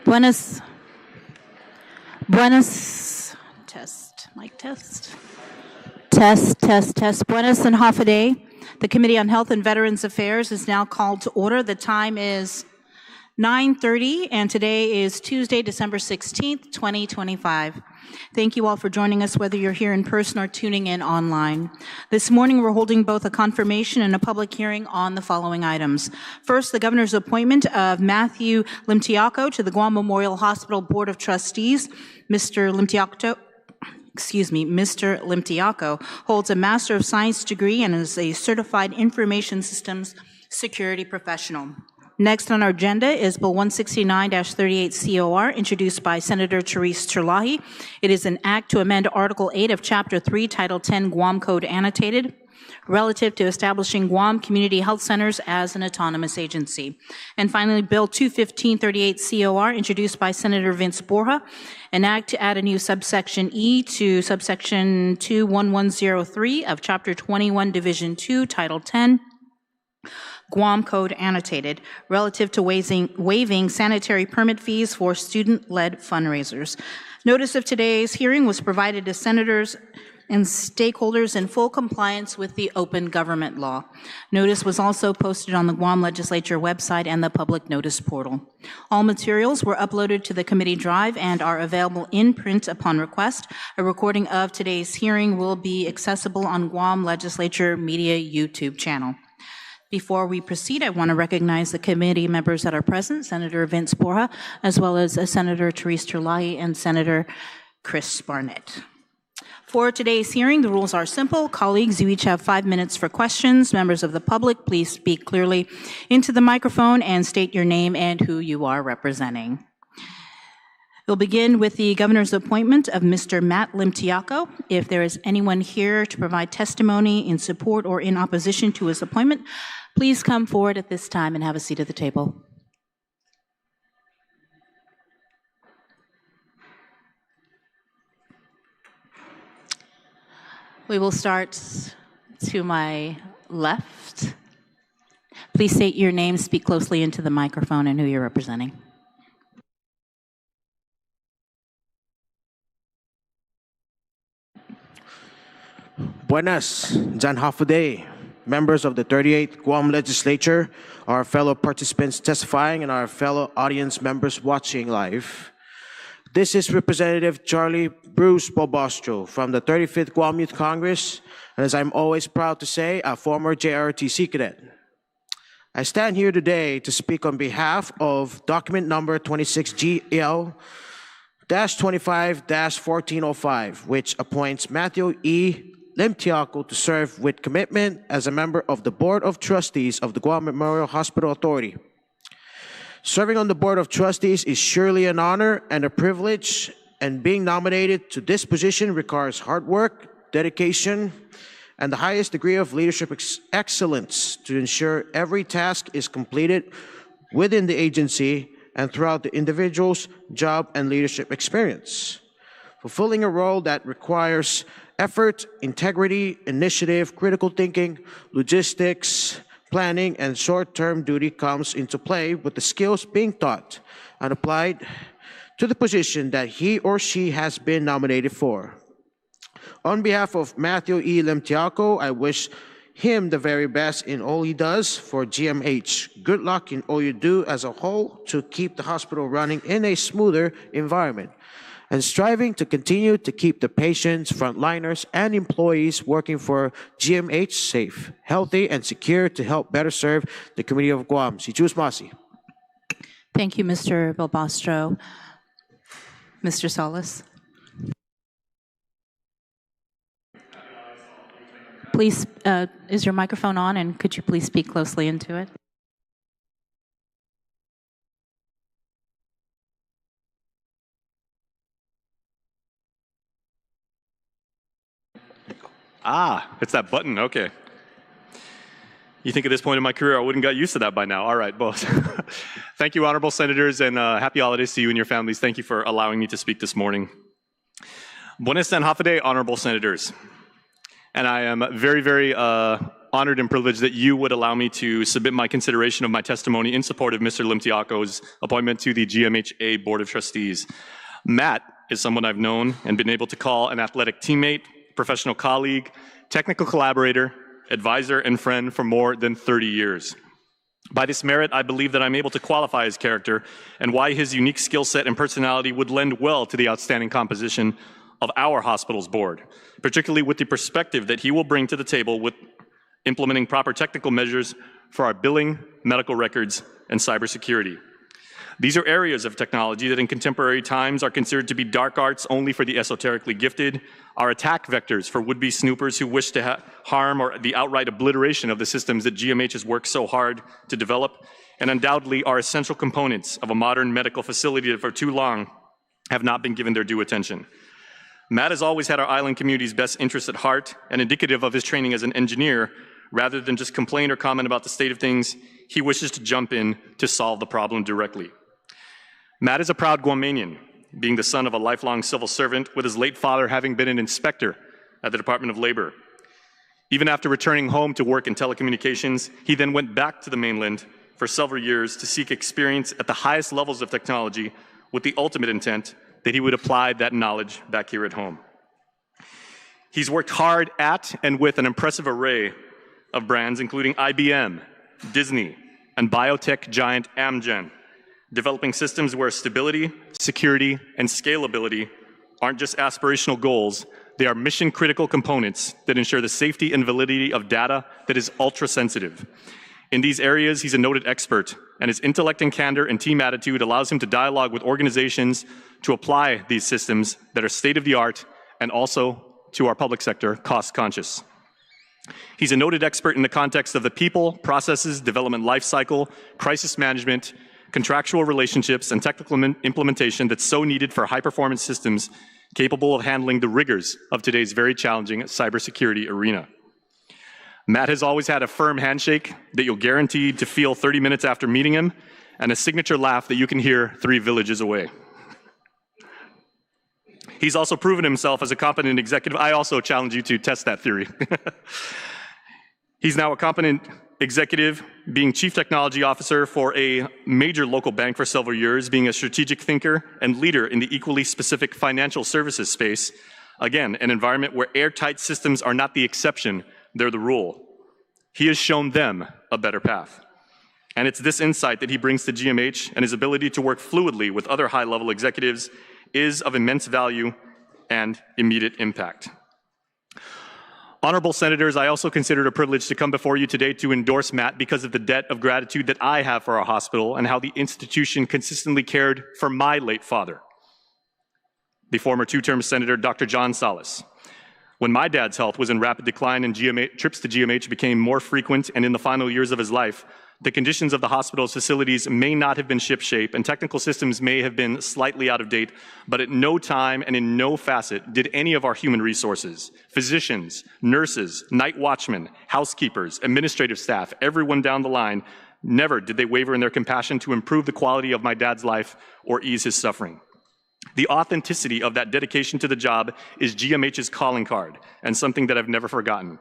Buenas. Test, mic test. Test. Buenas and half a day. The Committee on Health and Veterans Affairs is now called to order. The time is 9:30, and today is Tuesday, December 16th, 2025. Thank you all for joining us, whether you're here in person or tuning in online. This morning, we're holding both a confirmation and a public hearing on the following items. First, the Governor's appointment of Matthew Limtiaco to the Guam Memorial Hospital Board of Trustees. Mr. Limtiaco holds a Master of Science degree and is a certified information systems security professional. Next on our agenda is Bill 169-38 COR, introduced by Senator Therese Terlaje. It is an act to amend Article 8 of Chapter 3, Title 10, Guam Code Annotated, relative to establishing Guam Community Health Centers as an autonomous agency. And finally, Bill 215-38 COR, introduced by Senator Vince Borja, an act to add a new subsection E to subsection 21103 of Chapter 21, Division 2, Title 10, Guam Code Annotated, relative to waiving sanitary permit fees for student-led fundraisers. Notice of today's hearing was provided to senators and stakeholders in full compliance with the open government law. Notice was also posted on the Guam Legislature website and the public notice portal. All materials were uploaded to the committee drive and are available in print upon request. A recording of today's hearing will be accessible on Guam Legislature Media YouTube channel. Before we proceed, I want to recognize the committee members that are present, Senator Vince Borja, as well as Senator Therese Terlaje and Senator Chris Barnett. For today's hearing, the rules are simple. Colleagues, you each have 5 minutes for questions. Members of the public, please speak clearly into the microphone and state your name and who you are representing. We'll begin with the Governor's appointment of Mr. Matt Limtiaco. If there is anyone here to provide testimony in support or in opposition to his appointment, please come forward at this time and have a seat at the table. We will start to my left. Please state your name, speak closely into the microphone, and who you're representing. Buenas, Jan Hafuday, members of the 38th Guam Legislature, our fellow participants testifying, and our fellow audience members watching live. This is Representative Charlie Bruce Bobostro from the 35th Guam Youth Congress, and as I'm always proud to say, a former JRTC cadet. I stand here today to speak on behalf of document number 26GL-25-1405, which appoints Matthew E. Limtiaco to serve with commitment as a member of the Board of Trustees of the Guam Memorial Hospital Authority. Serving on the Board of Trustees is surely an honor and a privilege, and being nominated to this position requires hard work, dedication, and the highest degree of leadership excellence to ensure every task is completed within the agency and throughout the individual's job and leadership experience. Fulfilling a role that requires effort, integrity, initiative, critical thinking, logistics, planning, and short-term duty comes into play with the skills being taught and applied to the position that he or she has been nominated for. On behalf of Matthew E. Limtiaco, I wish him the very best in all he does for GMH. Good luck in all you do as a whole to keep the hospital running in a smoother environment, and striving to continue to keep the patients, frontliners, and employees working for GMH safe, healthy, and secure to help better serve the community of Guam. Si Chus Masi. Thank you, Mr. Balbastro. Mr. Salas. Please, is your microphone on, and could you please speak closely into it? It's that button, okay. You think at this point in my career I wouldn't got used to that by now. All right, boss. Thank you, honorable senators, and happy holidays to you and your families. Thank you for allowing me to speak this morning. Buenas and Hafade, honorable senators. And I am very, very honored and privileged that you would allow me to submit my consideration of my testimony in support of Mr. Limtiaco's appointment to the GMHA Board of Trustees. Matt is someone I've known and been able to call an athletic teammate, professional colleague, technical collaborator, advisor, and friend for more than 30 years. By this merit, I believe that I'm able to qualify his character and why his unique skill set and personality would lend well to the outstanding composition of our hospital's board, particularly with the perspective that he will bring to the table with implementing proper technical measures for our billing, medical records, and cybersecurity. These are areas of technology that in contemporary times are considered to be dark arts only for the esoterically gifted, are attack vectors for would-be snoopers who wish to harm or the outright obliteration of the systems that GMH has worked so hard to develop, and undoubtedly are essential components of a modern medical facility that for too long have not been given their due attention. Matt has always had our island community's best interests at heart, and indicative of his training as an engineer, rather than just complain or comment about the state of things, he wishes to jump in to solve the problem directly. Matt is a proud Guamanian, being the son of a lifelong civil servant, with his late father having been an inspector at the Department of Labor. Even after returning home to work in telecommunications, he then went back to the mainland for several years to seek experience at the highest levels of technology with the ultimate intent that he would apply that knowledge back here at home. He's worked hard at and with an impressive array of brands, including IBM, Disney, and biotech giant Amgen, developing systems where stability, security, and scalability aren't just aspirational goals, they are mission-critical components that ensure the safety and validity of data that is ultra-sensitive. In these areas, he's a noted expert, and his intellect and candor and team attitude allows him to dialogue with organizations to apply these systems that are state-of-the-art and also, to our public sector, cost-conscious. He's a noted expert in the context of the people, processes, development lifecycle, crisis management, contractual relationships, and technical implementation that's so needed for high-performance systems capable of handling the rigors of today's very challenging cybersecurity arena. Matt has always had a firm handshake that you'll guarantee to feel 30 minutes after meeting him, and a signature laugh that you can hear 3 villages away. He's also proven himself as a competent executive. I also challenge you to test that theory. He's now a competent executive, being chief technology officer for a major local bank for several years, being a strategic thinker and leader in the equally specific financial services space. Again, an environment where airtight systems are not the exception, they're the rule. He has shown them a better path. And it's this insight that he brings to GMH, and his ability to work fluidly with other high-level executives is of immense value and immediate impact. Honorable Senators, I also consider it a privilege to come before you today to endorse Matt because of the debt of gratitude that I have for our hospital and how the institution consistently cared for my late father, the former 2-term Senator Dr. John Salas. When my dad's health was in rapid decline and trips to GMH became more frequent, and in the final years of his life, the conditions of the hospital's facilities may not have been shipshape and technical systems may have been slightly out of date, but at no time and in no facet did any of our human resources, physicians, nurses, night watchmen, housekeepers, administrative staff, everyone down the line, never did they waver in their compassion to improve the quality of my dad's life or ease his suffering. The authenticity of that dedication to the job is GMH's calling card and something that I've never forgotten.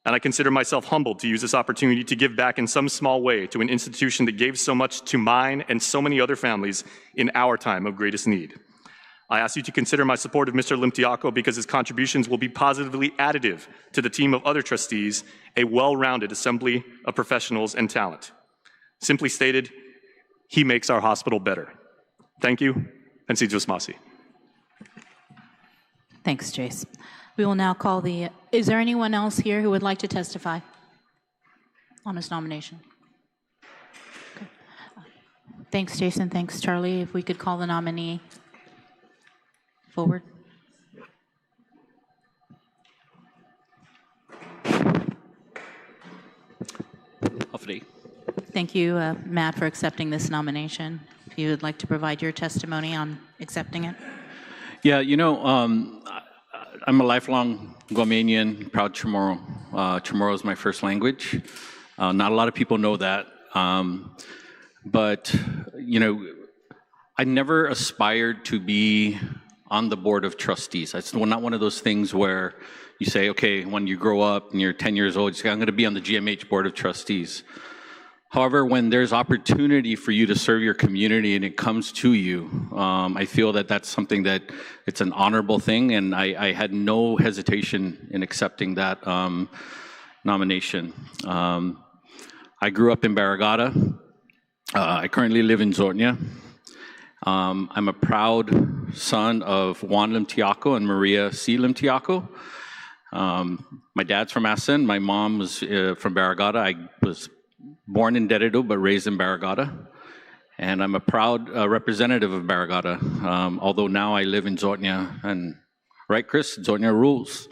And I consider myself humbled to use this opportunity to give back in some small way to an institution that gave so much to mine and so many other families in our time of greatest need. I ask you to consider my support of Mr. Limtiaco because his contributions will be positively additive to the team of other trustees, a well-rounded assembly of professionals and talent. Simply stated, he makes our hospital better. Thank you, and si Diyos masi. Thanks, Jace. We will now call the, is there anyone else here who would like to testify on his nomination? Okay. Thanks, Jason. Thanks, Charlie. If we could call the nominee forward. Thank you, Matt, for accepting this nomination. If you would like to provide your testimony on accepting it. Yeah, you know, I'm a lifelong Guamanian, proud Chamorro. Chamorro is my first language. Not a lot of people know that. But, you know, I never aspired to be on the Board of Trustees. It's not one of those things where you say, okay, when you grow up and you're 10 years old, you say, I'm going to be on the GMH Board of Trustees. However, when there's opportunity for you to serve your community and it comes to you, I feel that that's something that it's an honorable thing, and I had no hesitation in accepting that nomination. I grew up in Barragata. I currently live in Zornia. I'm a proud son of Juan Limtiaco and Maria C. Limtiaco. My dad's from Asen. My mom was from Barragata. I was born in Deredo, but raised in Barragata. And I'm a proud representative of Barragata, although now I live in Zornia. And right, Chris? Zornia rules.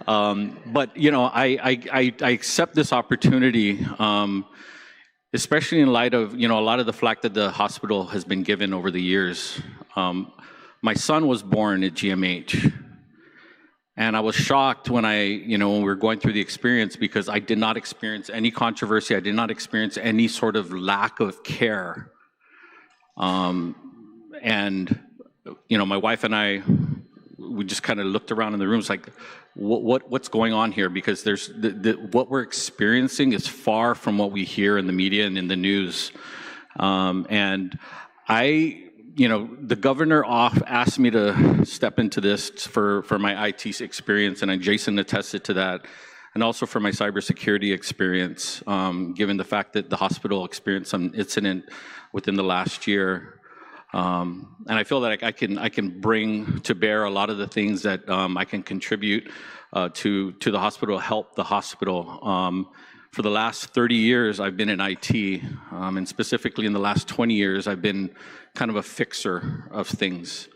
But, you know, I accept this opportunity, especially in light of, you know, a lot of the flack that the hospital has been given over the years. My son was born at GMH. And I was shocked when when we were going through the experience, because I did not experience any controversy. I did not experience any sort of lack of care. And, you know, my wife and I, we just kind of looked around in the rooms like, what's going on here? Because there's what we're experiencing is far from what we hear in the media and in the news. And you know, the governor asked me to step into this for my IT experience, and Jason attested to that, and also for my cybersecurity experience, given the fact that the hospital experienced some incident within the last year. And I feel that I can bring to bear a lot of the things that I can contribute to the hospital, help the hospital. For the last 30 years, I've been in IT, and specifically in the last 20 years, I've been kind of a fixer of things.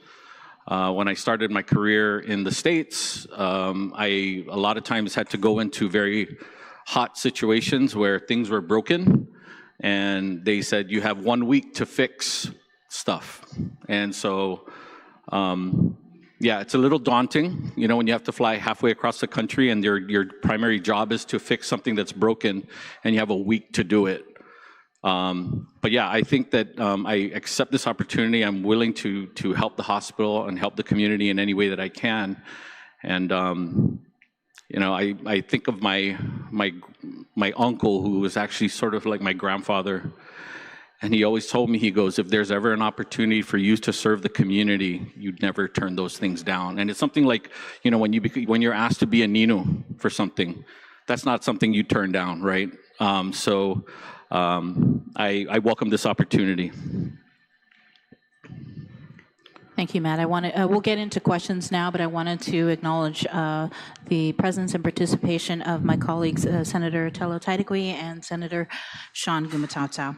When I started my career in the States, I a lot of times had to go into very hot situations where things were broken, and they said, you have 1 week to fix stuff. And so, yeah, it's a little daunting, you know, when you have to fly halfway across the country and your primary job is to fix something that's broken and you have a week to do it. But yeah, I think that I accept this opportunity. I'm willing to help the hospital and help the community in any way that I can. And, you know, I think of my uncle, who was actually sort of like my grandfather. And he always told me, he goes, if there's ever an opportunity for you to serve the community, you'd never turn those things down. And it's something like, you know, when you're asked to be a Nino for something, that's not something you turn down, right? So I welcome this opportunity. Thank you, Matt. I want to, we'll get into questions now, but I wanted to acknowledge the presence and participation of my colleagues, Senator Telo Taitague and Senator Sean Gumatata.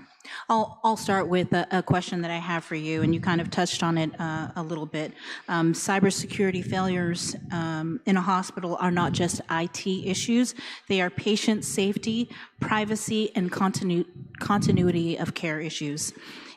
I'll start with a question that I have for you, and you kind of touched on it a little bit. Cybersecurity failures in a hospital are not just IT issues. They are patient safety, privacy, and continuity of care issues.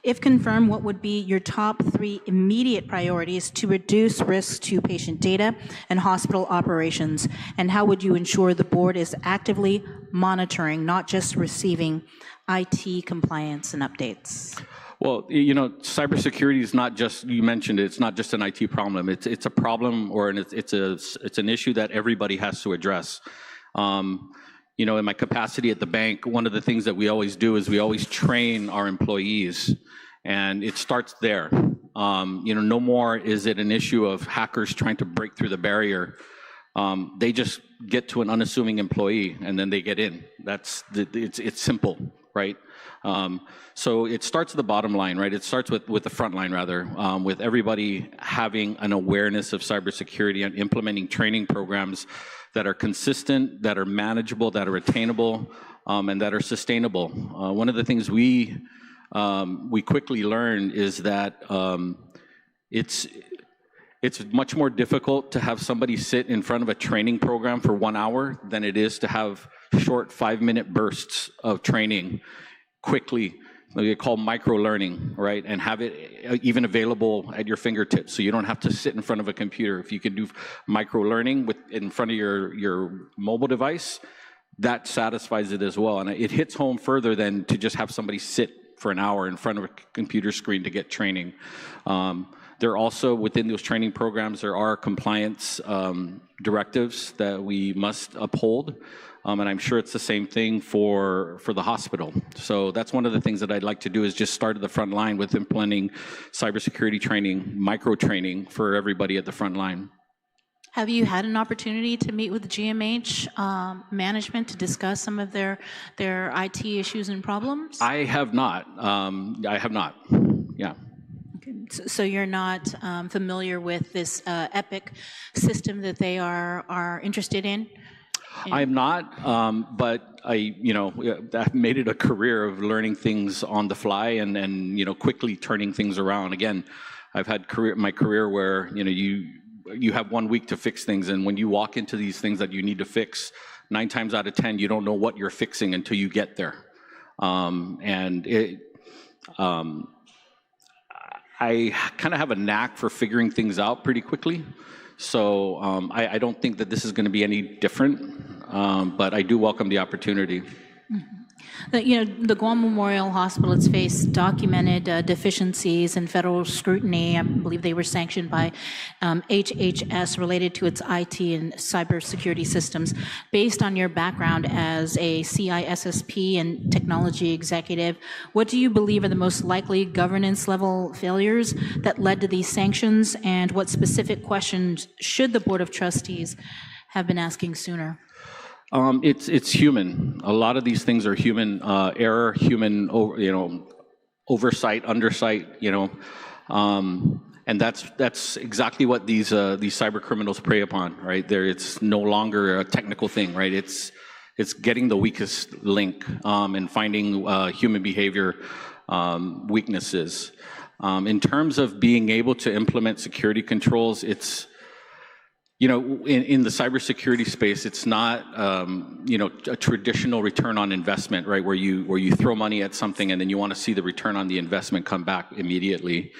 If confirmed, what would be your top 3 immediate priorities to reduce risks to patient data and hospital operations? And how would you ensure the board is actively monitoring, not just receiving, IT compliance and updates? Well, you know, cybersecurity is not just, you mentioned it, it's not just an IT problem. It's a problem, or it's an issue that everybody has to address. You know, in my capacity at the bank, one of the things that we always do is we always train our employees, and it starts there. You know, no more is it an issue of hackers trying to break through the barrier. They just get to an unassuming employee and then they get in. It's simple, right? So it starts at the bottom line, right? It starts with the front line, rather, with everybody having an awareness of cybersecurity and implementing training programs that are consistent, that are manageable, that are attainable, and that are sustainable. One of the things we quickly learned is that it's much more difficult to have somebody sit in front of a training program for 1 hour than it is to have short 5-minute bursts of training quickly. They call micro-learning, right? And have it even available at your fingertips, so you don't have to sit in front of a computer. If you can do micro-learning in front of your mobile device, that satisfies it as well. And it hits home further than to just have somebody sit for an hour in front of a computer screen to get training. There also, within those training programs, there are compliance directives that we must uphold. And I'm sure it's the same thing for the hospital. So that's one of the things that I'd like to do, is just start at the front line with implementing cybersecurity training, micro training for everybody at the front line. Have you had an opportunity to meet with the GMH management to discuss some of their IT issues and problems? I have not. Yeah. So you're not familiar with this EPIC system that they are interested in? I'm not, but I've made it a career of learning things on the fly and quickly turning things around. Again, I've had my career where you have 1 week to fix things, and when you walk into these things that you need to fix, 9 times out of 10 you don't know what you're fixing until you get there, I kind of have a knack for figuring things out pretty quickly. So I don't think that this is going to be any different, but I do welcome the opportunity. The Guam Memorial Hospital has faced documented deficiencies and federal scrutiny. I believe they were sanctioned by HHS related to its IT and cybersecurity systems. Based on your background as a CISSP and technology executive, what do you believe are the most likely governance level failures that led to these sanctions, and what specific questions should the Board of Trustees have been asking sooner? It's human. A lot of these things are human error, human oversight, undersight. And that's exactly what these cyber criminals prey upon, right? It's no longer a technical thing, right? It's getting the weakest link and finding human behavior weaknesses. In terms of being able to implement security controls, it's in the cybersecurity space, it's not, a traditional return on investment, right? Where you throw money at something and then you want to see the return on the investment come back immediately.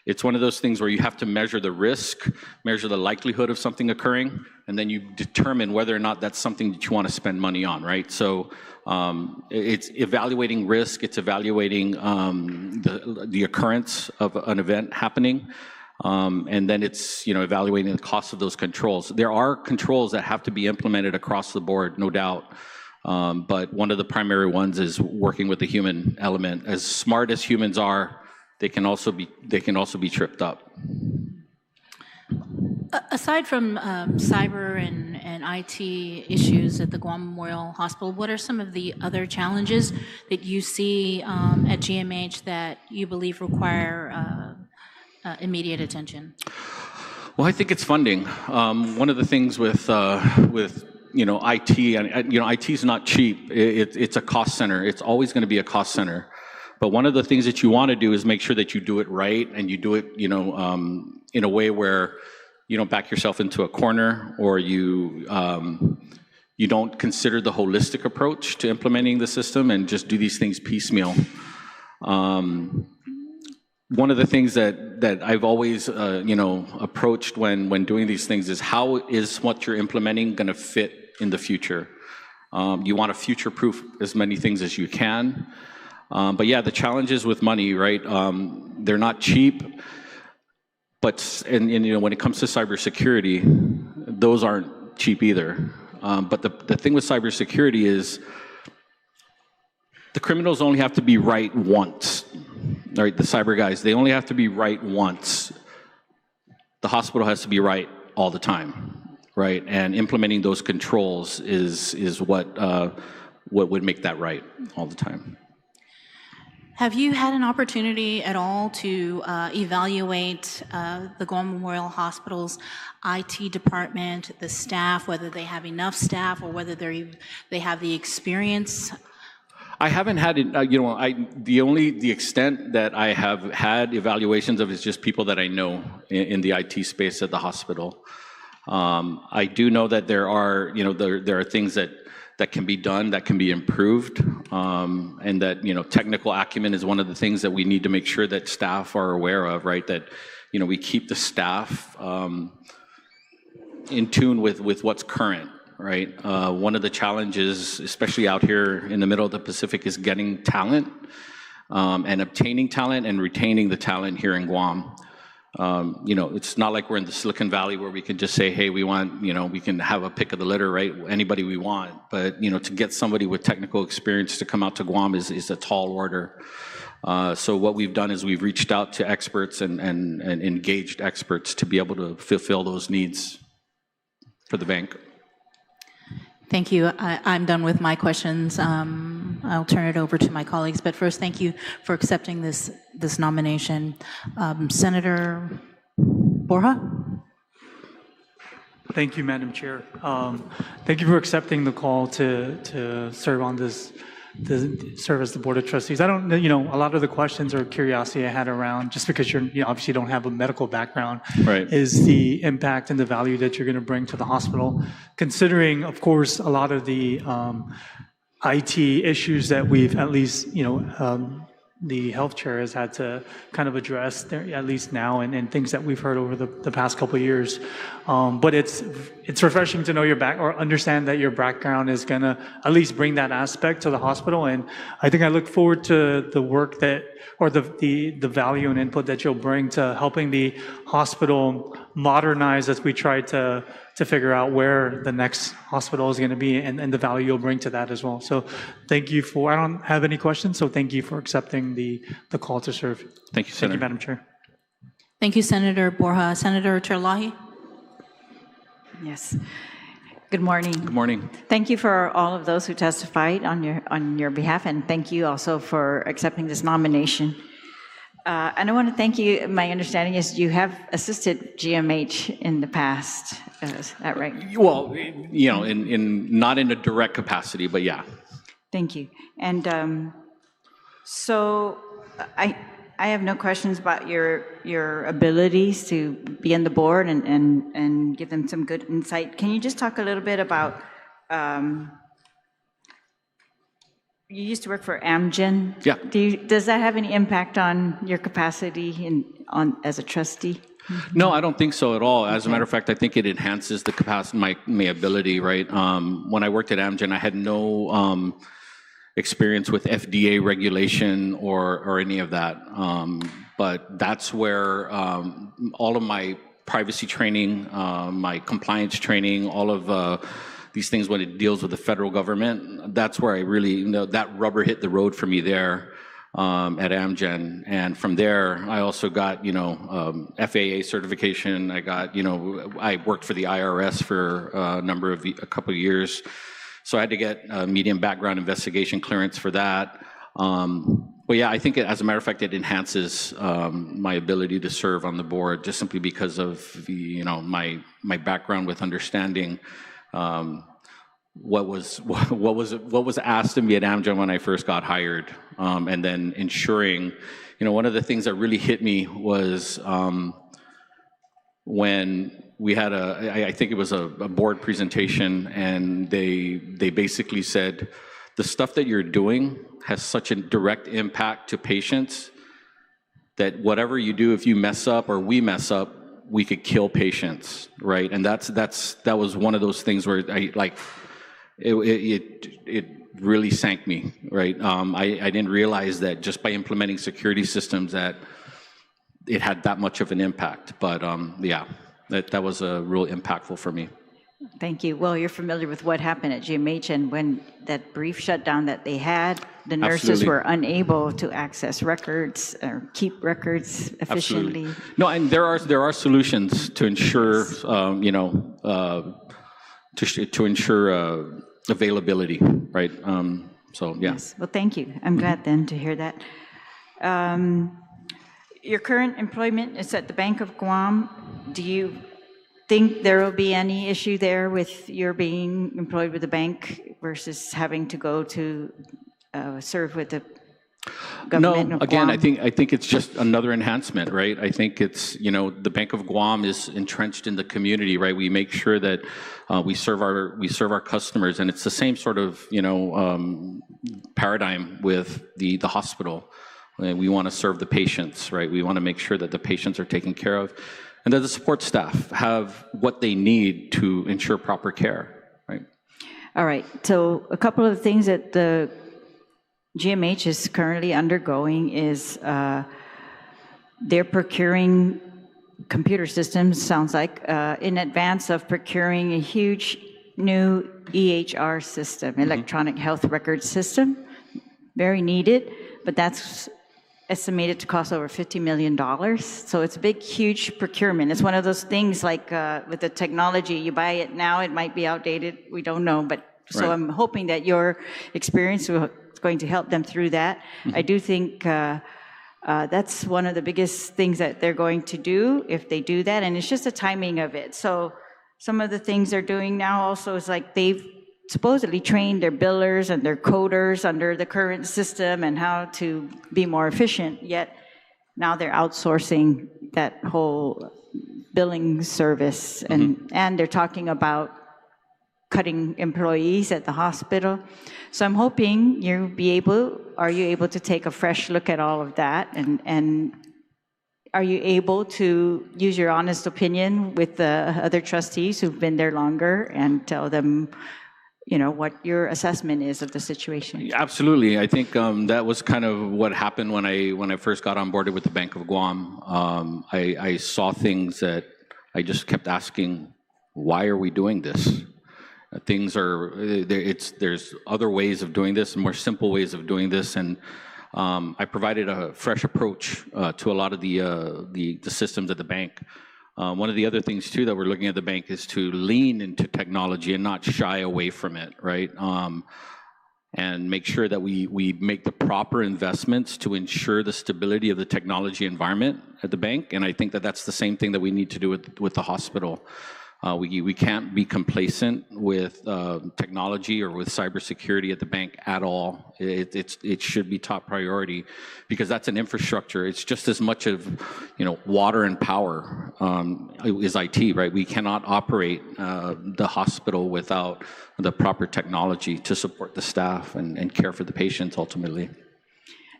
It's one of those things where you have to measure the risk, measure the likelihood of something occurring, and then you determine whether or not that's something that you want to spend money on, right? So it's evaluating risk, it's evaluating the occurrence of an event happening. And then it's evaluating the cost of those controls. There are controls that have to be implemented across the board, no doubt. But one of the primary ones is working with the human element. As smart as humans are, they can also be tripped up. Aside from cyber and IT issues at the Guam Memorial Hospital, what are some of the other challenges that you see at GMH that you believe require immediate attention? Well, I think it's funding. One of the things with IT, and IT is not cheap. It's a cost center. It's always going to be a cost center. But one of the things that you want to do is make sure that you do it right, and you do it, in a way where you don't back yourself into a corner, or you don't consider the holistic approach to implementing the system and just do these things piecemeal. One of the things that I've always, approached when doing these things is, how is what you're implementing going to fit in the future? You want to future-proof as many things as you can. But yeah, the challenges with money, right? They're not cheap, but when it comes to cybersecurity, those aren't cheap either. But the thing with cybersecurity is, the criminals only have to be right once. Right, the cyber guys, they only have to be right once. The hospital has to be right all the time, right? And implementing those controls is what would make that right all the time. Have you had an opportunity at all to evaluate the Guam Memorial Hospital's IT department, the staff, whether they have enough staff or whether they have the experience? I haven't had it, the extent that I have had evaluations of is just people that I know in the IT space at the hospital. I do know that there are, there are things that can be done, that can be improved, and that, technical acumen is one of the things that we need to make sure that staff are aware of, right? That, we keep the staff in tune with what's current. Right. One of the challenges, especially out here in the middle of the Pacific, is getting talent and obtaining talent and retaining the talent here in Guam. You know, it's not like we're in the Silicon Valley where we can just say, hey, we want, you know, we can have a pick of the litter, right? Anybody we want. But, you know, to get somebody with technical experience to come out to Guam is a tall order. So what we've done is we've reached out to experts and engaged experts to be able to fulfill those needs for the bank. Thank you. I'm done with my questions. I'll turn it over to my colleagues. But first, thank you for accepting this nomination. Senator Borja? Thank you, Madam Chair. Thank you for accepting the call to serve on this, to serve as the Board of Trustees. I don't, you know, a lot of the questions or curiosity I had around, just because you obviously don't have a medical background, Right. is the impact and the value that you're going to bring to the hospital. Considering, of course, a lot of the IT issues that we've at least, you know, the health chair has had to kind of address there, at least now, and things that we've heard over the past couple of years. But it's refreshing to know your or understand that your background is gonna at least bring that aspect to the hospital. And I think I look forward to the work that, or the value and input that you'll bring to helping the hospital modernize as we try to figure out where the next hospital is going to be, and the value you'll bring to that as well. So thank you for, I don't have any questions, so thank you for accepting the call to serve. Thank you, Senator. Thank you, Madam Chair. Thank you, Senator Borja. Senator Terlaje? Yes. Good morning. Good morning. Thank you for all of those who testified on your behalf, and thank you also for accepting this nomination. And I want to thank you. My understanding is you have assisted GMH in the past. Is that right? Well, you know, in not in a direct capacity, but yeah. Thank you. And so I have no questions about your abilities to be on the board and give them some good insight. Can you just talk a little bit about, you used to work for Amgen. Yeah. Does that have any impact on your capacity as a trustee? No, I don't think so at all. As a matter of fact, I think it enhances the capacity, my ability, right? When I worked at Amgen, I had no experience with FDA regulation or any of that. But that's where all of my privacy training, my compliance training, all of these things when it deals with the federal government, that's where I really, you know, that rubber hit the road for me there at Amgen. And from there, I also got, you know, FAA certification. I got, you know, I worked for the IRS for a couple of years. So I had to get a medium background investigation clearance for that. But yeah, I think as a matter of fact, it enhances my ability to serve on the board just simply because of the, you know, my background with understanding what was asked of me at Amgen when I first got hired, and then ensuring, you know, one of the things that really hit me was when we had I think it was a board presentation, and they basically said, the stuff that you're doing has such a direct impact to patients that whatever you do, if you mess up or we mess up, we could kill patients, right? And that was one of those things where it really sank me, right? I didn't realize that just by implementing security systems that it had that much of an impact. But yeah, that was real impactful for me. Thank you. Well, you're familiar with what happened at GMH, and when that brief shutdown that they had, the nurses Absolutely. were unable to access records or keep records efficiently. Absolutely. No, and there are solutions to ensure, you know, to ensure availability, right? So yeah. Yes. Well, thank you. I'm glad then to hear that. Your current employment is at the Bank of Guam. Do you think there will be any issue there with your being employed with the bank versus having to go to serve with the government No, of again, Guam? I think it's just another enhancement, right? I think it's, you know, the Bank of Guam is entrenched in the community, right? We make sure that we serve our customers, and it's the same sort of, you know, paradigm with the hospital. We want to serve the patients, right? We want to make sure that the patients are taken care of, and that the support staff have what they need to ensure proper care, right? All right. So a couple of things that the GMH is currently undergoing is they're procuring computer systems, sounds like, in advance of procuring a huge new EHR system, electronic health record system, very needed, but that's estimated to cost over $50 million. So it's a big, huge procurement. It's one of those things like with the technology, you buy it now, it might be outdated, we don't know, but so Right. I'm hoping that your experience is going to help them through that. I do think that's one of the biggest things that they're going to do if they do that, and it's just the timing of it. So some of the things they're doing now also is like they've supposedly trained their billers and their coders under the current system and how to be more efficient, yet now they're outsourcing that whole billing service, and they're talking about cutting employees at the hospital. So I'm hoping are you able to take a fresh look at all of that, and are you able to use your honest opinion with the other trustees who've been there longer and tell them, you know, what your assessment is of the situation? Absolutely. I think that was kind of what happened when I first got on board with the Bank of Guam. I saw things that I just kept asking, why are we doing this? Things are, there's other ways of doing this, more simple ways of doing this, and I provided a fresh approach to a lot of the systems at the bank. One of the other things too that we're looking at the bank is to lean into technology and not shy away from it, right? And make sure that we make the proper investments to ensure the stability of the technology environment at the bank. And I think that that's the same thing that we need to do with the hospital. We can't be complacent with technology or with cybersecurity at the bank at all. It should be top priority because that's an infrastructure. It's just as much of, you know, water and power is IT, right? We cannot operate the hospital without the proper technology to support the staff and care for the patients ultimately.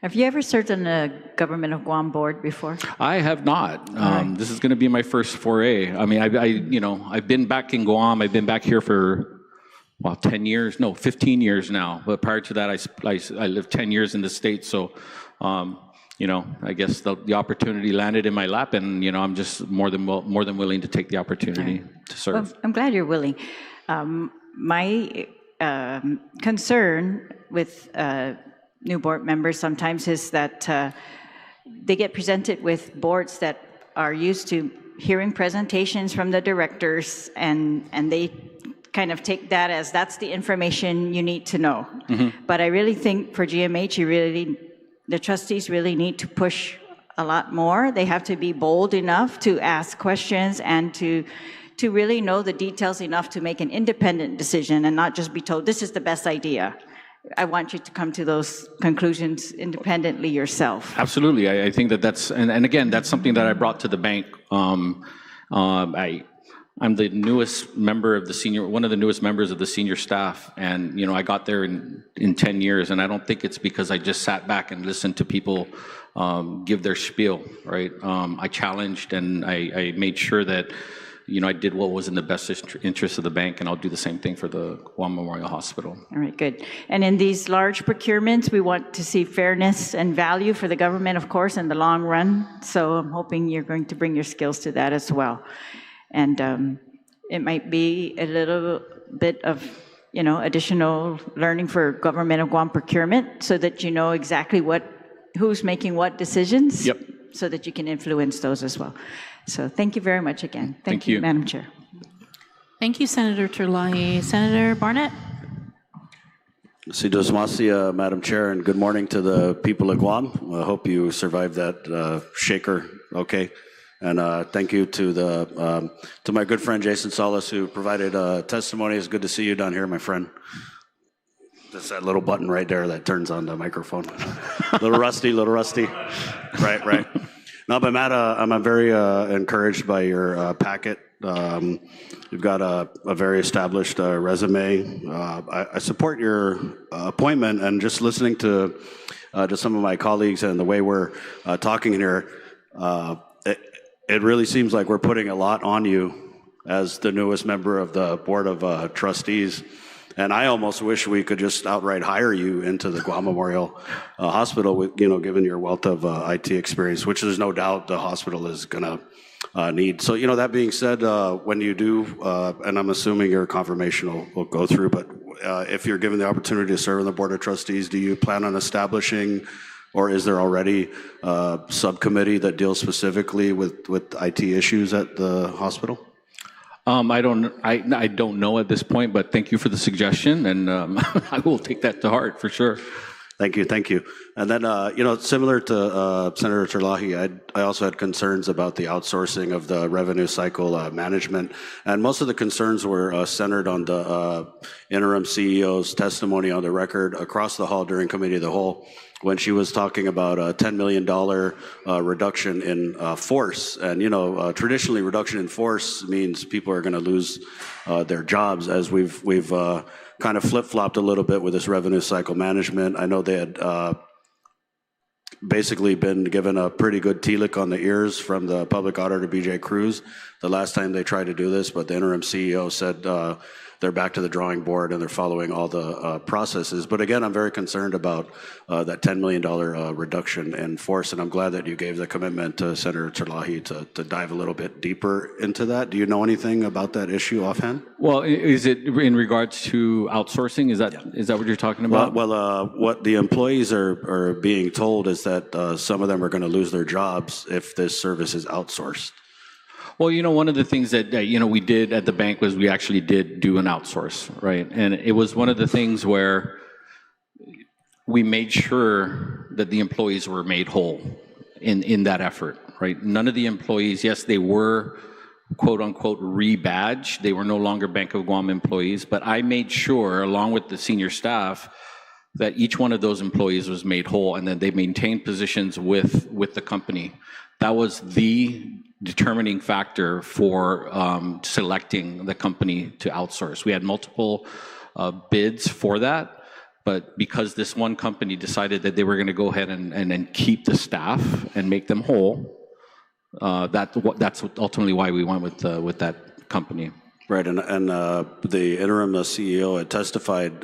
Have you ever served on the Government of Guam board before? I have not. This is going to be my first foray. I mean, I've been back in Guam. I've been back here for, well, 15 years now. But prior to that, I lived 10 years in the States. So, you know, I guess the opportunity landed in my lap, and you know, I'm just more than willing to take the opportunity to serve. Well, I'm glad you're willing. My concern with new board members sometimes is that they get presented with boards that are used to hearing presentations from the directors, and they kind of take that as that's the information you need to know. But I really think for GMH, the trustees really need to push a lot more. They have to be bold enough to ask questions and to really know the details enough to make an independent decision and not just be told, this is the best idea. I want you to come to those conclusions independently yourself. Absolutely. I think that's, and again, that's something that I brought to the bank. I'm the newest member of one of the newest members of the senior staff. And, you know, I got there in 10 years, and I don't think it's because I just sat back and listened to people give their spiel, right? I challenged and I made sure that, you know, I did what was in the best interest of the bank, and I'll do the same thing for the Guam Memorial Hospital. All right, good. And in these large procurements, we want to see fairness and value for the government, of course, in the long run. So I'm hoping you're going to bring your skills to that as well. And it might be a little bit of, you know, additional learning for Government of Guam procurement so that you know exactly who's making what decisions. Yep. So that you can influence those as well. So thank you very much again. Thank you, Madam Chair. Thank you, Senator Terlaje. Senator Barnett? Madam Chair, and good morning to the people of Guam. I hope you survived that shaker okay. And thank you to my good friend Jason Salas, who provided testimony. It's good to see you down here, my friend. That's that little button right there that turns on the microphone. Little rusty. Right. No, but Matt, I'm very encouraged by your packet. You've got a very established resume. I support your appointment, and just listening to some of my colleagues and the way we're talking here, it really seems like we're putting a lot on you as the newest member of the Board of Trustees. And I almost wish we could just outright hire you into the Guam Memorial Hospital, with, you know, given your wealth of IT experience, which there's no doubt the hospital is going to need. So, that being said, when you do, and I'm assuming your confirmation will go through, but if you're given the opportunity to serve on the Board of Trustees, do you plan on establishing, or is there already a subcommittee that deals specifically with IT issues at the hospital? I don't know at this point, but thank you for the suggestion, and I will take that to heart for sure. Thank you. And then, similar to Senator Terlaje, I also had concerns about the outsourcing of the revenue cycle management. And most of the concerns were centered on the interim CEO's testimony on the record across the hall during Committee of the Whole, when she was talking about a $10 million reduction in force. And, traditionally reduction in force means people are going to lose their jobs, as we've kind of flip-flopped a little bit with this revenue cycle management. I know they had basically been given a pretty good TLIC on the ears from the public auditor, BJ Cruz, the last time they tried to do this, but the interim CEO said they're back to the drawing board and they're following all the processes. But again, I'm very concerned about that $10 million reduction in force, and I'm glad that you gave the commitment to Senator Terlaje to dive a little bit deeper into that. Do you know anything about that issue offhand? Well, is it in regards to outsourcing? Is that what you're talking about? Well, what the employees are being told is that some of them are going to lose their jobs if this service is outsourced. Well, one of the things that, we did at the bank was we actually did do an outsource, right? And it was one of the things where we made sure that the employees were made whole in that effort, right? None of the employees, yes, they were quote unquote rebadged. They were no longer Bank of Guam employees, but I made sure, along with the senior staff, that each one of those employees was made whole and that they maintained positions with the company. That was the determining factor for selecting the company to outsource. We had multiple bids for that, but because this one company decided that they were going to go ahead and keep the staff and make them whole, that's ultimately why we went with that company. Right, and the interim CEO had testified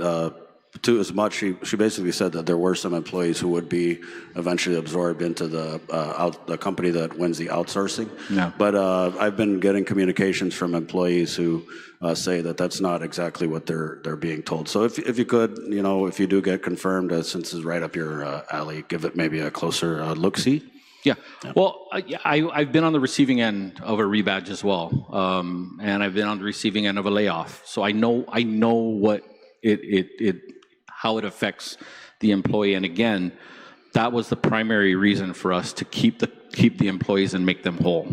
to as much. She basically said that there were some employees who would be eventually absorbed into the company that wins the outsourcing. Yeah. But I've been getting communications from employees who say that that's not exactly what they're being told. So if you could, if you do get confirmed, since it's right up your alley, give it maybe a closer look-see. Yeah. Well, I've been on the receiving end of a rebadge as well, and I've been on the receiving end of a layoff. So I know what how it affects the employee. And again, that was the primary reason for us to keep the employees and make them whole.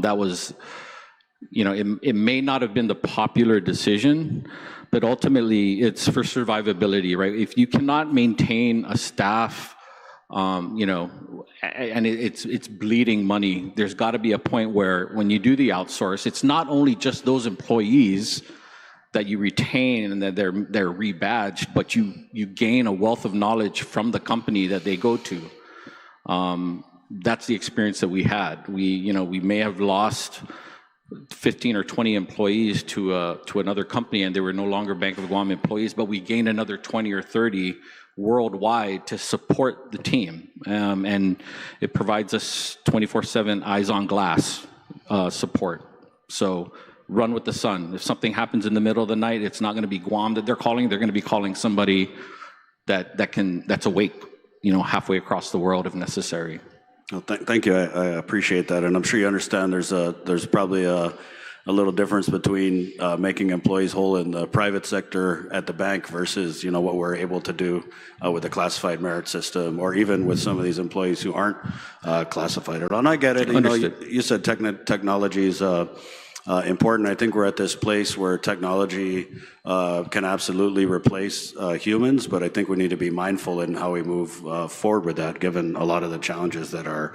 That was, it may not have been the popular decision, but ultimately it's for survivability, right? If you cannot maintain a staff, and it's bleeding money, there's got to be a point where when you do the outsource, it's not only just those employees that you retain and that they're rebadged, but you gain a wealth of knowledge from the company that they go to. That's the experience that we had. We may have lost 15 or 20 employees to another company, and they were no longer Bank of Guam employees, but we gained another 20 or 30 worldwide to support the team. And it provides us 24/7 eyes on glass support. So run with the sun. If something happens in the middle of the night, it's not going to be Guam that they're calling. They're going to be calling somebody that's awake, halfway across the world if necessary. Well, thank you. I appreciate that, and I'm sure you understand. There's probably a little difference between making employees whole in the private sector at the bank versus what we're able to do with the classified merit system, or even with some of these employees who aren't classified at all. And I get it. You said technology is important. I think we're at this place where technology can absolutely replace humans, but I think we need to be mindful in how we move forward with that, given a lot of the challenges that our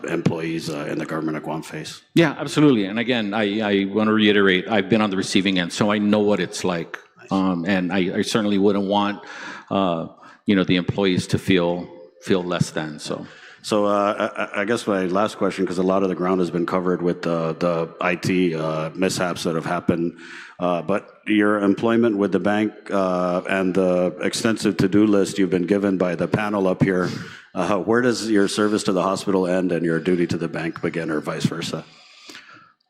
employees in the government of Guam face. Yeah, absolutely. And again, I want to reiterate, I've been on the receiving end, so I know what it's like. And I certainly wouldn't want the employees to feel less than. So I guess my last question, because a lot of the ground has been covered with the IT mishaps that have happened, but your employment with the bank and the extensive to-do list you've been given by the panel up here, where does your service to the hospital end and your duty to the bank begin, or vice versa?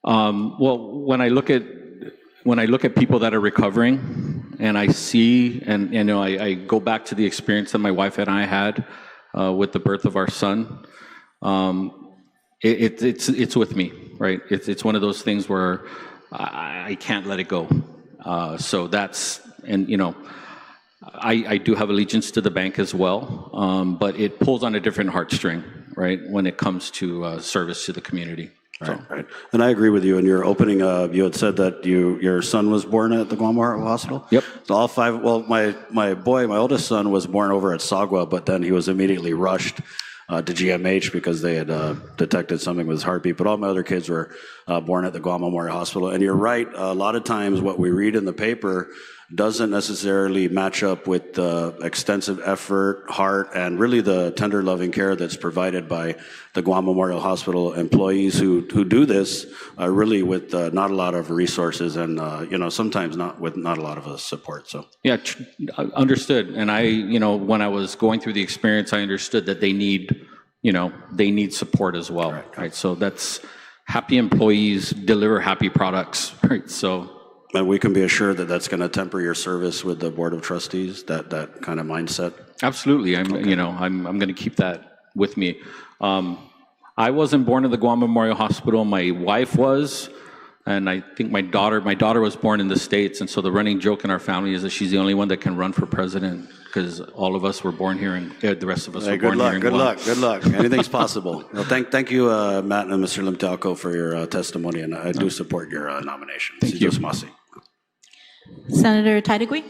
Well, when I look at people that are recovering, and I see, and you know, I go back to the experience that my wife and I had with the birth of our son. It's with me, right? It's one of those things where I can't let it go. So that's, and you know, I do have allegiance to the bank as well, but it pulls on a different heartstring, right, when it comes to service to the community. So. Right. And I agree with you. In your opening, you had said that your son was born at the Guam Hospital. Yep. So all five. Well, my oldest son was born over at Sagua, but then he was immediately rushed to GMH because they had detected something with his heartbeat. But all my other kids were born at the Guam Memorial Hospital. And you're right. A lot of times, what we read in the paper doesn't necessarily match up with the extensive effort, heart, and really the tender, loving care that's provided by the Guam Memorial Hospital employees who do this really with not a lot of resources and you know, sometimes not a lot of support. So yeah, understood. And I, you know, when I was going through the experience, I understood that they need, you know, they need support as well, right? So that's happy employees deliver happy products, right? So. And we can be assured that that's going to temper your service with the Board of Trustees, that kind of mindset? Absolutely. I'm going to keep that with me. I wasn't born at the Guam Memorial Hospital. My wife was, and I think my daughter was born in the States, and so the running joke in our family is that she's the only one that can run for president because all of us were born here, and the rest of us were born here in Guam. Good luck. Anything's possible. Well, thank you, Matt and Mr. Limtiaco, for your testimony, and I do support your nomination. Thank you. Senator Taitague.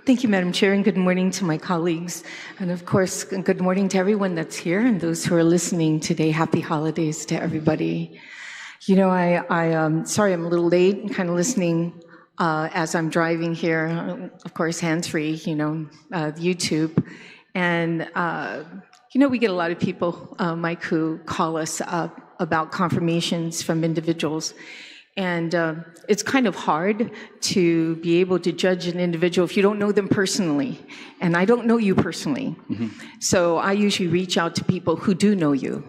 Thank you, Madam Chair, and good morning to my colleagues. And of course, good morning to everyone that's here and those who are listening today. Happy holidays to everybody. You know, sorry I'm a little late, kind of listening as I'm driving here, of course, hands-free, you know, YouTube. And, you know, we get a lot of people, Mike, who call us up about confirmations from individuals. And it's kind of hard to be able to judge an individual if you don't know them personally. And I don't know you personally. Mm-hmm. So I usually reach out to people who do know you,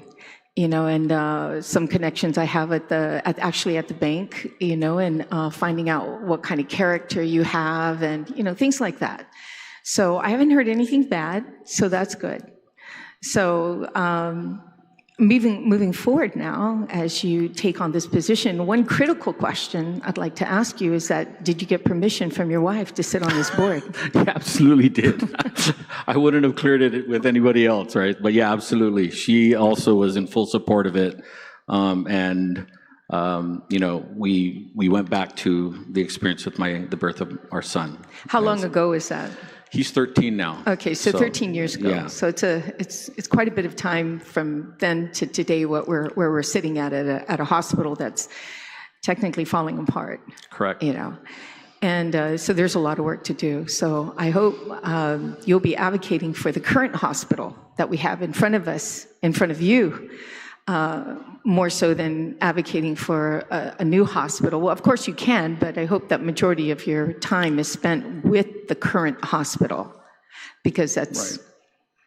you know, and some connections I have actually at the bank, you know, and finding out what kind of character you have and, you know, things like that. So I haven't heard anything bad, so that's good. So, moving forward now, as you take on this position, one critical question I'd like to ask you is that, did you get permission from your wife to sit on this board? Yeah, absolutely did. I wouldn't have cleared it with anybody else, right? But yeah, absolutely. She also was in full support of it. You know, we went back to the experience with the birth of our son. How long ago is that? He's 13 now. Okay, so 13 years ago. Yeah. So it's quite a bit of time from then to today, where we're sitting at a hospital that's technically falling apart. Correct. You know, and so there's a lot of work to do. So I hope you'll be advocating for the current hospital that we have in front of us, in front of you, more so than advocating for a new hospital. Well, of course you can, but I hope that majority of your time is spent with the current hospital, because that's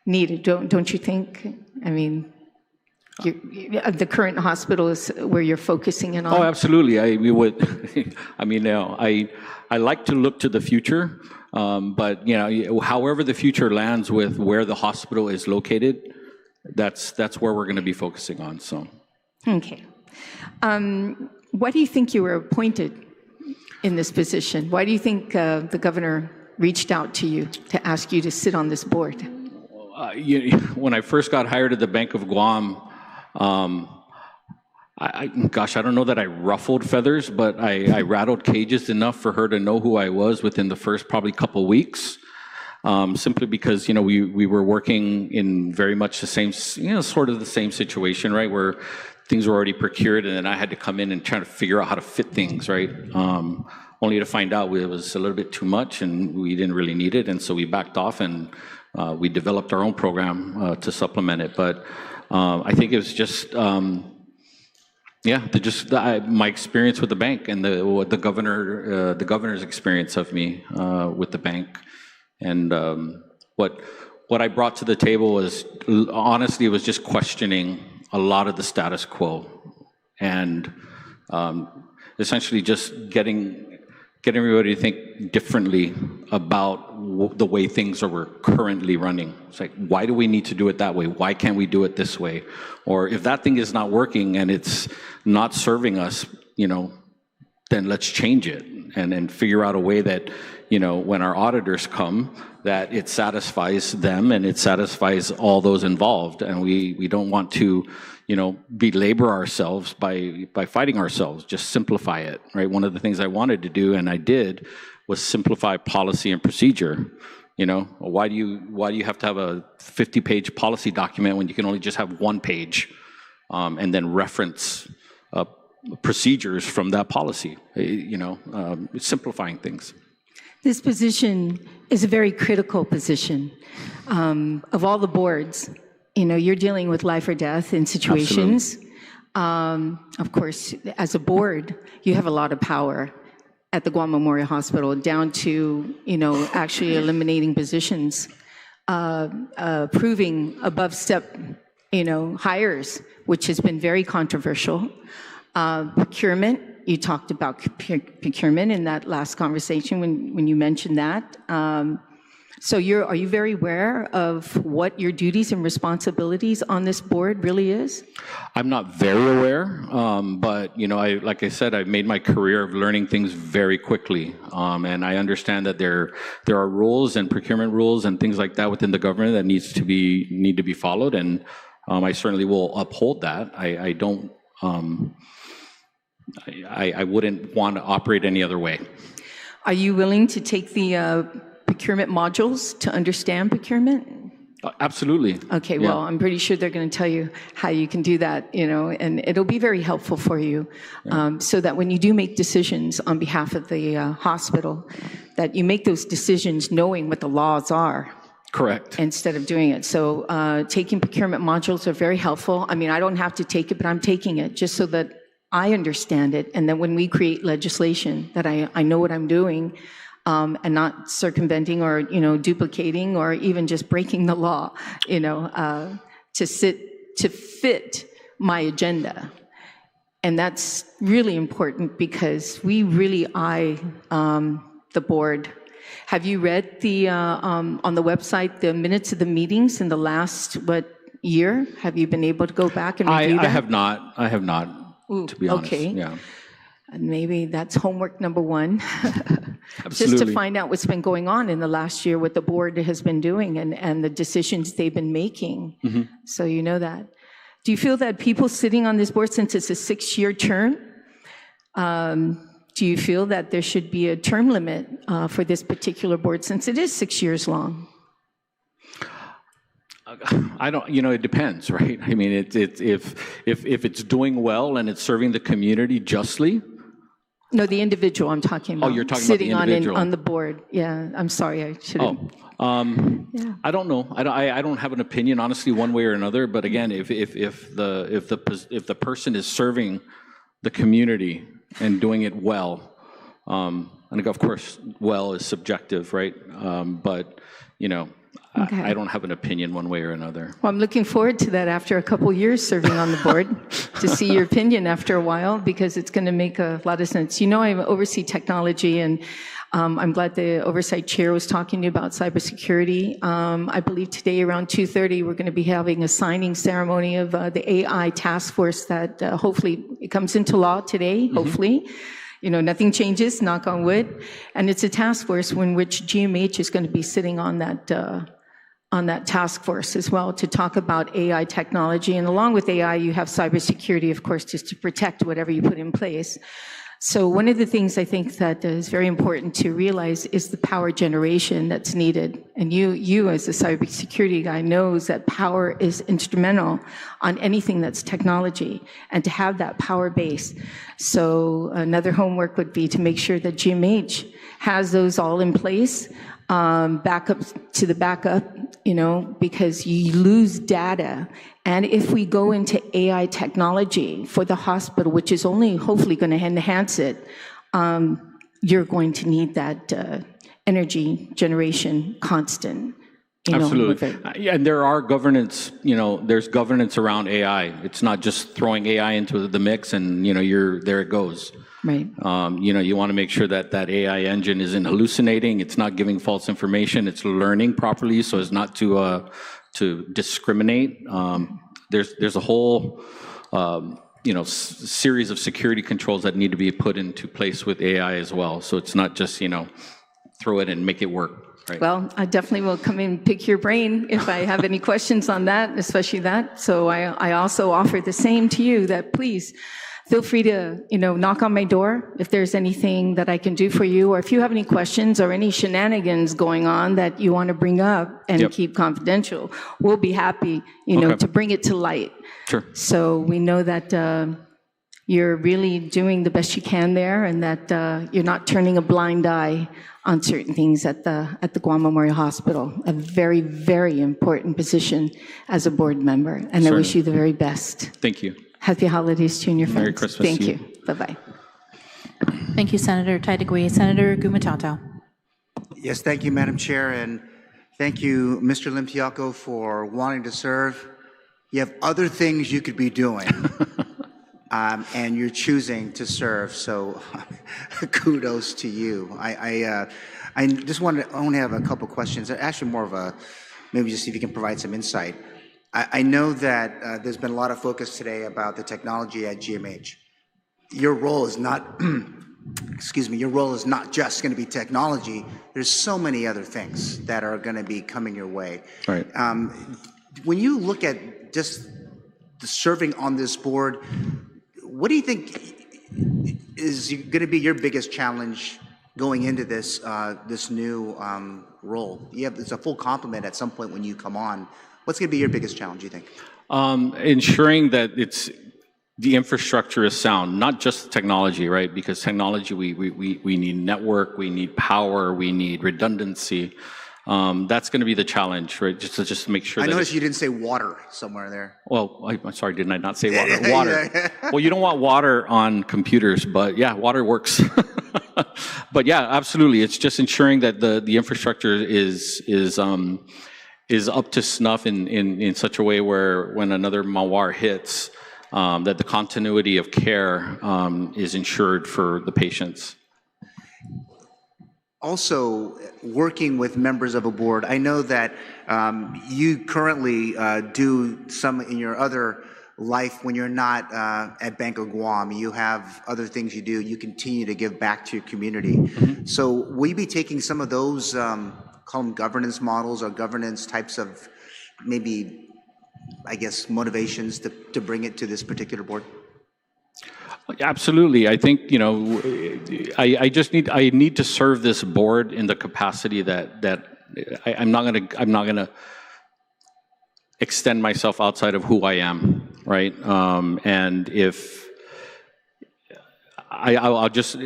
needed, don't you think? I mean, the current hospital is where you're focusing in on. Oh, absolutely. I like to look to the future, but you know, however the future lands with where the hospital is located, that's where we're going to be focusing on. So, okay. Why do you think you were appointed in this position? Why do you think the governor reached out to you to ask you to sit on this board? When I first got hired at the Bank of Guam, I don't know that I ruffled feathers, but I rattled cages enough for her to know who I was within the first probably couple weeks. Simply because, you know, we were working in very much the same, you know, sort of the same situation, right, where things were already procured, and then I had to come in and try to figure out how to fit things, right, only to find out it was a little bit too much and we didn't really need it, and so we backed off and we developed our own program to supplement it. But I think it was just, my experience with the bank and the governor's experience of me with the bank. And what I brought to the table was, honestly, it was just questioning a lot of the status quo and essentially just getting everybody to think differently about the way things are currently running. It's like, why do we need to do it that way? Why can't we do it this way? Or if that thing is not working and it's not serving us, then let's change it and figure out a way that, when our auditors come, that it satisfies them and it satisfies all those involved. And we don't want to, belabor ourselves by fighting ourselves, just simplify it, right? One of the things I wanted to do, and I did, was simplify policy and procedure. Why do you have to have a 50-page policy document when you can only just have one page and then reference procedures from that policy? Simplifying things. This position is a very critical position. Of all the boards, you're dealing with life or death in situations. Of course, as a board, you have a lot of power at the Guam Memorial Hospital, down to, actually eliminating positions, approving above-step, hires, which has been very controversial. Procurement, you talked about procurement in that last conversation when you mentioned that. So are you very aware of what your duties and responsibilities on this board really is? I'm not very aware, but like I said, I've made my career of learning things very quickly, and I understand that there are rules and procurement rules and things like that within the government that need to be followed, and I certainly will uphold that. I don't. I wouldn't want to operate any other way. Are you willing to take the procurement modules to understand procurement? Absolutely. Okay, well, I'm pretty sure they're going to tell you how you can do that, and it'll be very helpful for you, so that when you do make decisions on behalf of the hospital, that you make those decisions knowing what the laws are. Correct. Instead of doing it. So taking procurement modules are very helpful. I mean, I don't have to take it, but I'm taking it just so that I understand it, and then when we create legislation, that I know what I'm doing, and not circumventing or duplicating or even just breaking the law, to fit my agenda, and that's really important because we really eye the board. Have you read the on the website the minutes of the meetings in the last year? Have you been able to go back and review that? I have not. Ooh, to be honest. Okay. Yeah. And maybe that's homework number one. Absolutely. Just to find out what's been going on in the last year, what the board has been doing and the decisions they've been making. Mm-hmm. So you know that. Do you feel that people sitting on this board, since it's a 6-year term, do you feel that there should be a term limit for this particular board since it is 6 years long? I don't, it depends, right? I mean, if it's doing well and it's serving the community justly. No, the individual I'm talking about. Oh, you're talking sitting about the individual. on the board. Yeah, I'm sorry, I should have. Yeah. I don't know. I don't have an opinion, honestly, one way or another. But again, if the person is serving the community and doing it well, and of course, well is subjective, right? But okay. I don't have an opinion one way or another. Well, I'm looking forward to that after a couple years serving on the board, to see your opinion after a while, because it's going to make a lot of sense. I oversee technology, and I'm glad the oversight chair was talking to you about cybersecurity. I believe today around 2:30, we're going to be having a signing ceremony of the AI task force that hopefully it comes into law today, hopefully. Nothing changes, knock on wood. And it's a task force in which GMH is going to be sitting on that task force as well, to talk about AI technology. And along with AI, you have cybersecurity, of course, just to protect whatever you put in place. So one of the things I think that is very important to realize is the power generation that's needed. And you as a cybersecurity guy knows that power is instrumental on anything that's technology, and to have that power base. So another homework would be to make sure that GMH has those all in place, backup to the backup, because you lose data. And if we go into AI technology for the hospital, which is only hopefully going to enhance it, you're going to need that energy generation constant. with it. Absolutely. Yeah, and there are governance, there's governance around AI. It's not just throwing AI into the mix and, there it goes. Right. You want to make sure that that AI engine isn't hallucinating, it's not giving false information, it's learning properly so as not to discriminate. There's a whole, series of security controls that need to be put into place with AI as well. So it's not just, throw it and make it work. Right. Well, I definitely will come in and pick your brain if I have any questions on that, especially that. So I also offer the same to you, that please feel free to, knock on my door if there's anything that I can do for you, or if you have any questions or any shenanigans going on that you want to bring up and keep confidential. We'll be happy, to bring it to light. Sure. So we know that you're really doing the best you can there, and that you're not turning a blind eye on certain things at the Guam Memorial Hospital. A very, very important position as a board member, and Certainly. I wish you the very best. Thank you. Happy holidays to you and your Merry friends. Christmas Thank to you. you. Bye-bye. Thank you, Senator Taitague. Senator Gumatautau. Yes, thank you, Madam Chair, and thank you, Mr. Limtiaco, for wanting to serve. You have other things you could be doing, and you're choosing to serve, so kudos to you. I just only have a couple questions, actually more of a, maybe just see if you can provide some insight. I know that there's been a lot of focus today about the technology at GMH. Your role is not, excuse me, your role is not just going to be technology. There's so many other things that are going to be coming your way. Right. When you look at just the serving on this board, what do you think is going to be your biggest challenge going into this this new role? It's a full complement at some point when you come on. What's going to be your biggest challenge, you think? Ensuring that the infrastructure is sound, not just technology, right? Because technology, we need network, we need power, we need redundancy. That's going to be the challenge, right? Just to make sure. I noticed you didn't say water somewhere there. Well, I'm sorry, didn't I not say water? Water. Well, you don't want water on computers, but yeah, water works. But yeah, absolutely. It's just ensuring that the infrastructure is up to snuff in such a way where when another mawar hits, that the continuity of care is ensured for the patients. Also, working with members of a board, I know that you currently do some in your other life when you're not at Bank of Guam. You have other things you do. You continue to give back to your community. Mm-hmm. So will you be taking some of those, call them governance models or governance types of maybe, I guess, motivations to bring it to this particular board? Absolutely. I think, I need to serve this board in the capacity that I'm not gonna extend myself outside of who I am, right? And if I'll just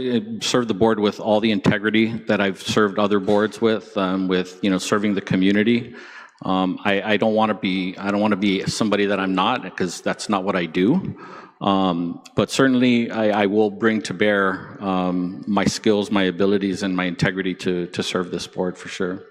serve the board with all the integrity that I've served other boards with serving the community. I don't want to be somebody that I'm not, because that's not what I do. But certainly I will bring to bear my skills, my abilities, and my integrity to serve this board for sure.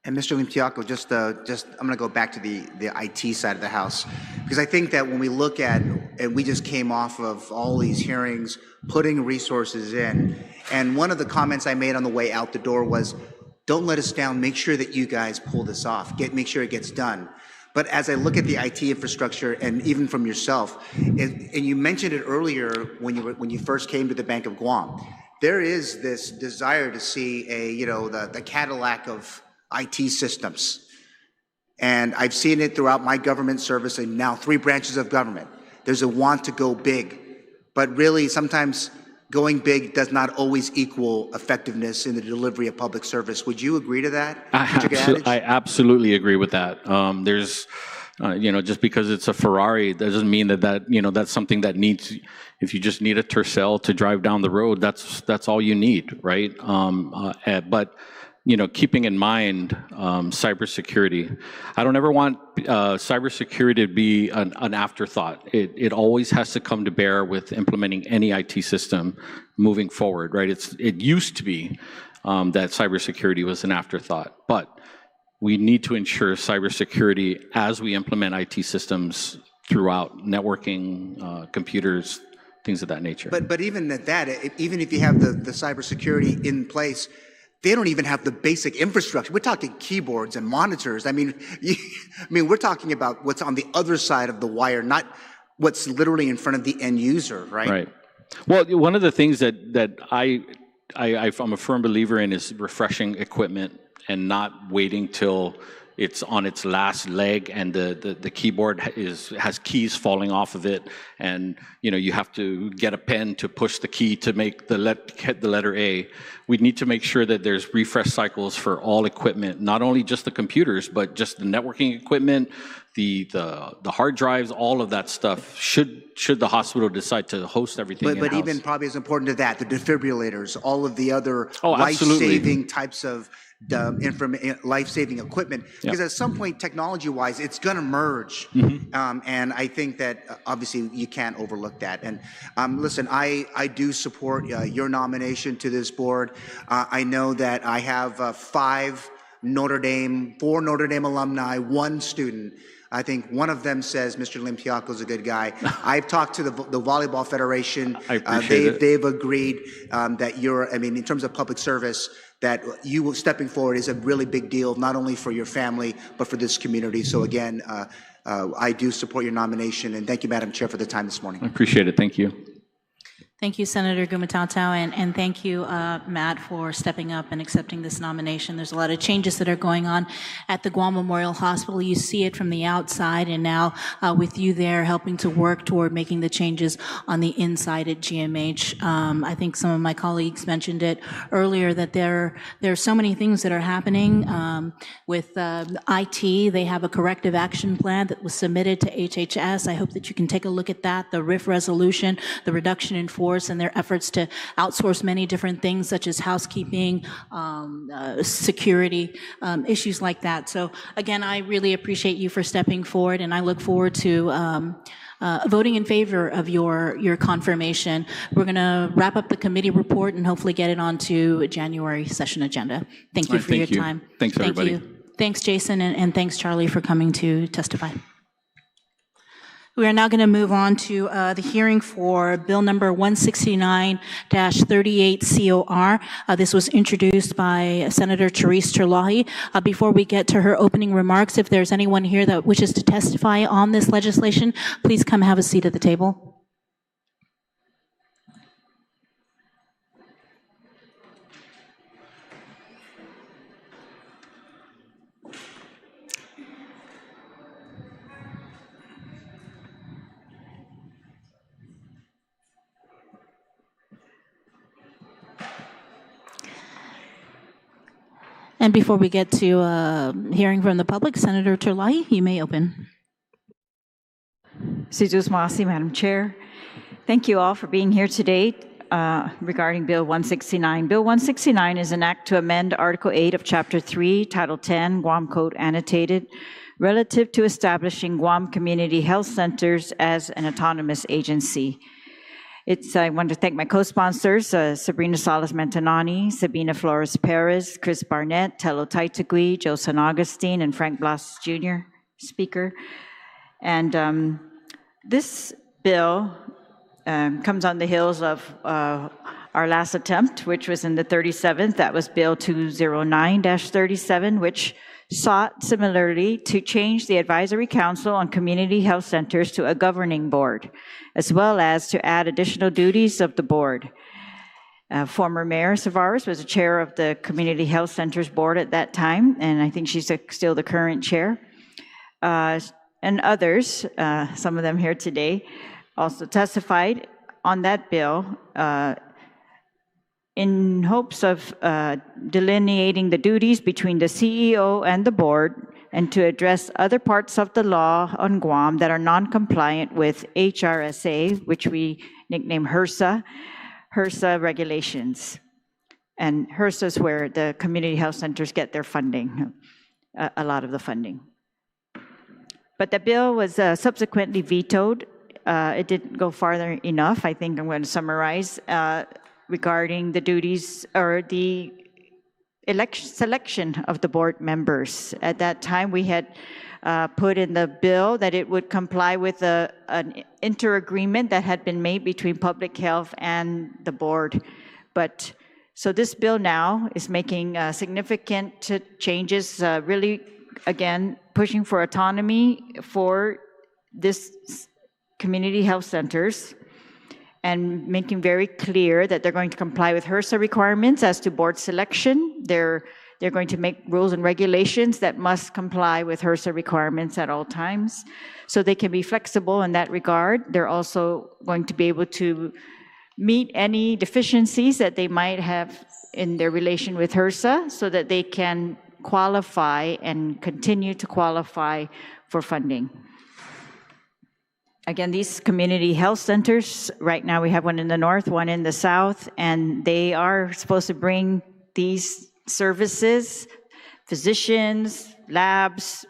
And Mr. Limtiaco, I'm going to go back to the IT side of the house, because I think that when we look at, and we just came off of all these hearings, putting resources in, and one of the comments I made on the way out the door was, don't let us down, make sure that you guys pull this off, make sure it gets done. But as I look at the IT infrastructure, and even from yourself, and you mentioned it earlier when you first came to the Bank of Guam, there is this desire to see the Cadillac of IT systems. And I've seen it throughout my government service and now 3 branches of government. There's a want to go big, but really sometimes going big does not always equal effectiveness in the delivery of public service. Would you agree to that? I absolutely agree with that. There's, just because it's a Ferrari doesn't mean that's something that needs. If you just need a Tercel to drive down the road, that's all you need, right? But keeping in mind cybersecurity, I don't ever want cybersecurity to be an afterthought. It always has to come to bear with implementing any IT system moving forward, right? It used to be that cybersecurity was an afterthought, but we need to ensure cybersecurity as we implement IT systems throughout networking, computers, things of that nature. But even at that, even if you have the cybersecurity in place, they don't even have the basic infrastructure. We're talking keyboards and monitors. I mean, we're talking about what's on the other side of the wire, not what's literally in front of the end user, right? Right. Well, one of the things that I'm a firm believer in is refreshing equipment and not waiting till it's on its last leg and the keyboard has keys falling off of it, and you have to get a pen to push the key to make the letter A. We need to make sure that there's refresh cycles for all equipment, not only just the computers, but just the networking equipment, the hard drives, all of that stuff. Should the hospital decide to host everything in-house. But even probably as important to that, the defibrillators, all of the other absolutely. life-saving types of life-saving equipment, because at some point, technology-wise, it's going to merge, and I think that obviously you can't overlook that. And listen, I do support your nomination to this board. I know that I have 4 Notre Dame alumni, 1 student. I think one of them says Mr. Limtiaco is a good guy. I've talked to the Volleyball Federation. I appreciate it. They've agreed that in terms of public service, that you stepping forward is a really big deal, not only for your family, but for this community. So again, I do support your nomination, and thank you, Madam Chair, for the time this morning. I appreciate it. Thank you. Thank you, Senator Gumatao, and thank you, Matt, for stepping up and accepting this nomination. There's a lot of changes that are going on at the Guam Memorial Hospital. You see it from the outside, and now with you there helping to work toward making the changes on the inside at GMH. I think some of my colleagues mentioned it earlier that there are so many things that are happening with IT. They have a corrective action plan that was submitted to HHS. I hope that you can take a look at that, the RIF resolution, the reduction in force, and their efforts to outsource many different things such as housekeeping, security, issues like that. So again, I really appreciate you for stepping forward, and I look forward to voting in favor of your confirmation. We're going to wrap up the committee report and hopefully get it onto a January session agenda. Thank you for your time. Thanks, everybody. Thank you. Thanks, Jason, and thanks, Charlie, for coming to testify. We are now going to move on to the hearing for Bill number 169-38 COR. This was introduced by Senator Therese Terlaje. Before we get to her opening remarks, if there's anyone here that wishes to testify on this legislation, please come have a seat at the table. And before we get to hearing from the public, Senator Terlaje, you may open. Madam Chair. Thank you all for being here today regarding Bill 169. Bill 169 is an act to amend Article 8 of Chapter 3, Title 10, Guam Code Annotated, relative to establishing Guam Community Health Centers as an autonomous agency. I want to thank my co-sponsors, Sabrina Salas Matanane, Sabina Flores Perez, Chris Barnett, Telo Taitague, Joseph Agustin, and Frank Blas Jr., Speaker. And this bill comes on the heels of our last attempt, which was in the 37th. That was Bill 209-37, which sought similarly to change the Advisory Council on Community Health Centers to a governing board, as well as to add additional duties of the board. Former Mayor Savarez was the chair of the Community Health Centers Board at that time, and I think she's still the current chair. And others, some of them here today, also testified on that bill in hopes of delineating the duties between the CEO and the board, and to address other parts of the law on Guam that are non-compliant with HRSA, which we nickname HRSA regulations. And HRSA is where the community health centers get their funding, a lot of the funding. But the bill was subsequently vetoed. It didn't go farther enough. I think I'm going to summarize regarding the duties or the selection of the board members. At that time, we had put in the bill that it would comply with an inter-agreement that had been made between public health and the board. But so this bill now is making significant changes, really, again, pushing for autonomy for this community health centers and making very clear that they're going to comply with HRSA requirements as to board selection. They're going to make rules and regulations that must comply with HRSA requirements at all times. So they can be flexible in that regard. They're also going to be able to meet any deficiencies that they might have in their relation with HRSA so that they can qualify and continue to qualify for funding. Again, these community health centers, right now we have one in the north, one in the south, and they are supposed to bring these services, physicians, labs,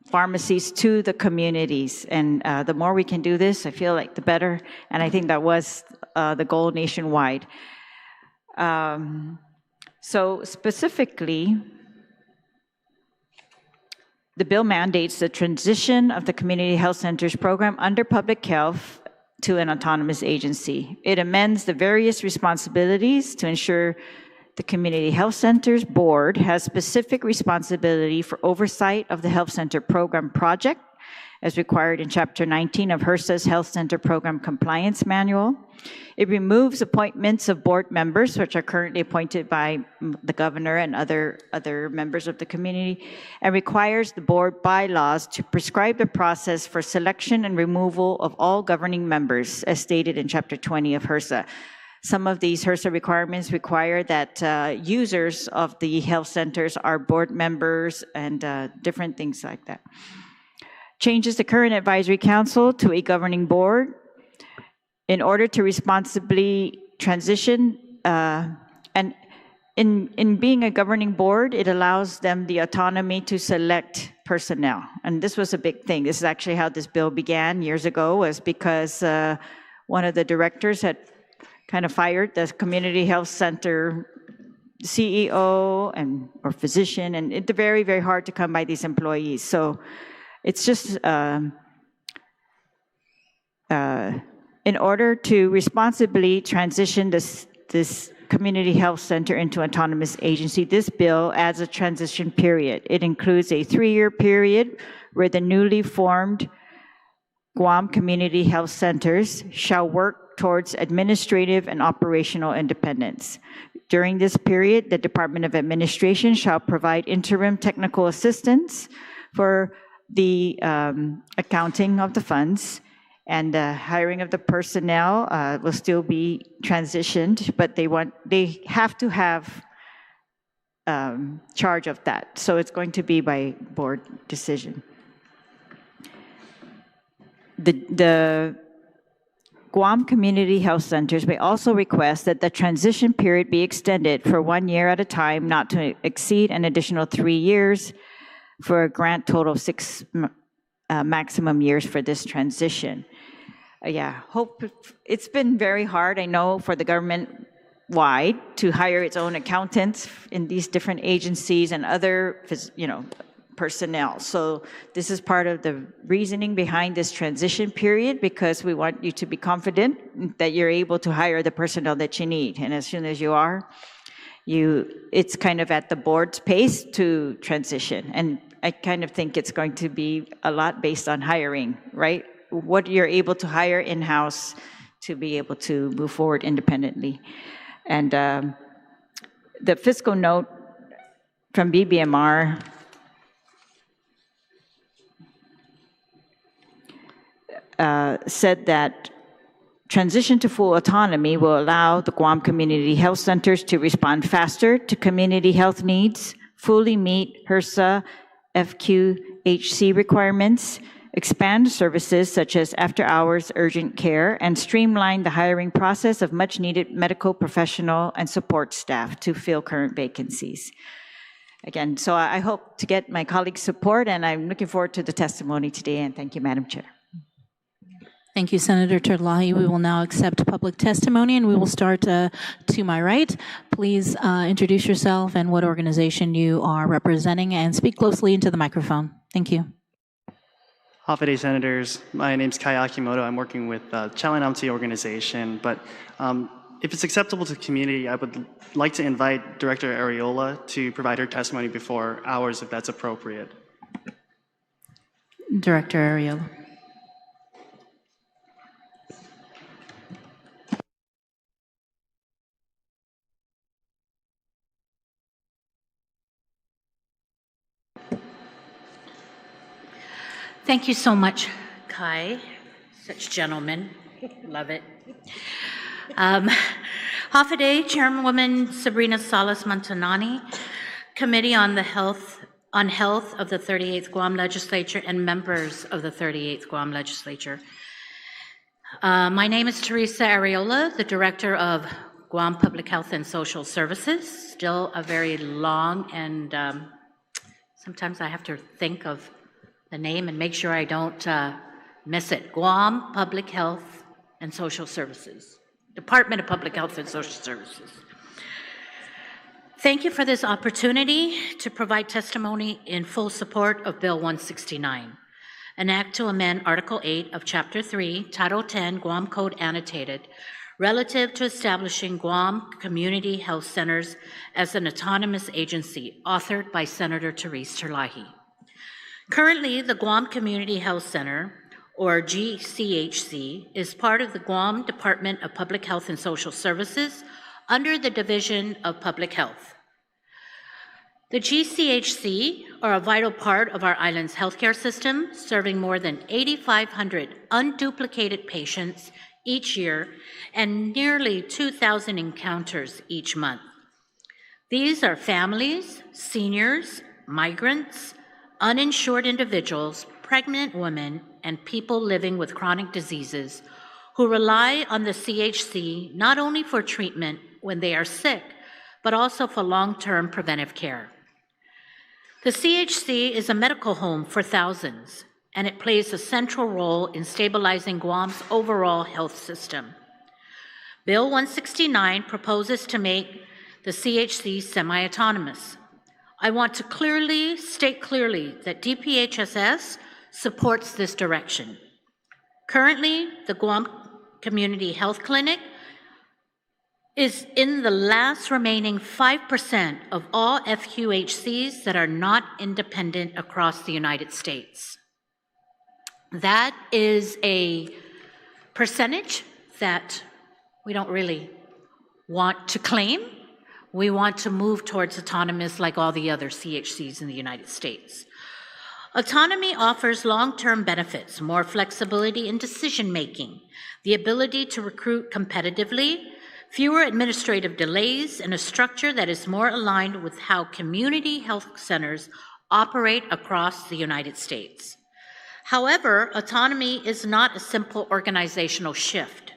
pharmacies to the communities. And the more we can do this, I feel like the better. And I think that was the goal nationwide. So specifically, the bill mandates the transition of the Community Health Centers program under public health to an autonomous agency. It amends the various responsibilities to ensure the Community Health Centers Board has specific responsibility for oversight of the health center program project, as required in Chapter 19 of HRSA's Health Center Program Compliance Manual. It removes appointments of board members, which are currently appointed by the governor and other members of the community, and requires the board bylaws to prescribe the process for selection and removal of all governing members, as stated in Chapter 20 of HRSA. Some of these HRSA requirements require that users of the health centers are board members and different things like that. Changes the current advisory council to a governing board in order to responsibly transition. And in being a governing board, it allows them the autonomy to select personnel. And this was a big thing. This is actually how this bill began years ago, was because one of the directors had kind of fired the community health center CEO or physician, and it's very, very hard to come by these employees. So it's just in order to responsibly transition this community health center into autonomous agency, this bill adds a transition period. It includes a 3-year period where the newly formed Guam Community Health Centers shall work towards administrative and operational independence. During this period, the Department of Administration shall provide interim technical assistance for the accounting of the funds, and the hiring of the personnel will still be transitioned, but they have to have charge of that. So it's going to be by board decision. The Guam Community Health Centers may also request that the transition period be extended for 1 year at a time, not to exceed an additional 3 years, for a grant total of 6 maximum years for this transition. It's been very hard, I know, for the government-wide to hire its own accountants in these different agencies and other, personnel. So this is part of the reasoning behind this transition period, because we want you to be confident that you're able to hire the personnel that you need. And as soon as you are, it's kind of at the board's pace to transition. And I kind of think it's going to be a lot based on hiring, right? What you're able to hire in-house to be able to move forward independently. And the fiscal note from BBMR said that transition to full autonomy will allow the Guam Community Health Centers to respond faster to community health needs, fully meet HRSA FQHC requirements, expand services such as after-hours urgent care, and streamline the hiring process of much-needed medical professional and support staff to fill current vacancies. Again, so I hope to get my colleagues' support, and I'm looking forward to the testimony today, and thank you, Madam Chair. Thank you, Senator Terlaje. We will now accept public testimony, and we will start to my right. Please introduce yourself and what organization you are representing, and speak closely into the microphone. Thank you. Hafide Senators, my name is Kai Akimoto. I'm working with Chalanamti organization, but if it's acceptable to the community, I would like to invite Director Areola to provide her testimony before ours, if that's appropriate. Director Areola. Thank you so much, Kai. Such gentlemen. Love it. Hafide, Chairwoman Sabrina Salas Matanane, Committee on Health of the 38th Guam Legislature, and members of the 38th Guam Legislature. My name is Therese Areola, the Director of Guam Public Health and Social Services. Still a very long and sometimes I have to think of the name and make sure I don't miss it. Guam Public Health and Social Services. Department of Public Health and Social Services. Thank you for this opportunity to provide testimony in full support of Bill 169, an act to amend Article 8 of Chapter 3, Title 10, Guam Code Annotated, relative to establishing Guam Community Health Centers as an autonomous agency, authored by Senator Therese Terlaje. Currently, the Guam Community Health Center, or GCHC, is part of the Guam Department of Public Health and Social Services under the Division of Public Health. The GCHC are a vital part of our island's healthcare system, serving more than 8,500 unduplicated patients each year and nearly 2,000 encounters each month. These are families, seniors, migrants, uninsured individuals, pregnant women, and people living with chronic diseases who rely on the CHC not only for treatment when they are sick, but also for long-term preventive care. The CHC is a medical home for thousands, and it plays a central role in stabilizing Guam's overall health system. Bill 169 proposes to make the CHC semi-autonomous. I want to state clearly that DPHSS supports this direction. Currently, the Guam Community Health Clinic is in the last remaining 5% of all FQHCs that are not independent across the United States. That is a percentage that we don't really want to claim. We want to move towards autonomous like all the other CHCs in the United States. Autonomy offers long-term benefits, more flexibility in decision-making, the ability to recruit competitively, fewer administrative delays, and a structure that is more aligned with how community health centers operate across the United States. However, autonomy is not a simple organizational shift.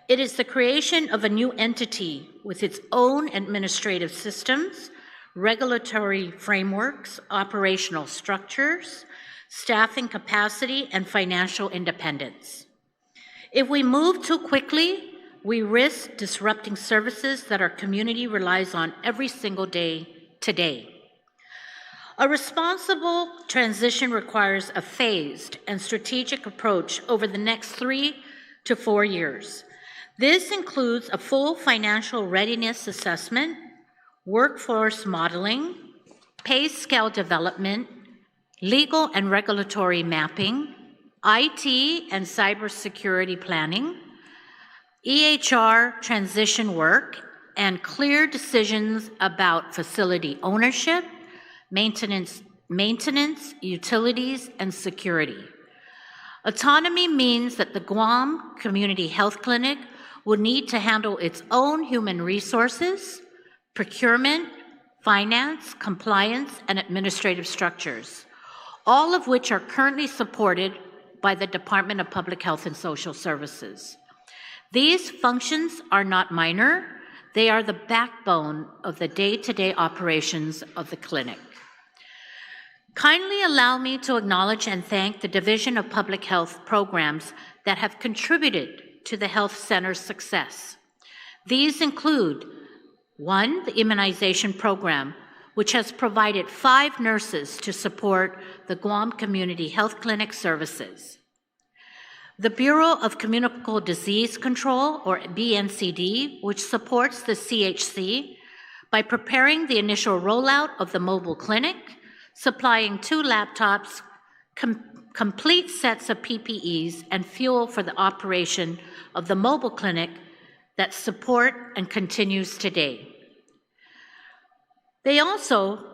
It is the creation of a new entity with its own administrative systems, regulatory frameworks, operational structures, staffing capacity, and financial independence. If we move too quickly, we risk disrupting services that our community relies on every single day today. A responsible transition requires a phased and strategic approach over the next 3 to 4 years. This includes a full financial readiness assessment, workforce modeling, pay scale development, legal and regulatory mapping, IT and cybersecurity planning, EHR transition work, and clear decisions about facility ownership, maintenance, utilities, and security. Autonomy means that the Guam Community Health Clinic will need to handle its own human resources, procurement, finance, compliance, and administrative structures, all of which are currently supported by the Department of Public Health and Social Services. These functions are not minor. They are the backbone of the day-to-day operations of the clinic. Kindly allow me to acknowledge and thank the Division of Public Health Programs that have contributed to the health center's success. These include, 1, the immunization program, which has provided 5 nurses to support the Guam Community Health Clinic services. The Bureau of Communicable Disease Control, or BNCD, which supports the CHC by preparing the initial rollout of the mobile clinic, supplying 2 laptops, complete sets of PPEs, and fuel for the operation of the mobile clinic that support and continues today. They also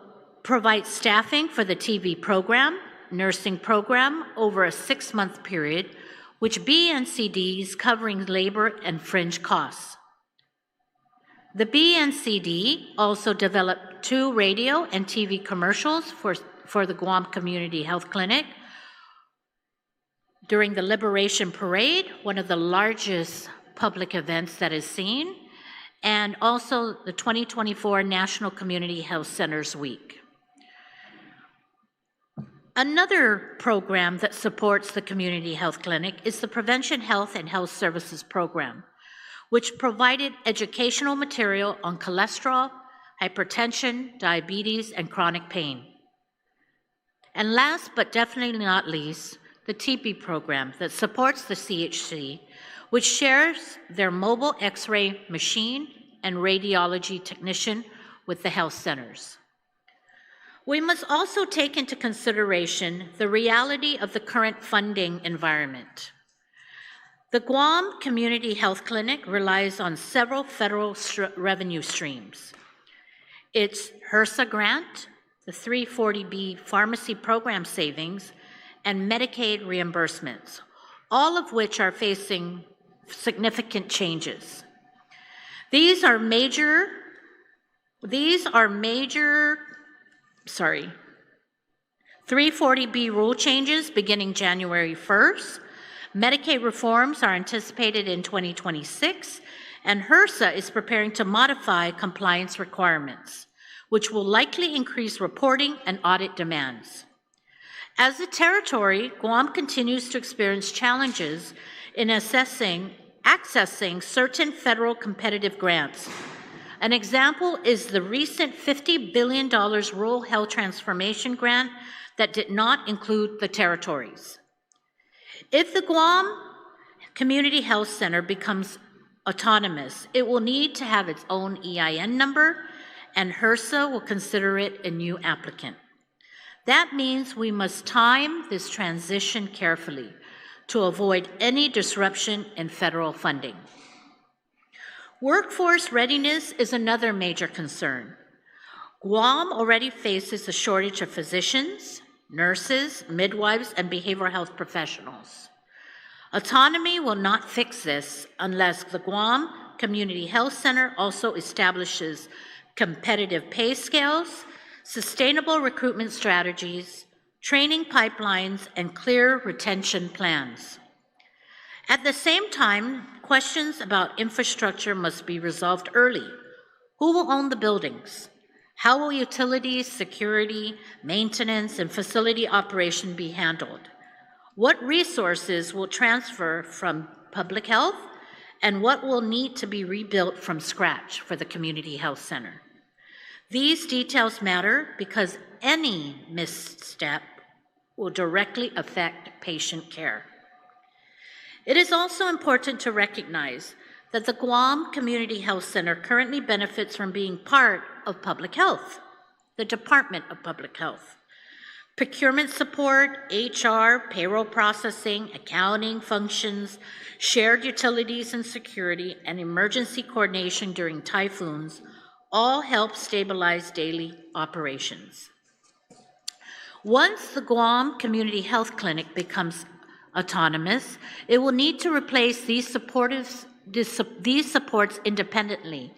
provide staffing for the TV program, nursing program over a 6-month period, which BNCD's covering labor and fringe costs. The BNCD also developed 2 radio and TV commercials for the Guam Community Health Clinic during the Liberation Parade, one of the largest public events that is seen, and also the 2024 National Community Health Centers Week. Another program that supports the Community Health Clinic is the Prevention Health and Health Services Program, which provided educational material on cholesterol, hypertension, diabetes, and chronic pain. And last but definitely not least, the TB program that supports the CHC, which shares their mobile X-ray machine and radiology technician with the health centers. We must also take into consideration the reality of the current funding environment. The Guam Community Health Clinic relies on several federal revenue streams. Its HRSA grant, the 340B pharmacy program savings, and Medicaid reimbursements, all of which are facing significant changes. These are major 340B rule changes beginning January 1st. Medicaid reforms are anticipated in 2026, and HRSA is preparing to modify compliance requirements, which will likely increase reporting and audit demands. As a territory, Guam continues to experience challenges in accessing certain federal competitive grants. An example is the recent $50 billion Rural Health Transformation Grant that did not include the territories. If the Guam Community Health Center becomes autonomous, it will need to have its own EIN number, and HRSA will consider it a new applicant. That means we must time this transition carefully to avoid any disruption in federal funding. Workforce readiness is another major concern. Guam already faces a shortage of physicians, nurses, midwives, and behavioral health professionals. Autonomy will not fix this unless the Guam Community Health Center also establishes competitive pay scales, sustainable recruitment strategies, training pipelines, and clear retention plans. At the same time, questions about infrastructure must be resolved early. Who will own the buildings? How will utilities, security, maintenance, and facility operation be handled? What resources will transfer from public health, and what will need to be rebuilt from scratch for the Community Health Center? These details matter because any misstep will directly affect patient care. It is also important to recognize that the Guam Community Health Center currently benefits from being part of public health, the Department of Public Health. Procurement support, HR, payroll processing, accounting functions, shared utilities and security, and emergency coordination during typhoons all help stabilize daily operations. Once the Guam Community Health Clinic becomes autonomous, it will need to replace these supports independently,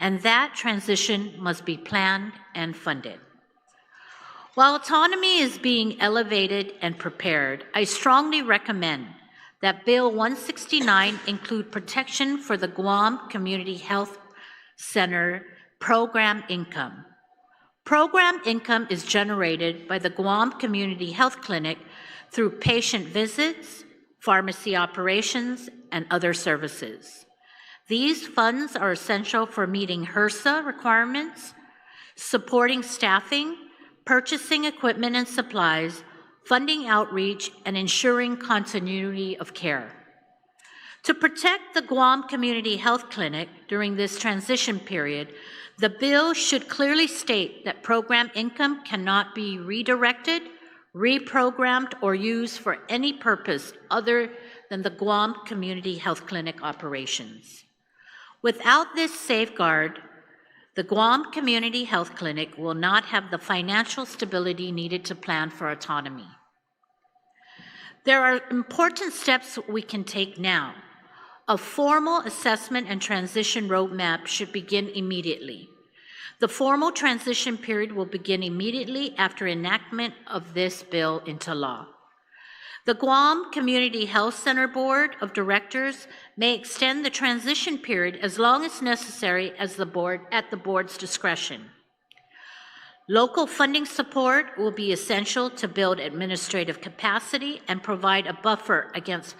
and that transition must be planned and funded. While autonomy is being elevated and prepared, I strongly recommend that Bill 169 include protection for the Guam Community Health Center program income. Program income is generated by the Guam Community Health Clinic through patient visits, pharmacy operations, and other services. These funds are essential for meeting HRSA requirements, supporting staffing, purchasing equipment and supplies, funding outreach, and ensuring continuity of care. To protect the Guam Community Health Clinic during this transition period, the bill should clearly state that program income cannot be redirected, reprogrammed, or used for any purpose other than the Guam Community Health Clinic operations. Without this safeguard, the Guam Community Health Clinic will not have the financial stability needed to plan for autonomy. There are important steps we can take now. A formal assessment and transition roadmap should begin immediately. The formal transition period will begin immediately after enactment of this bill into law. The Guam Community Health Center Board of Directors may extend the transition period as long as necessary at the board's discretion. Local funding support will be essential to build administrative capacity and provide a buffer against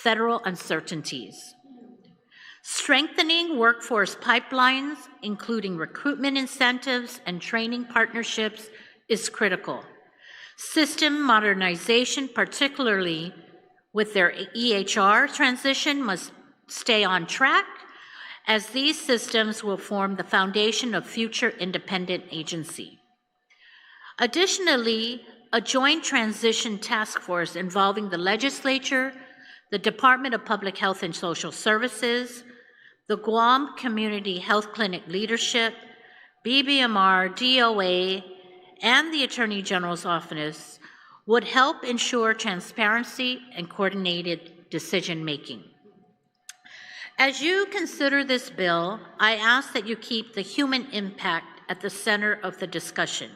federal uncertainties. Strengthening workforce pipelines, including recruitment incentives and training partnerships, is critical. System modernization, particularly with their EHR transition, must stay on track, as these systems will form the foundation of future independent agency. Additionally, a joint transition task force involving the legislature, the Department of Public Health and Social Services, the Guam Community Health Clinic leadership, BBMR, DOA, and the Attorney General's office would help ensure transparency and coordinated decision-making. As you consider this bill, I ask that you keep the human impact at the center of the discussion.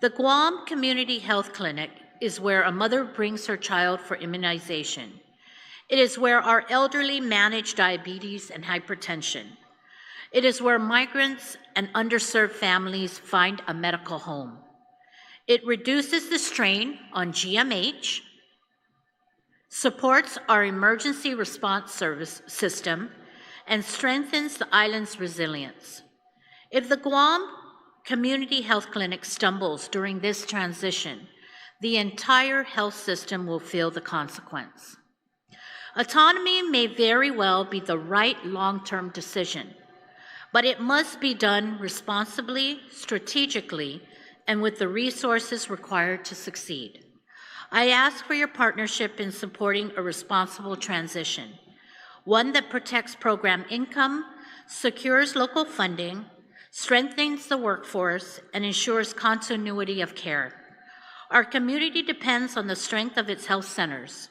The Guam Community Health Clinic is where a mother brings her child for immunization. It is where our elderly manage diabetes and hypertension. It is where migrants and underserved families find a medical home. It reduces the strain on GMH, supports our emergency response service system, and strengthens the island's resilience. If the Guam Community Health Clinic stumbles during this transition, the entire health system will feel the consequence. Autonomy may very well be the right long-term decision, but it must be done responsibly, strategically, and with the resources required to succeed. I ask for your partnership in supporting a responsible transition, one that protects program income, secures local funding, strengthens the workforce, and ensures continuity of care. Our community depends on the strength of its health centers,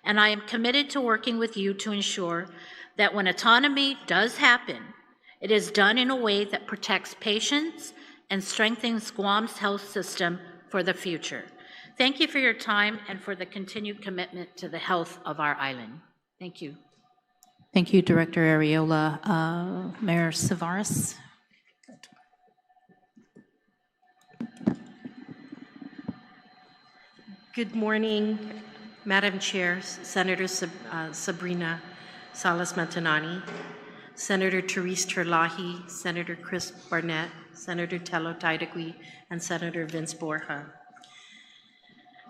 and I am committed to working with you to ensure that when autonomy does happen, it is done in a way that protects patients and strengthens Guam's health system for the future. Thank you for your time and for the continued commitment to the health of our island. Thank you. Thank you, Director Arreola. Mayor Savarez. Good morning, Madam Chair, Senator Sabrina Salas Matanane, Senator Therese Terlaje, Senator Chris Barnett, Senator Telo Taitague, and Senator Vince Borja.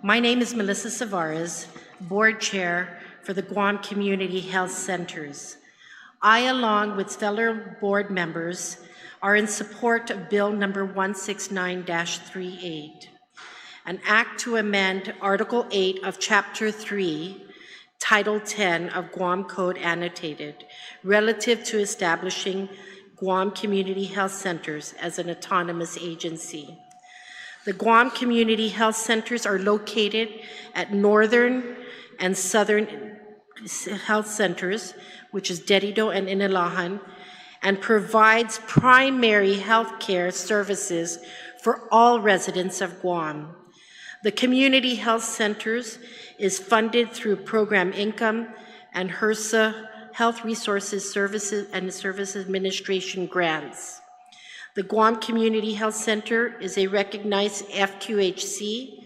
My name is Melissa Savarez, Board Chair for the Guam Community Health Centers. I, along with fellow board members, are in support of Bill number 169-38, an act to amend Article 8 of Chapter 3, Title 10 of Guam Code Annotated, relative to establishing Guam Community Health Centers as an autonomous agency. The Guam Community Health Centers are located at northern and southern health centers, which is Dedido and Inilahan, and provides primary health care services for all residents of Guam. The Community Health Centers is funded through program income and HRSA Health Resources Services and Service Administration grants. The Guam Community Health Center is a recognized FQHC,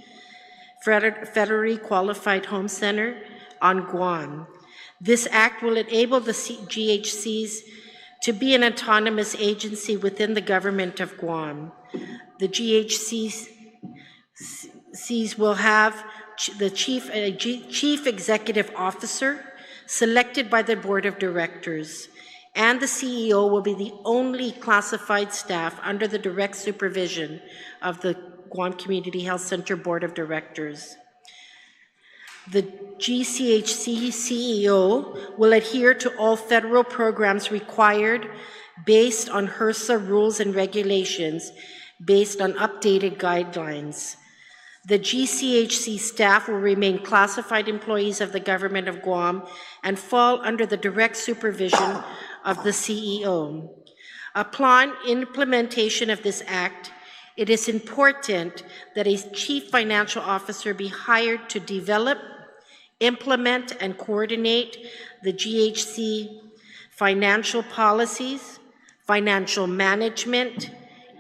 Federally Qualified Home Center, on Guam. This act will enable the GHCs to be an autonomous agency within the government of Guam. The GHCs will have the chief executive officer selected by the board of directors, and the CEO will be the only classified staff under the direct supervision of the Guam Community Health Center Board of Directors. The GCHC CEO will adhere to all federal programs required based on HRSA rules and regulations based on updated guidelines. The GCHC staff will remain classified employees of the government of Guam and fall under the direct supervision of the CEO. Upon implementation of this act, it is important that a chief financial officer be hired to develop, implement, and coordinate the GHC financial policies, financial management,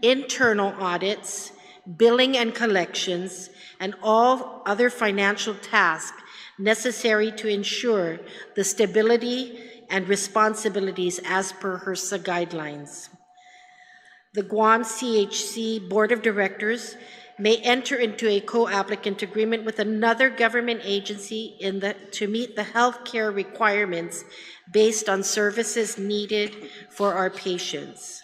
internal audits, billing and collections, and all other financial tasks necessary to ensure the stability and responsibilities as per HRSA guidelines. The Guam CHC Board of Directors may enter into a co-applicant agreement with another government agency to meet the healthcare requirements based on services needed for our patients.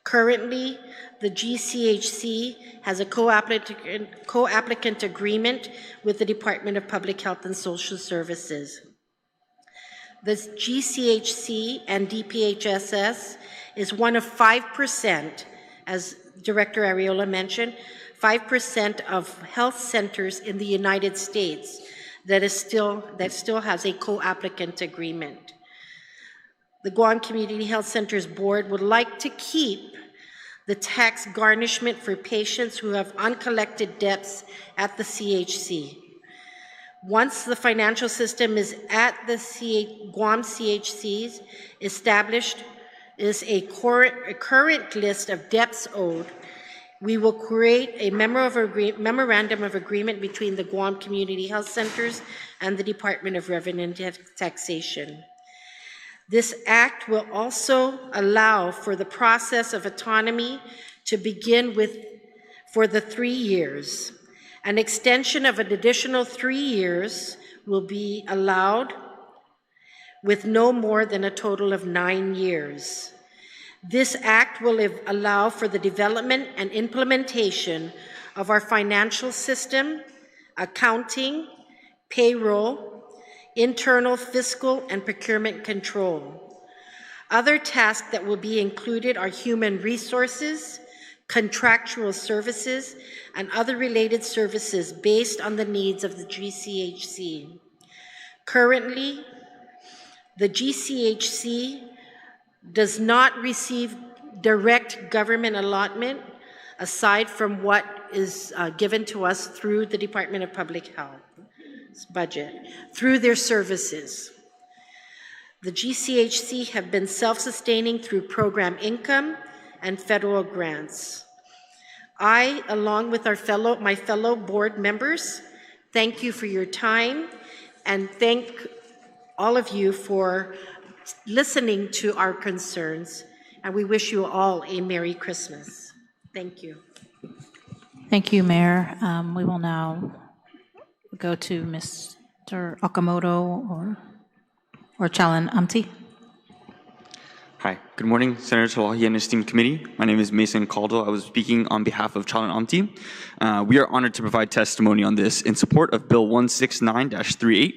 Currently, the GCHC has a co-applicant agreement with the Department of Public Health and Social Services. The GCHC and DPHSS is one of 5%, as Director Arreola mentioned, 5% of health centers in the United States that still has a co-applicant agreement. The Guam Community Health Centers Board would like to keep the tax garnishment for patients who have uncollected debts at the CHC. Once the financial system is at the Guam CHCs, established is a current list of debts owed, we will create a memorandum of agreement between the Guam Community Health Centers and the Department of Revenue and Taxation. This act will also allow for the process of autonomy to begin for the 3 years. An extension of an additional 3 years will be allowed with no more than a total of 9 years. This act will allow for the development and implementation of our financial system, accounting, payroll, internal fiscal and procurement control. Other tasks that will be included are human resources, contractual services, and other related services based on the needs of the GCHC. Currently, the GCHC does not receive direct government allotment aside from what is given to us through the Department of Public Health budget, through their services. The GCHC have been self-sustaining through program income and federal grants. I, along with my fellow board members, thank you for your time and thank all of you for listening to our concerns, and we wish you all a Merry Christmas. Thank you. Thank you, Mayor. We will now go to Mr. Okamoto or Chalan Amti. Hi, good morning, Senator Terlaje and esteemed committee. My name is Mason Caldwell. I was speaking on behalf of Chalan Amti. We are honored to provide testimony on this in support of Bill 169-38.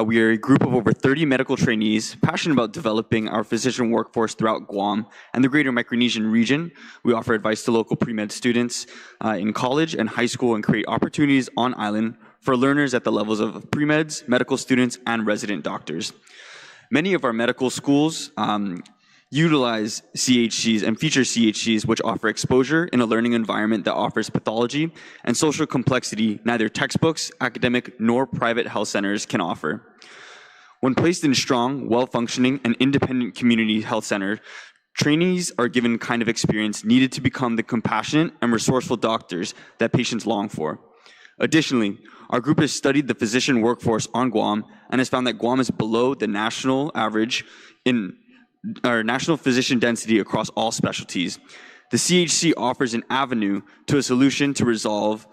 We are a group of over 30 medical trainees passionate about developing our physician workforce throughout Guam and the greater Micronesian region. We offer advice to local pre-med students in college and high school and create opportunities on island for learners at the levels of pre-meds, medical students, and resident doctors. Many of our medical schools utilize CHCs and feature CHCs which offer exposure in a learning environment that offers pathology and social complexity neither textbooks, academic, nor private health centers can offer. When placed in strong, well-functioning, and independent community health center, trainees are given kind of experience needed to become the compassionate and resourceful doctors that patients long for. Additionally, Our group has studied the physician workforce on Guam and has found that Guam is below the national average in our national physician density across all specialties. The CHC offers an avenue to a solution to resolve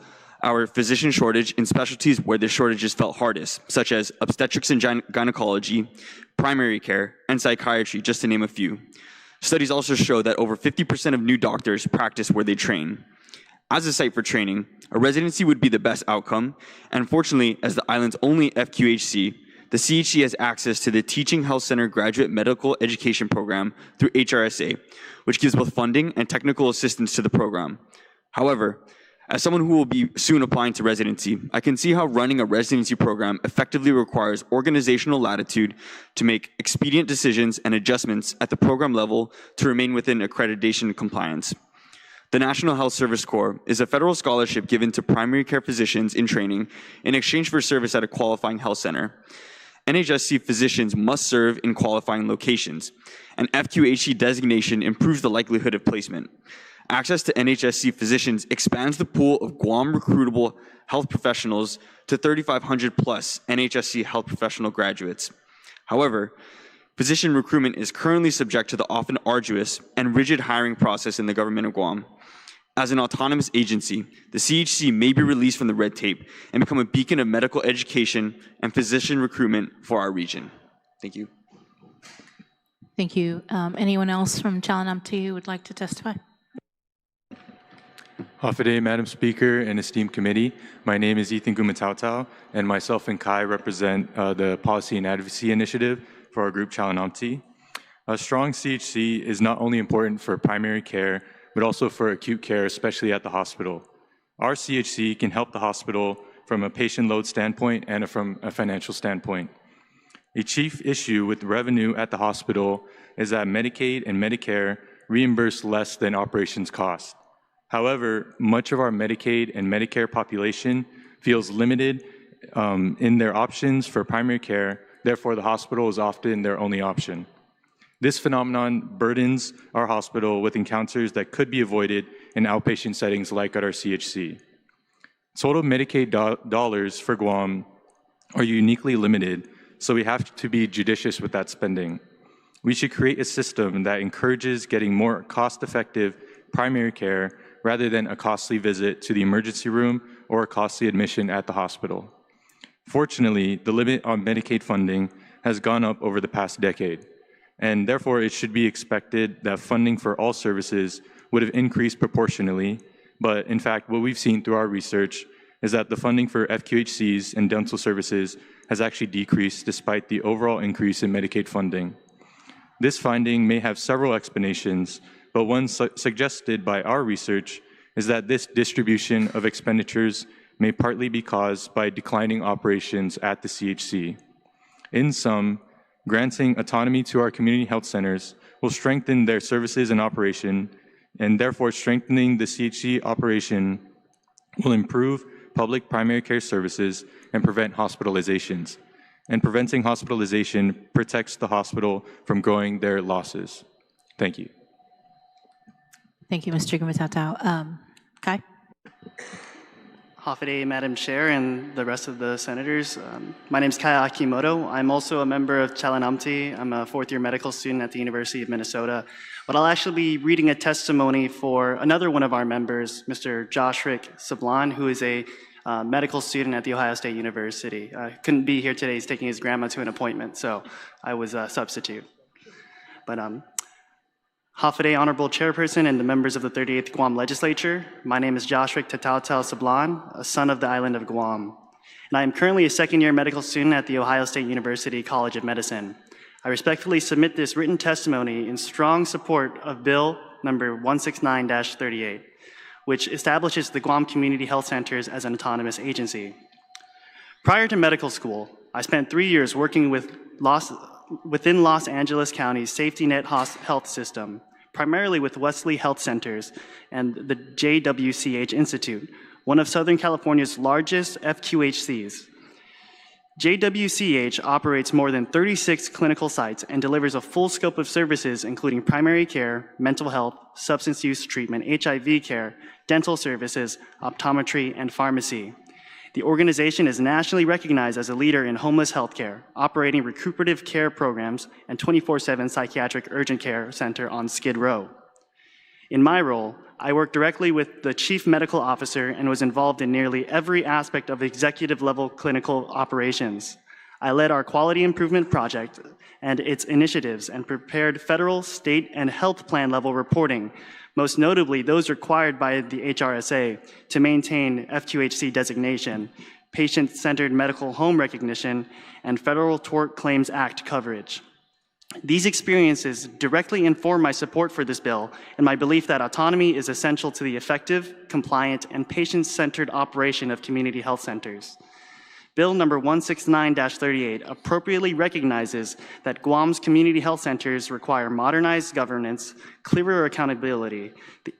our physician shortage in specialties where the shortages felt hardest, such as obstetrics and gynecology, primary care, and psychiatry, just to name a few. Studies also show that over 50% of new doctors practice where they train. As a site for training, a residency would be the best outcome, and fortunately, as the island's only FQHC, the CHC has access to the Teaching Health Center Graduate Medical Education Program through HRSA, which gives both funding and technical assistance to the program. However, as someone who will be soon applying to residency, I can see how running a residency program effectively requires organizational latitude to make expedient decisions and adjustments at the program level to remain within accreditation compliance. The National Health Service Corps is a federal scholarship given to primary care physicians in training in exchange for service at a qualifying health center. NHSC physicians must serve in qualifying locations. An FQHC designation improves the likelihood of placement. Access to NHSC physicians expands the pool of Guam recruitable health professionals to 3,500 plus NHSC health professional graduates. However, physician recruitment is currently subject to the often arduous and rigid hiring process in the government of Guam. As an autonomous agency, the CHC may be released from the red tape and become a beacon of medical education and physician recruitment for our region. Thank you. Thank you. Anyone else from Chalanamti who would like to testify? Hafaday, Madam Speaker and esteemed committee. My name is Ethan Gumatautau, and myself and Kai represent the Policy and Advocacy Initiative for our group Chalanamti. A strong CHC is not only important for primary care, but also for acute care, especially at the hospital. Our CHC can help the hospital from a patient load standpoint and from a financial standpoint. A chief issue with revenue at the hospital is that Medicaid and Medicare reimburse less than operations cost. However, much of our Medicaid and Medicare population feels limited in their options for primary care. Therefore, the hospital is often their only option. This phenomenon burdens our hospital with encounters that could be avoided in outpatient settings like at our CHC. Total Medicaid dollars for Guam are uniquely limited, so we have to be judicious with that spending. We should create a system that encourages getting more cost-effective primary care rather than a costly visit to the emergency room or a costly admission at the hospital. Fortunately, the limit on Medicaid funding has gone up over the past decade, and therefore it should be expected that funding for all services would have increased proportionally, but in fact, what we've seen through our research is that the funding for FQHCs and dental services has actually decreased despite the overall increase in Medicaid funding. This finding may have several explanations, but one suggested by our research is that this distribution of expenditures may partly be caused by declining operations at the CHC. In sum, granting autonomy to our community health centers will strengthen their services and operation, and therefore strengthening the CHC operation will improve public primary care services and prevent hospitalizations. And preventing hospitalization protects the hospital from growing their losses. Thank you. Thank you, Mr. Gumatau. Kai? Hafaday, Madam Chair, and the rest of the senators. My name is Kai Akimoto. I'm also a member of Chalanamti. I'm a fourth-year medical student at the University of Minnesota. But I'll actually be reading a testimony for another one of our members, Mr. Joshrick Sablan, who is a medical student at The Ohio State University. Couldn't be here today. He's taking his grandma to an appointment, so I was a substitute. But Hafaday, Honorable Chairperson, and the members of the 38th Guam Legislature. My name is Joshrick Tatautau Sablan, a son of the island of Guam. And I am currently a second-year medical student at The Ohio State University College of Medicine. I respectfully submit this written testimony in strong support of Bill number 169-38, which establishes the Guam Community Health Centers as an autonomous agency. Prior to medical school, I spent 3 years working within Los Angeles County's safety net health system, primarily with Wesley Health Centers and the JWCH Institute, one of Southern California's largest FQHCs. JWCH operates more than 36 clinical sites and delivers a full scope of services including primary care, mental health, substance use treatment, HIV care, dental services, optometry, and pharmacy. The organization is nationally recognized as a leader in homeless healthcare, operating recuperative care programs and 24/7 psychiatric urgent care center on Skid Row. In my role, I worked directly with the chief medical officer and was involved in nearly every aspect of executive level clinical operations. I led our quality improvement project and its initiatives and prepared federal, state, and health plan level reporting, most notably those required by the HRSA to maintain FQHC designation, patient-centered medical home recognition, and Federal Tort Claims Act coverage. These experiences directly inform my support for this bill and my belief that autonomy is essential to the effective, compliant, and patient-centered operation of community health centers. Bill number 169-38 appropriately recognizes that Guam's community health centers require modernized governance, clearer accountability,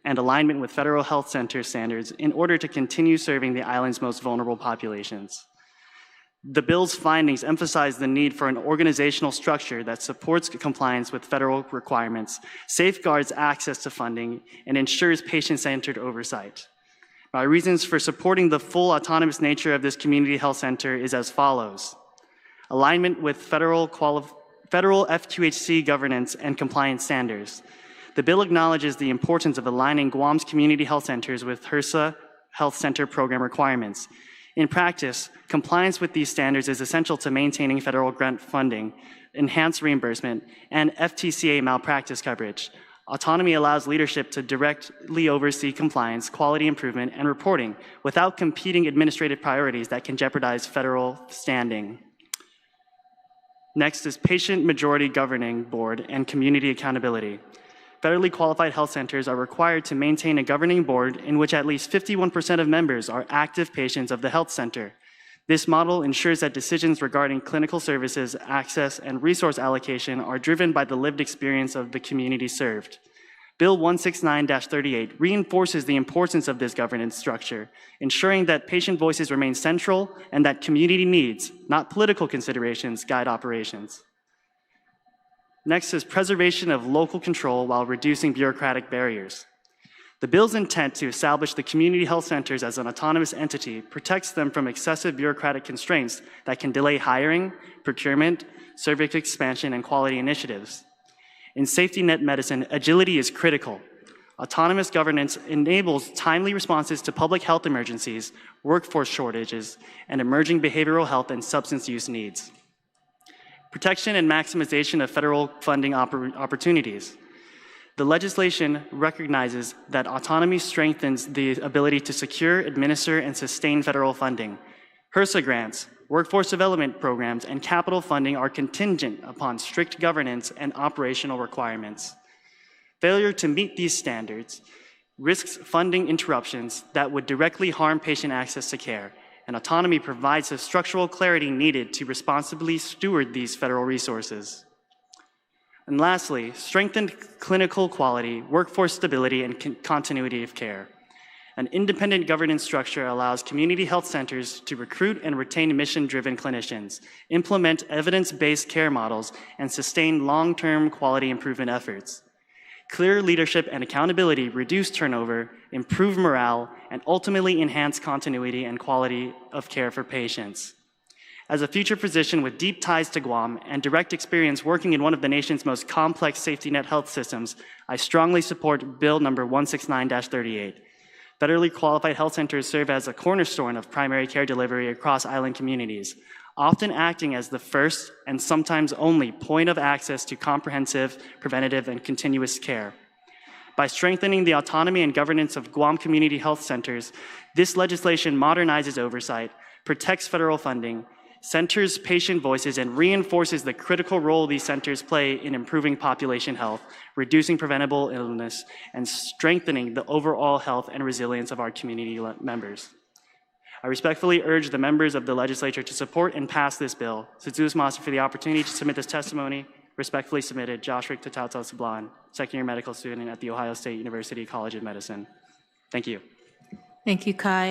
and alignment with federal health center standards in order to continue serving the island's most vulnerable populations. The bill's findings emphasize the need for an organizational structure that supports compliance with federal requirements, safeguards access to funding, and ensures patient-centered oversight. My reasons for supporting the full autonomous nature of this community health center is as follows. Alignment with federal FQHC governance and compliance standards. The bill acknowledges the importance of aligning Guam's community health centers with HRSA Health Center program requirements. In practice, compliance with these standards is essential to maintaining federal grant funding, enhanced reimbursement, and FTCA malpractice coverage. Autonomy allows leadership to directly oversee compliance, quality improvement, and reporting without competing administrative priorities that can jeopardize federal standing. Next is Patient Majority Governing Board and Community Accountability. Federally qualified health centers are required to maintain a governing board in which at least 51% of members are active patients of the health center. This model ensures that decisions regarding clinical services, access, and resource allocation are driven by the lived experience of the community served. Bill 169-38 reinforces the importance of this governance structure, ensuring that patient voices remain central and that community needs, not political considerations, guide operations. Next is preservation of local control while reducing bureaucratic barriers. The bill's intent to establish the community health centers as an autonomous entity protects them from excessive bureaucratic constraints that can delay hiring, procurement, service expansion, and quality initiatives. In safety net medicine, agility is critical. Autonomous governance enables timely responses to public health emergencies, workforce shortages, and emerging behavioral health and substance use needs. Protection and maximization of federal funding opportunities. The legislation recognizes that autonomy strengthens the ability to secure, administer, and sustain federal funding. HRSA grants, workforce development programs, and capital funding are contingent upon strict governance and operational requirements. Failure to meet these standards risks funding interruptions that would directly harm patient access to care, and autonomy provides the structural clarity needed to responsibly steward these federal resources. And lastly, strengthened clinical quality, workforce stability, and continuity of care. An independent governance structure allows community health centers to recruit and retain mission-driven clinicians, implement evidence-based care models, and sustain long-term quality improvement efforts. Clear leadership and accountability reduce turnover, improve morale, and ultimately enhance continuity and quality of care for patients. As a future physician with deep ties to Guam and direct experience working in one of the nation's most complex safety net health systems, I strongly support Bill number 169-38. Federally qualified health centers serve as a cornerstone of primary care delivery across island communities, often acting as the first and sometimes only point of access to comprehensive, preventative, and continuous care. By strengthening the autonomy and governance of Guam community health centers, this legislation modernizes oversight, protects federal funding, centers patient voices, and reinforces the critical role these centers play in improving population health, reducing preventable illness, and strengthening the overall health and resilience of our community members. I respectfully urge the members of the legislature to support and pass this bill. Sitzus Master for the opportunity to submit this testimony. Respectfully submitted, Josh Rick Tatauta Sablan, second-year medical student at The Ohio State University College of Medicine. Thank you. Thank you, Kai.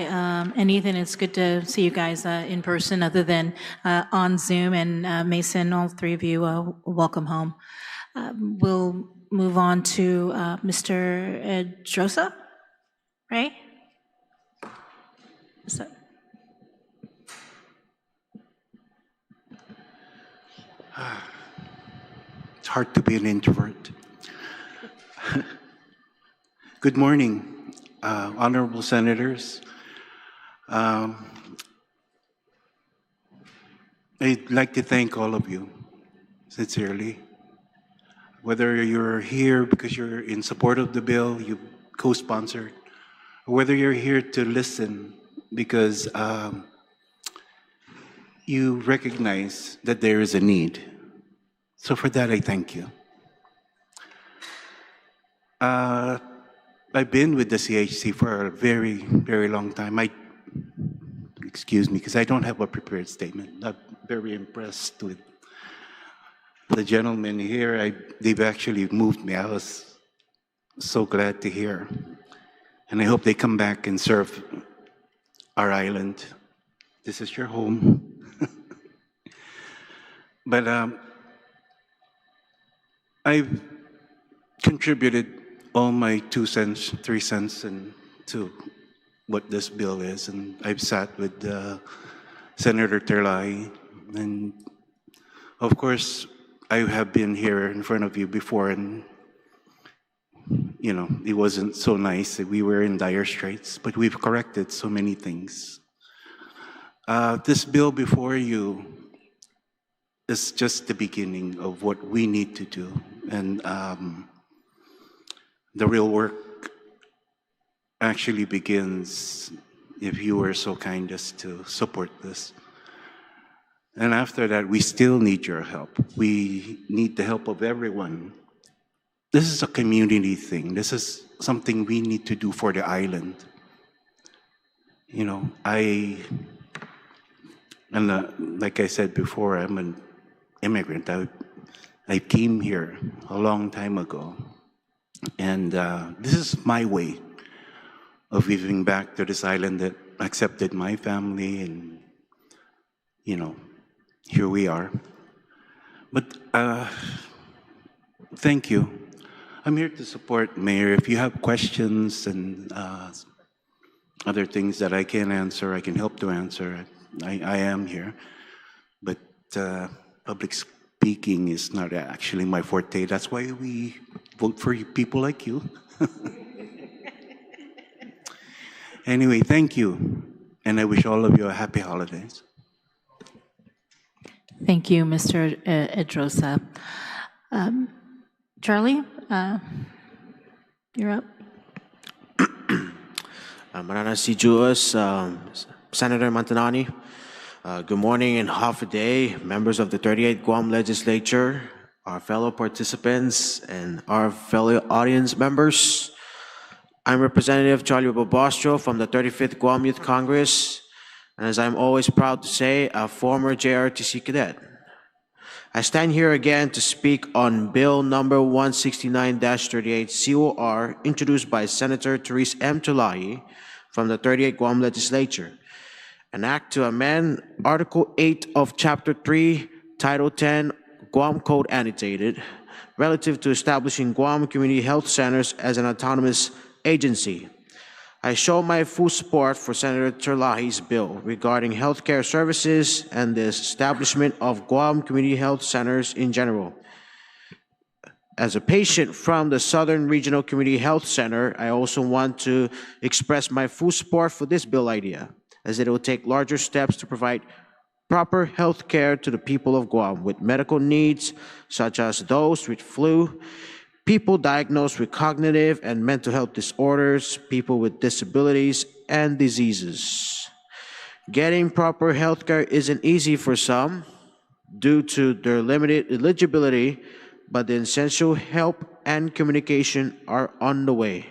And Ethan, it's good to see you guys in person other than on Zoom. And Mason, all three of you, welcome home. We'll move on to Mr. Edrosa, right? It's hard to be an introvert. Good morning, honorable senators. I'd like to thank all of you, sincerely. Whether you're here because you're in support of the bill, you co-sponsored, or whether you're here to listen because you recognize that there is a need. So for that, I thank you. I've been with the CHC for a very, very long time. Excuse me, because I don't have a prepared statement. I'm very impressed with the gentlemen here. They've actually moved me. I was so glad to hear. And I hope they come back and serve our island. This is your home. But I've contributed all my 2 cents, 3 cents to what this bill is. And I've sat with Senator Terlaje. And of course, I have been here in front of you before, and you know, it wasn't so nice. We were in dire straits, but we've corrected so many things. This bill before you is just the beginning of what we need to do. And the real work actually begins if you were so kind as to support this. And after that, we still need your help. We need the help of everyone. This is a community thing. This is something we need to do for the island. You know, like I said before, I'm an immigrant. I came here a long time ago. And this is my way of giving back to this island that accepted my family, and, you know, here we are. But thank you. I'm here to support Mayor. If you have questions and other things that I can answer, I can help to answer. I am here. But public speaking is not actually my forte. That's why we vote for people like you. Anyway, thank you. And I wish all of you a happy holidays. Thank you, Mr. Edrosa. Charlie, you're up. Manana si Juas, Senator Matanane. Good morning and half a day, members of the 38th Guam Legislature, our fellow participants, and our fellow audience members. I'm Representative Charlie Bobostro from the 35th Guam Youth Congress, and as I'm always proud to say, a former JRTC cadet. I stand here again to speak on Bill number 169-38 COR, introduced by Senator Therese M. Terlaje from the 38th Guam Legislature, an act to amend Article 8 of Chapter 3, Title 10, Guam Code Annotated, relative to establishing Guam Community Health Centers as an autonomous agency. I show my full support for Senator Terlaje's bill regarding healthcare services and the establishment of Guam Community Health Centers in general. As a patient from the Southern Regional Community Health Center, I also want to express my full support for this bill idea, as it will take larger steps to provide proper health care to the people of Guam with medical needs, such as those with flu, people diagnosed with cognitive and mental health disorders, people with disabilities and diseases. Getting proper health care isn't easy for some due to their limited eligibility, but the essential help and communication are on the way.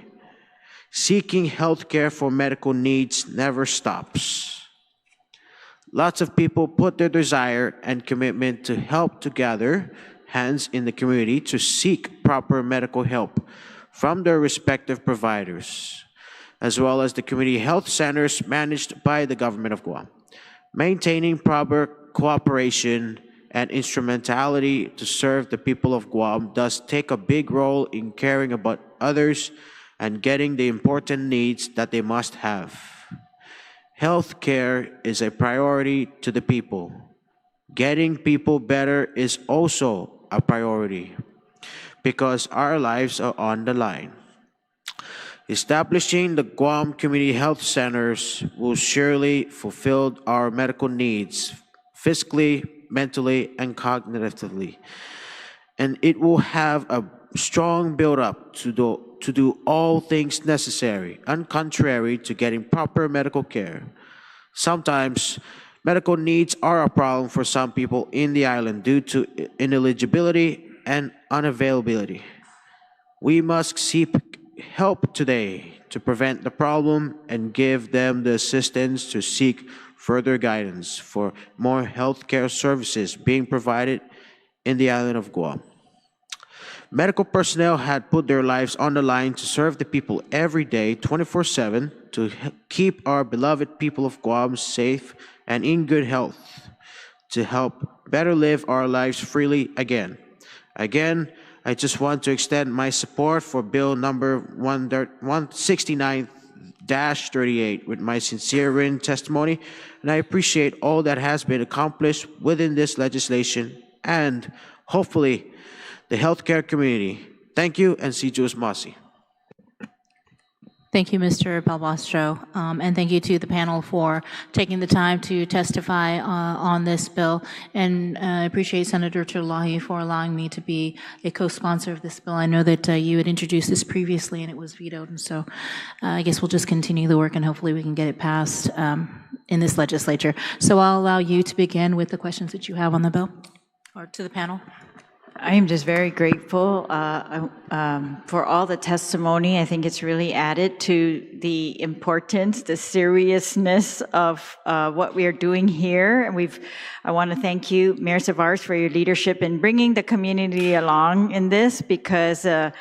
Seeking health care for medical needs never stops. Lots of people put their desire and commitment to help together hands in the community to seek proper medical help from their respective providers, as well as the community health centers managed by the government of Guam. Maintaining proper cooperation and instrumentality to serve the people of Guam does take a big role in caring about others and getting the important needs that they must have. Health care is a priority to the people. Getting people better is also a priority because our lives are on the line. Establishing the Guam Community Health Centers will surely fulfill our medical needs physically, mentally, and cognitively. And it will have a strong build-up to do all things necessary and contrary to getting proper medical care. Sometimes, medical needs are a problem for some people in the island due to ineligibility and unavailability. We must seek help today to prevent the problem and give them the assistance to seek further guidance for more healthcare services being provided in the island of Guam. Medical personnel had put their lives on the line to serve the people every day, 24/7, to keep our beloved people of Guam safe and in good health, to help better live our lives freely again. Again, I just want to extend my support for Bill number 169-38 with my sincere written testimony, and I appreciate all that has been accomplished within this legislation and hopefully the healthcare community. Thank you, and si Diyos masi. Thank you, Mr. Balbastro, and thank you to the panel for taking the time to testify on this bill. And I appreciate Senator Terlaje for allowing me to be a co-sponsor of this bill. I know that you had introduced this previously and it was vetoed, and so I guess we'll just continue the work and hopefully we can get it passed in this legislature. So I'll allow you to begin with the questions that you have on the bill, or to the panel. I am just very grateful for all the testimony. I think it's really added to the importance, the seriousness of what we are doing here. And I want to thank you, Mayor Savarez, for your leadership in bringing the community along in this, because you're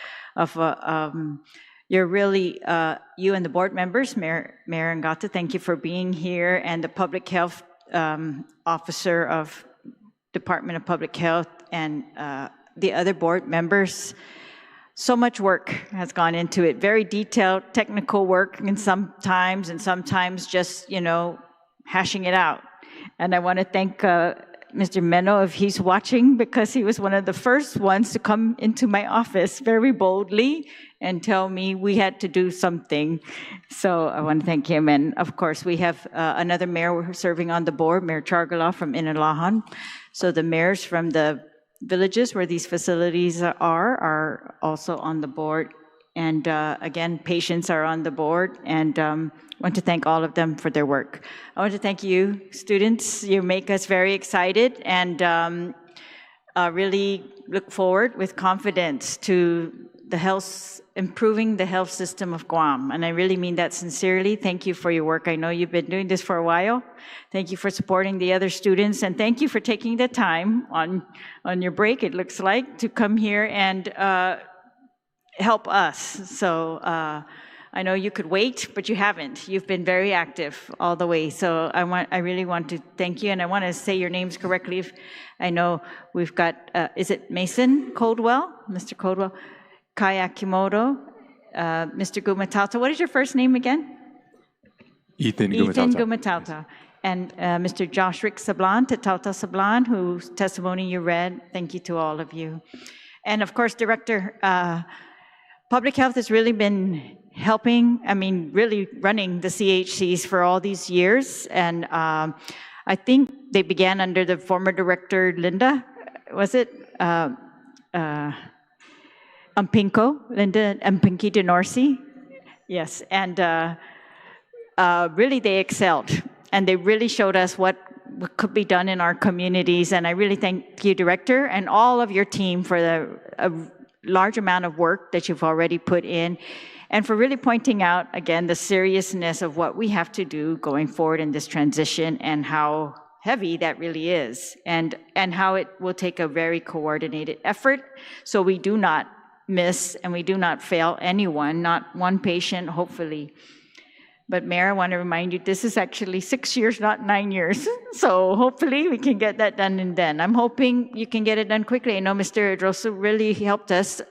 really, you and the board members, Mayor Ngata, thank you for being here, and the public health officer of Department of Public Health, and the other board members. So much work has gone into it, very detailed technical work, and sometimes just, hashing it out. And I want to thank Mr. Meno, if he's watching, because he was one of the first ones to come into my office very boldly and tell me we had to do something. So I want to thank him. And of course, we have another mayor serving on the board, Mayor Chargala from Inalahan. So the mayors from the villages where these facilities are also on the board. And again, patients are on the board, and want to thank all of them for their work. I want to thank you, students. You make us very excited, and really look forward with confidence to improving the health system of Guam. And I really mean that sincerely. Thank you for your work. I know you've been doing this for a while. Thank you for supporting the other students, and thank you for taking the time on your break, it looks like, to come here and help us. So I know you could wait, but you haven't. You've been very active all the way. So I really want to thank you, and I want to say your names correctly. If I know we've got, is it Mason Coldwell? Mr. Coldwell? Kai Akimoto, Mr. Gumatauta. What is your first name again? Ethan Gumatauta. And Mr. Josh Rick Sablan, Tatauta Sablan, whose testimony you read. Thank you to all of you. And of course, Director, Public Health has really been helping, really running the CHCs for all these years. And I think they began under the former Director, Linda, was it? Linda Umpinki DeNorsi. Yes, and really they excelled, and they really showed us what could be done in our communities. And I really thank you, Director, and all of your team for a large amount of work that you've already put in, and for really pointing out, again, the seriousness of what we have to do going forward in this transition, and how heavy that really is, and how it will take a very coordinated effort, so we do not miss and we do not fail anyone, not one patient, hopefully. But Mayor, I want to remind you, this is actually 6 years, not 9 years. So hopefully we can get that done and then. I'm hoping you can get it done quickly. I know Mr. Drosu really helped us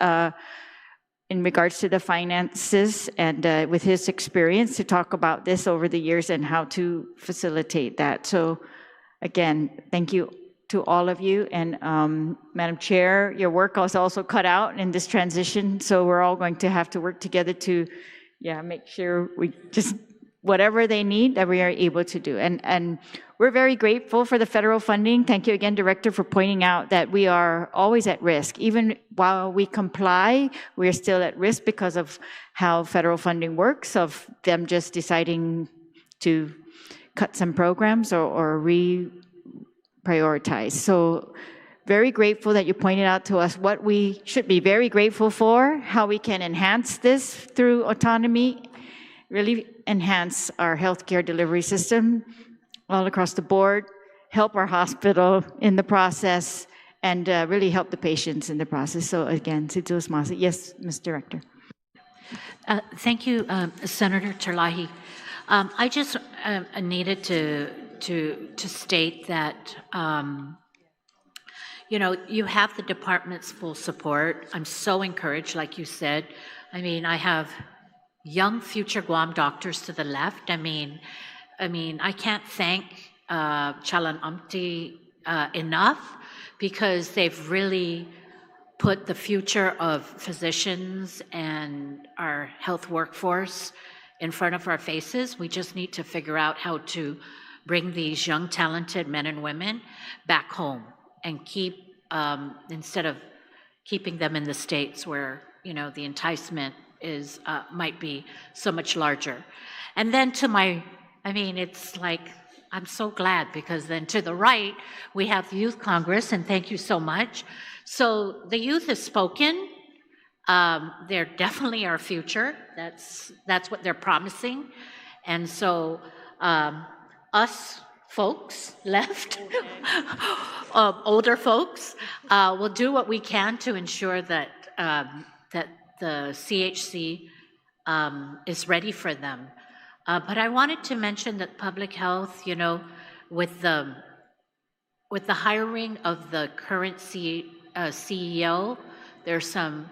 in regards to the finances, and with his experience to talk about this over the years and how to facilitate that. So again, thank you to all of you. And Madam Chair, your work was also cut out in this transition, so we're all going to have to work together to, make sure we just, whatever they need, that we are able to do. And we're very grateful for the federal funding. Thank you again, Director, for pointing out that we are always at risk. Even while we comply, we're still at risk because of how federal funding works, of them just deciding to cut some programs or reprioritize. So very grateful that you pointed out to us what we should be very grateful for, how we can enhance this through autonomy, really enhance our healthcare delivery system all across the board, help our hospital in the process, and really help the patients in the process. So again, yes, Ms. Director. Thank you, Senator Terlaje. I just needed to state that you have the department's full support. I'm so encouraged, like you said. I mean, I have young future Guam doctors to the left. I mean, I can't thank Chalanamti enough, because they've really put the future of physicians and our health workforce in front of our faces. We just need to figure out how to bring these young, talented men and women back home and keep, instead of keeping them in the States where, the enticement is might be so much larger. And then it's like, I'm so glad, because then to the right, we have the Youth Congress, and thank you so much. So the youth has spoken. They're definitely our future. That's what they're promising. And so us folks left, older folks, will do what we can to ensure that that the CHC is ready for them. But I wanted to mention that public health, with the hiring of the current CEO, there's some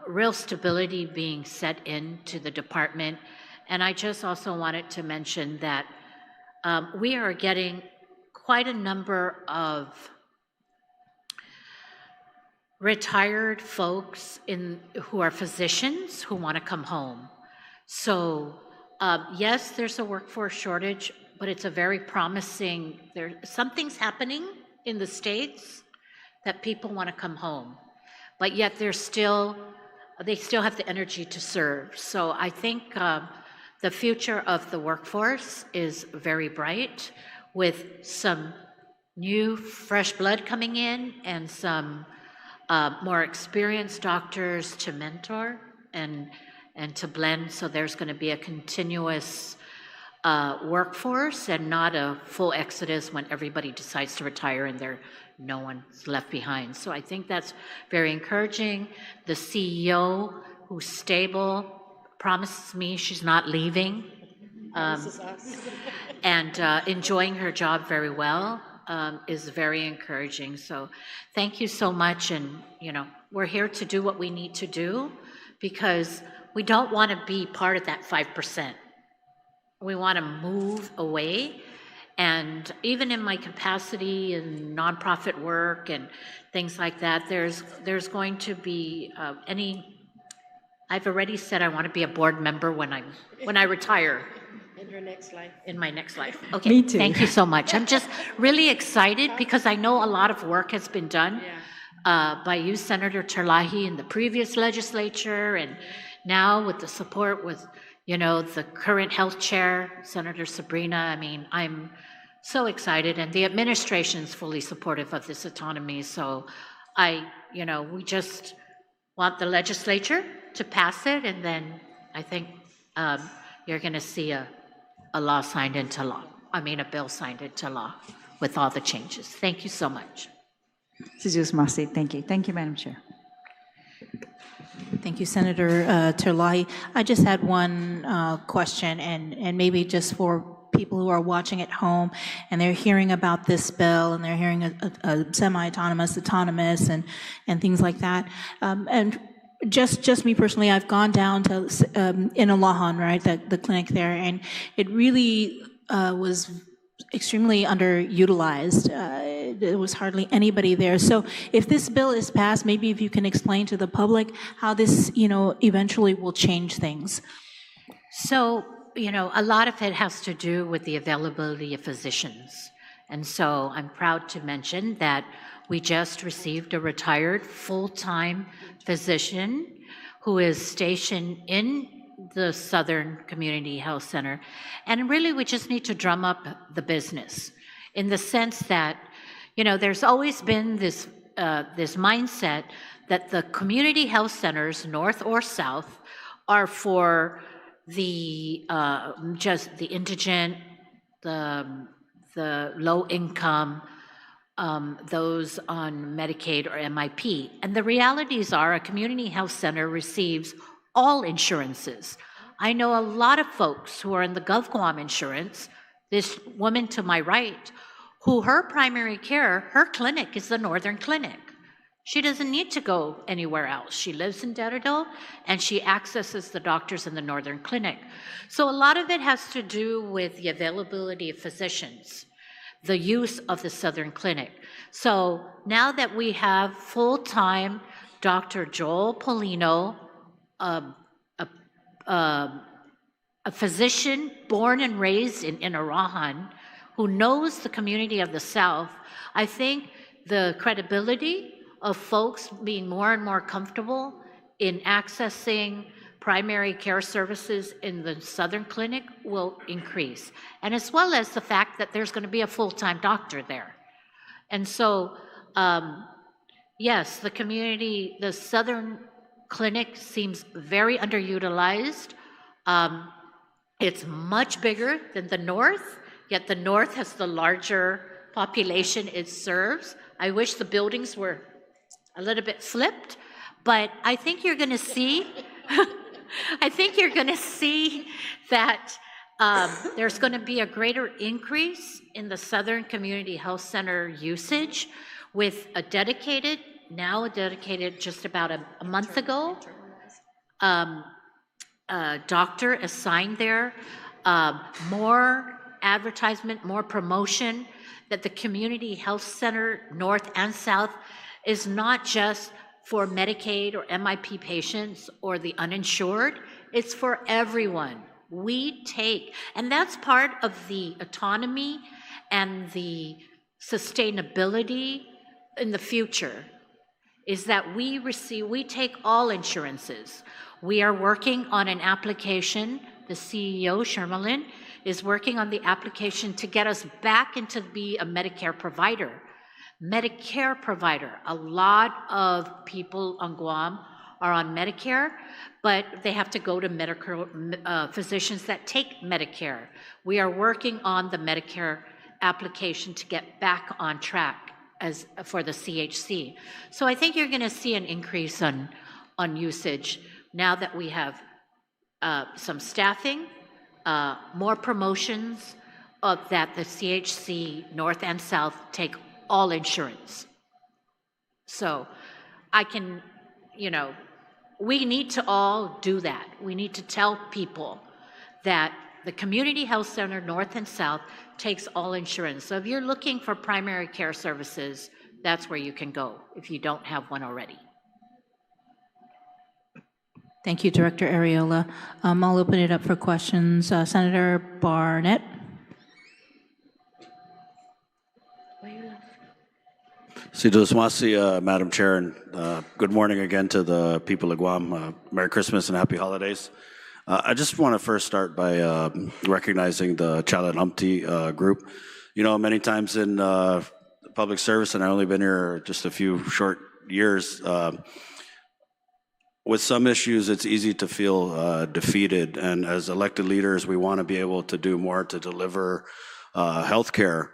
real stability being set into the department. And I just also wanted to mention that we are getting quite a number of retired folks who are physicians who want to come home. So yes, there's a workforce shortage, but it's a very promising, something's happening in the States that people want to come home, but yet they still have the energy to serve. So I think the future of the workforce is very bright, with some new, fresh blood coming in and some more experienced doctors to mentor and to blend. So there's going to be a continuous workforce and not a full exodus when everybody decides to retire and no one's left behind. So I think that's very encouraging. The CEO, who's stable, promises me she's not leaving and enjoying her job very well, is very encouraging. So thank you so much. And, we're here to do what we need to do, because we don't want to be part of that 5%. We want to move away. And even in my capacity in nonprofit work and things like that, there's going to be I've already said I want to be a board member when I retire. In your next life. In my next life. Okay. Me too. Thank you so much. I'm just really excited, because I know a lot of work has been done by you, Senator Terlaje, in the previous legislature, and now with the support with, the current health chair, Senator Sabrina. I mean, I'm so excited, and the administration's fully supportive of this autonomy. So we just want the legislature to pass it, and then I think you're going to see a law signed into law. A bill signed into law with all the changes. Thank you so much. Thank you. Thank you, Madam Chair. Thank you, Senator Terlaje. I just had one question, and maybe just for people who are watching at home and they're hearing about this bill and they're hearing a semi-autonomous, autonomous, and things like that. And just me personally, I've gone down to in Alahan, right, the clinic there, and it really was extremely underutilized. There was hardly anybody there. So if this bill is passed, maybe if you can explain to the public how this, eventually will change things. So, a lot of it has to do with the availability of physicians. And so I'm proud to mention that we just received a retired full-time physician who is stationed in the Southern Community Health Center. And really, we just need to drum up the business in the sense that, there's always been this mindset that the community health centers, north or south, are for the just the indigent, the low income, those on Medicaid or MIP. And the realities are a community health center receives all insurances. I know a lot of folks who are in the Gov Guam insurance, this woman to my right, who her primary care, her clinic is the Northern Clinic. She doesn't need to go anywhere else. She lives in Telo and she accesses the doctors in the Northern Clinic. So a lot of it has to do with the availability of physicians, the use of the Southern Clinic. So now that we have full-time Dr. Joel Polino, a physician born and raised in Arahan, who knows the community of the South, I think the credibility of folks being more and more comfortable in accessing primary care services in the Southern Clinic will increase. And as well as the fact that there's going to be a full-time doctor there. And so, yes, the Southern Clinic seems very underutilized. It's much bigger than the North, yet the North has the larger population it serves. I wish the buildings were a little bit flipped, but I think you're going to see, that there's going to be a greater increase in the Southern Community Health Center usage with a dedicated just about a month ago, doctor assigned there, more advertisement, more promotion, that the Community Health Center, North and South, is not just for Medicaid or MIP patients or the uninsured, it's for everyone. And that's part of the autonomy and the sustainability in the future, is that we take all insurances. We are working on an application, the CEO, Shermalyn, is working on the application to get us back into be a Medicare provider. A lot of people on Guam are on Medicare, but they have to go to medical physicians that take Medicare. We are working on the Medicare application to get back on track for the CHC. So I think you're going to see an increase on usage now that we have some staffing, more promotions of that the CHC North and South take all insurance. So I can, we need to all do that. We need to tell people that the Community Health Center North and South takes all insurance. So if you're looking for primary care services, that's where you can go if you don't have one already. Thank you, Director Arreola. I'll open it up for questions. Senator Barnett. Madam Chair, and good morning again to the people of Guam. Merry Christmas and Happy Holidays. I just want to first start by recognizing the Chalanamti group. Many times in public service, and I've only been here just a few short years, with some issues, it's easy to feel defeated. And as elected leaders, we want to be able to do more to deliver health care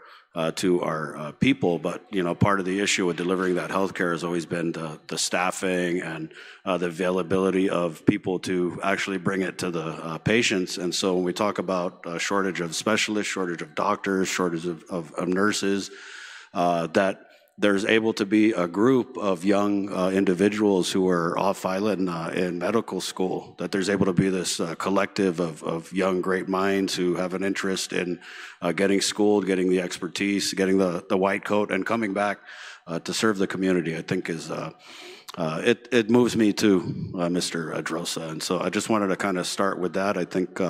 to our people. But, part of the issue with delivering that health care has always been the staffing and the availability of people to actually bring it to the patients. And so when we talk about a shortage of specialists, shortage of doctors, shortage of nurses, that there's able to be a group of young individuals who are off island in medical school, that there's able to be this collective of young great minds who have an interest in getting schooled, getting the expertise, getting the white coat, and coming back to serve the community, I think is, it moves me too, Mr. Drosa. And so I just wanted to kind of start with that. I think,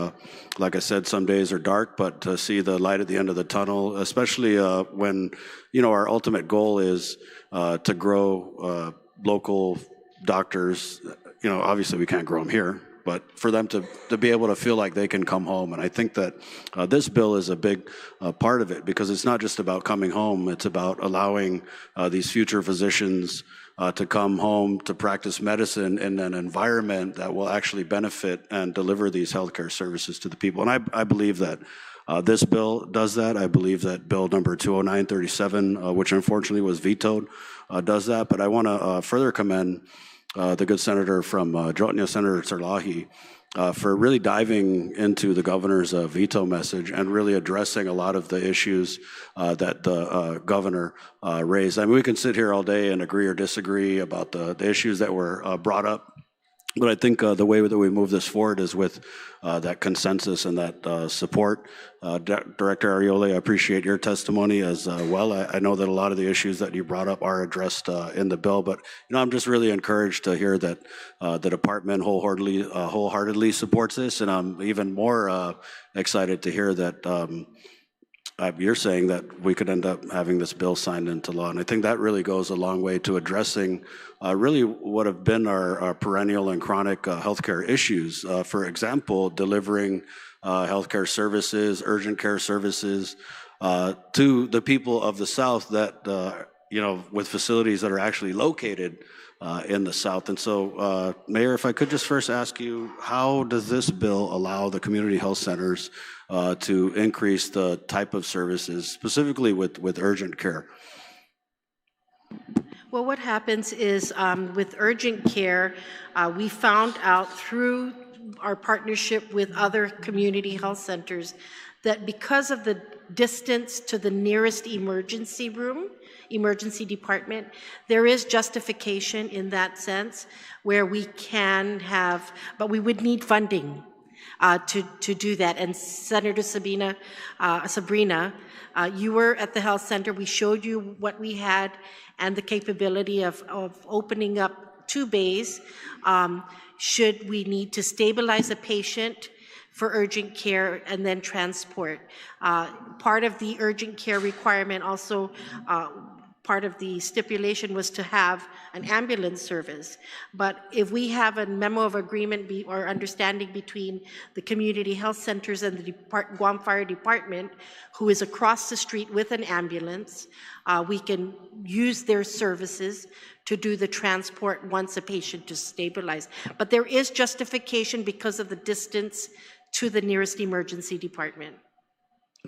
like I said, some days are dark, but to see the light at the end of the tunnel, especially when, you know, our ultimate goal is to grow local doctors. You know, obviously we can't grow them here, but for them to be able to feel like they can come home. And I think that this bill is a big part of it, because it's not just about coming home, it's about allowing these future physicians to come home to practice medicine in an environment that will actually benefit and deliver these healthcare services to the people. And I believe that this bill does that. I believe that bill number 20937, which unfortunately was vetoed, does that. But I want to further commend the good senator from Jotnia, Senator Terlaje, for really diving into the governor's veto message and really addressing a lot of the issues that the governor raised. I mean, we can sit here all day and agree or disagree about the issues that were brought up, but I think the way that we move this forward is with that consensus and that support. Director Arreola, I appreciate your testimony as well. I know that a lot of the issues that you brought up are addressed in the bill, but you know, I'm just really encouraged to hear that the department wholeheartedly supports this, and I'm even more excited to hear that you're saying that we could end up having this bill signed into law. And I think that really goes a long way to addressing really what have been our perennial and chronic healthcare issues. For example, delivering healthcare services, urgent care services to the people of the South that, you know, with facilities that are actually located in the South. And so, Mayor, if I could just first ask you, how does this bill allow the community health centers to increase the type of services, specifically with urgent care? Well, what happens is with urgent care, we found out through our partnership with other community health centers that because of the distance to the nearest emergency room, emergency department, there is justification in that sense where we can have, but we would need funding to do that. And Senator Sabrina, you were at the health center. We showed you what we had and the capability of opening up 2 bays should we need to stabilize a patient for urgent care and then transport. Part of the urgent care requirement also, part of the stipulation was to have an ambulance service. But if we have a memo of agreement or understanding between the community health centers and the Guam Fire Department, who is across the street with an ambulance, we can use their services to do the transport once a patient is stabilized. But there is justification because of the distance to the nearest emergency department.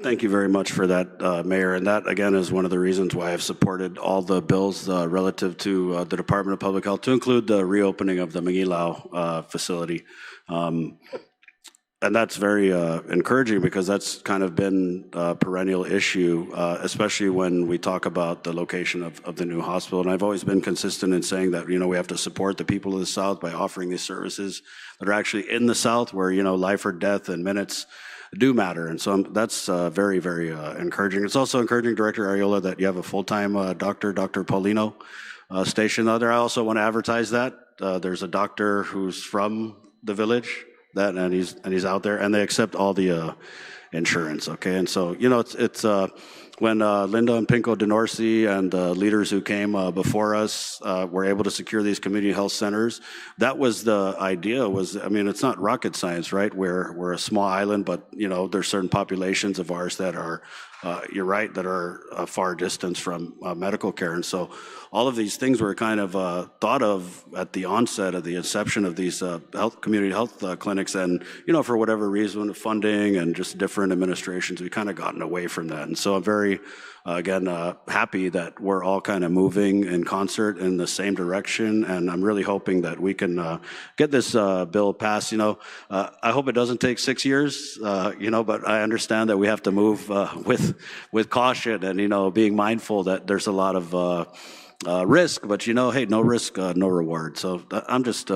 Thank you very much for that, Mayor. And that, again, is one of the reasons why I've supported all the bills relative to the Department of Public Health, to include the reopening of the Mangilao facility. And that's very encouraging, because that's kind of been a perennial issue, especially when we talk about the location of the new hospital. And I've always been consistent in saying that, you know, we have to support the people of the South by offering these services that are actually in the South, where, you know, life or death and minutes do matter. And so that's very, very encouraging. It's also encouraging, Director Arreola, that you have a full-time Dr. Paulino stationed out there. I also want to advertise that. There's a doctor who's from the village, and he's out there, and they accept all the insurance, okay? And so, you know, it's when Linda and Pinko Denorsi and the leaders who came before us were able to secure these community health centers, that was the idea. I mean, it's not rocket science, right? We're a small island, but, you know, there's certain populations of ours that are, you're right, that are a far distance from medical care. And so all of these things were kind of thought of at the onset of the inception of these community health clinics. And, you know, for whatever reason, funding and just different administrations, we kind of gotten away from that. And so I'm very very, again, happy that we're all kind of moving in concert in the same direction, and I'm really hoping that we can get this bill passed. I hope it doesn't take 6 years, but I understand that we have to move with caution and, being mindful that there's a lot of risk, but hey, no risk, no reward. So I'm just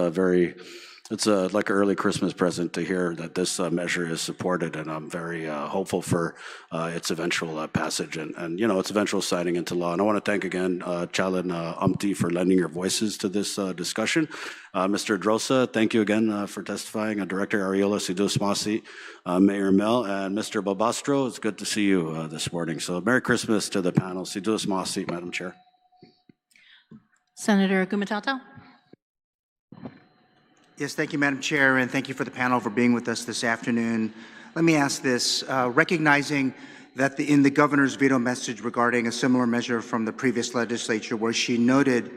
it's like an early Christmas present to hear that this measure is supported, and I'm very hopeful for its eventual passage and its eventual signing into law. And I want to thank again Chalan Amti for lending your voices to this discussion. Mr. Drosa, thank you again for testifying. Director Ariola Sidusmasi, Mayor Mel, and Mr. Babastro, it's good to see you this morning. So Merry Christmas to the panel. Sidusmasi, Madam Chair. Senator Gumatauta. Yes, thank you, Madam Chair, and thank you for the panel for being with us this afternoon. Let me ask this, recognizing that in the governor's veto message regarding a similar measure from the previous legislature, where she noted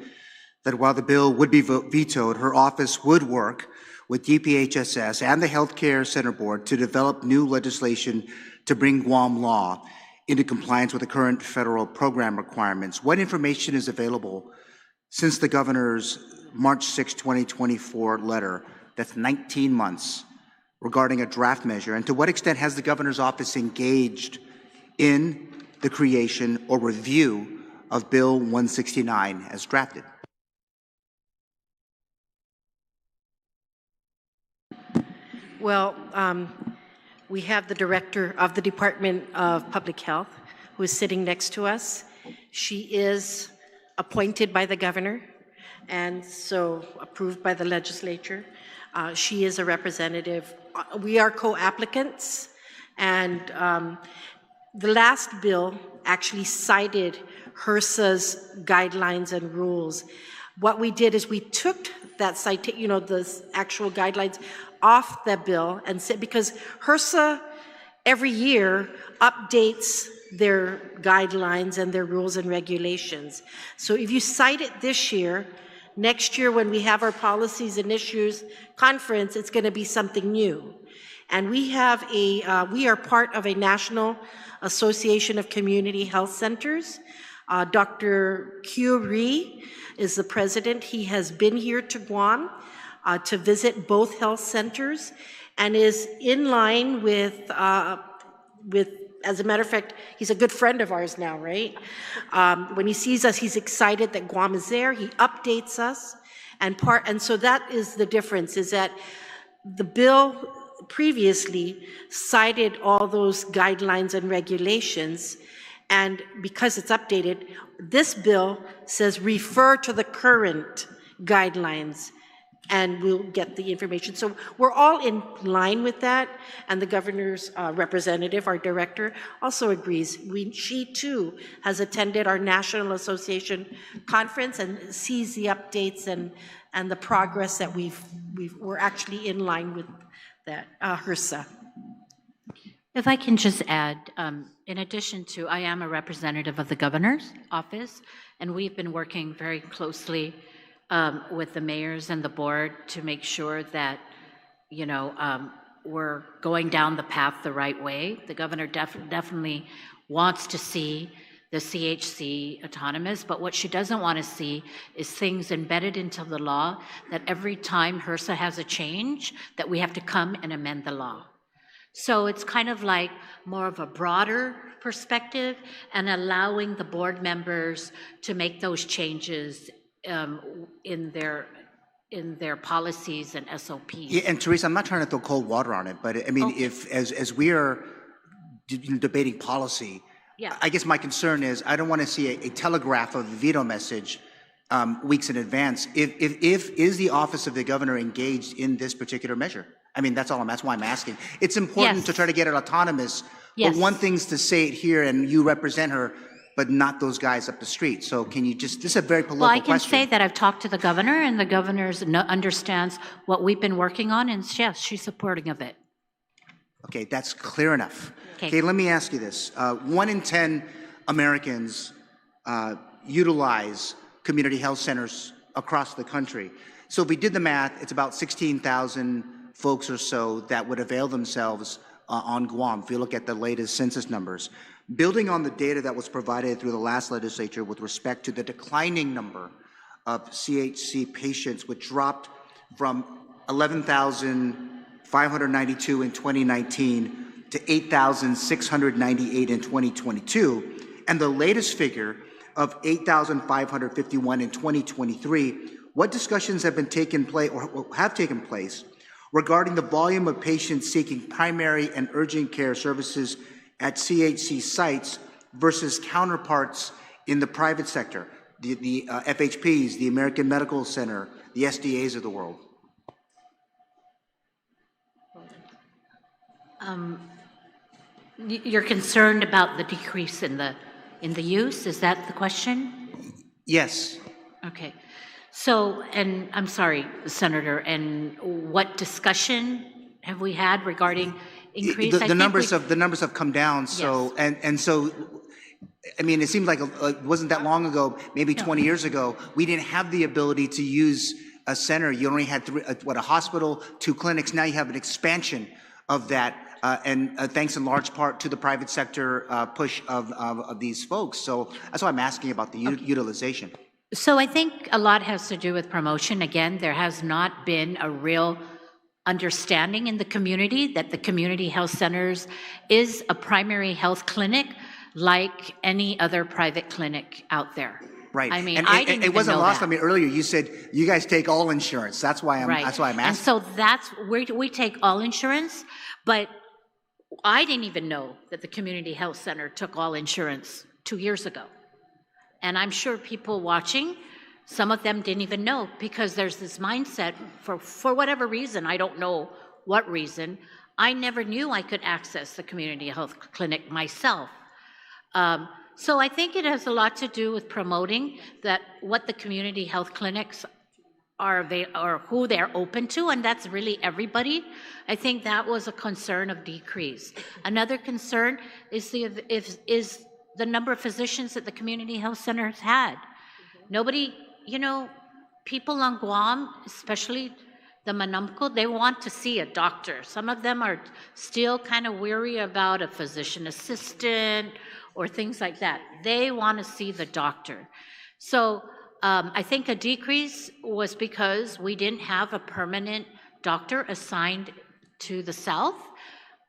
that while the bill would be vetoed, her office would work with DPHSS and the Healthcare Center Board to develop new legislation to bring Guam law into compliance with the current federal program requirements. What information is available since the governor's March 6, 2024 letter, that's 19 months, regarding a draft measure? And to what extent has the governor's office engaged in the creation or review of Bill 169 as drafted? Well, we have the director of the Department of Public Health who is sitting next to us. She is appointed by the governor and so approved by the legislature. She is a representative. We are co-applicants, and the last bill actually cited HRSA's guidelines and rules. What we did is we took that the actual guidelines off the bill and said, because HRSA every year updates their guidelines and their rules and regulations. So if you cite it this year, next year when we have our policies and issues conference, it's going to be something new. And we have we are part of a National Association of Community Health Centers. Dr. Kyu Ri is the president. He has been here to Guam to visit both health centers and is in line with, as a matter of fact, he's a good friend of ours now, right? When he sees us, he's excited that Guam is there. He updates us. And so that is the difference, is that the bill previously cited all those guidelines and regulations, and because it's updated, this bill says refer to the current guidelines and we'll get the information. So we're all in line with that, and the governor's representative, our director, also agrees. She too has attended our National Association conference and sees the updates and the progress that we're actually in line with that, HRSA. If I can just add, in addition to, I am a representative of the governor's office, and we've been working very closely with the mayors and the board to make sure that, we're going down the path the right way. The governor definitely wants to see the CHC autonomous, but what she doesn't want to see is things embedded into the law that every time HRSA has a change, that we have to come and amend the law. So it's kind of like more of a broader perspective and allowing the board members to make those changes in their policies and SOPs. Yeah, and Therese, I'm not trying to throw cold water on it, but I mean, if as we are debating policy, yeah. I guess my concern is I don't want to see a telegraph of the veto message weeks in advance. If is the office of the governor engaged in this particular measure? I mean, that's why I'm asking. It's important to try to get it autonomous, but one thing's to say it here and you represent her, but not those guys up the street. So can you just, this is a very political question. Well, I can say that I've talked to the governor, and the governor understands what we've been working on, and yes, she's supporting of it. Okay, that's clear enough. Okay, let me ask you this. 1 in 10 Americans utilize community health centers across the country. So if we did the math, it's about 16,000 folks or so that would avail themselves on Guam, if you look at the latest census numbers. Building on the data that was provided through the last legislature with respect to the declining number of CHC patients, which dropped from 11,592 in 2019 to 8,698 in 2022, and the latest figure of 8,551 in 2023, what discussions have been taken place or have taken place regarding the volume of patients seeking primary and urgent care services at CHC sites versus counterparts in the private sector, the FHPs, the American Medical Center, the SDAs of the world? You're concerned about the decrease in the use? Is that the question? Yes. Okay. So, and I'm sorry, Senator, and what discussion have we had regarding increase? The numbers have come down. So yes. and so, I mean, it seems like it wasn't that long ago, maybe 20 years ago, we didn't have the ability to use a center. You only had a hospital, 2 clinics. Now you have an expansion of that. And thanks in large part to the private sector push of these folks. So that's why I'm asking about the utilization. So I think a lot has to do with promotion. Again, there has not been a real understanding in the community that the community health centers is a primary health clinic like any other private clinic out there. Right. I mean, and I didn't it wasn't know lost that. on me earlier. You said you guys take all insurance. That's why I'm asking. And so that's where we take all insurance, but I didn't even know that the community health center took all insurance 2 years ago. And I'm sure people watching, some of them didn't even know, because there's this mindset for whatever reason, I don't know what reason, I never knew I could access the community health clinic myself. So I think it has a lot to do with promoting that what the community health clinics are or who they're open to, and that's really everybody. I think that was a concern of decrease. Another concern is the number of physicians that the community health centers had. Nobody, you know, people on Guam, especially the Manamco, they want to see a doctor. Some of them are still kind of weary about a physician assistant or things like that. They want to see the doctor. So I think a decrease was because we didn't have a permanent doctor assigned to the South.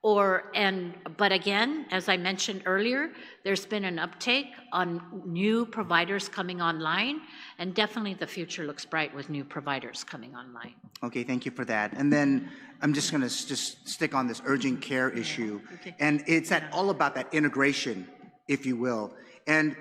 But again, as I mentioned earlier, there's been an uptake on new providers coming online, and definitely the future looks bright with new providers coming online. Okay, thank you for that. And then I'm just going to stick on this urgent care issue, and it's all about that integration, if you will, and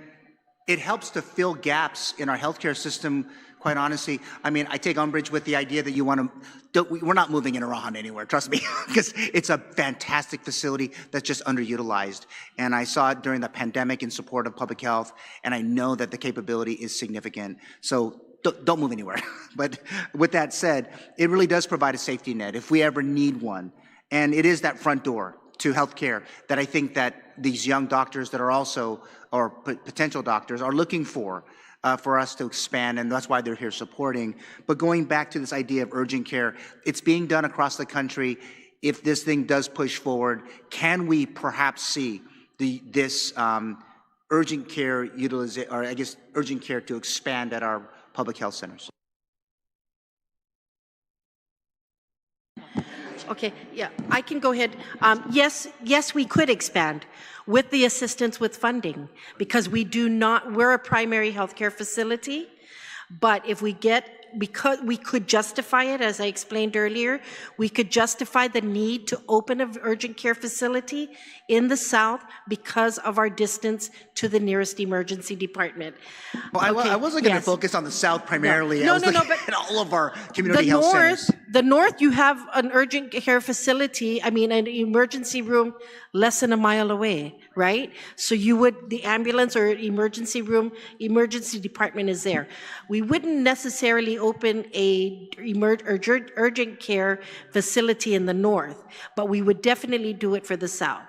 it helps to fill gaps in our healthcare system. Quite honestly, I mean, I take umbrage with the idea that you want to, we're not moving it around anywhere, trust me, because it's a fantastic facility that's just underutilized. And I saw it during the pandemic in support of public health, and I know that the capability is significant. So don't move anywhere. But with that said, it really does provide a safety net if we ever need one. And it is that front door to healthcare that I think that these young doctors that are also, or potential doctors, are looking for us to expand, and that's why they're here supporting. But going back to this idea of urgent care, it's being done across the country. If this thing does push forward, can we perhaps see this urgent care utilization, or I guess urgent care to expand at our public health centers? Okay, yeah, I can go ahead. Yes, we could expand with the assistance with funding, because we're a primary healthcare facility, but if we because we could justify it, as I explained earlier, we could justify the need to open an urgent care facility in the South because of our distance to the nearest emergency department. Well, I wasn't going to focus on the South primarily. No, I was looking at all of our community health centers. The North, you have an urgent care facility, an emergency room less than a mile away, right? So the ambulance or emergency room, emergency department is there. We wouldn't necessarily open a urgent care facility in the North, but we would definitely do it for the South.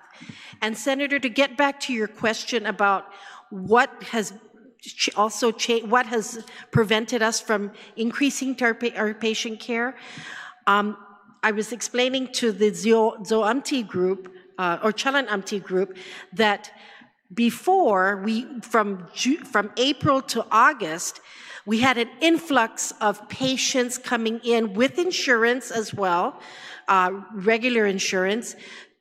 And Senator, to get back to your question about what has prevented us from increasing our patient care, I was explaining to the ZOAMTI group or Chalanamti group, that before from April to August, we had an influx of patients coming in with insurance as well, regular insurance,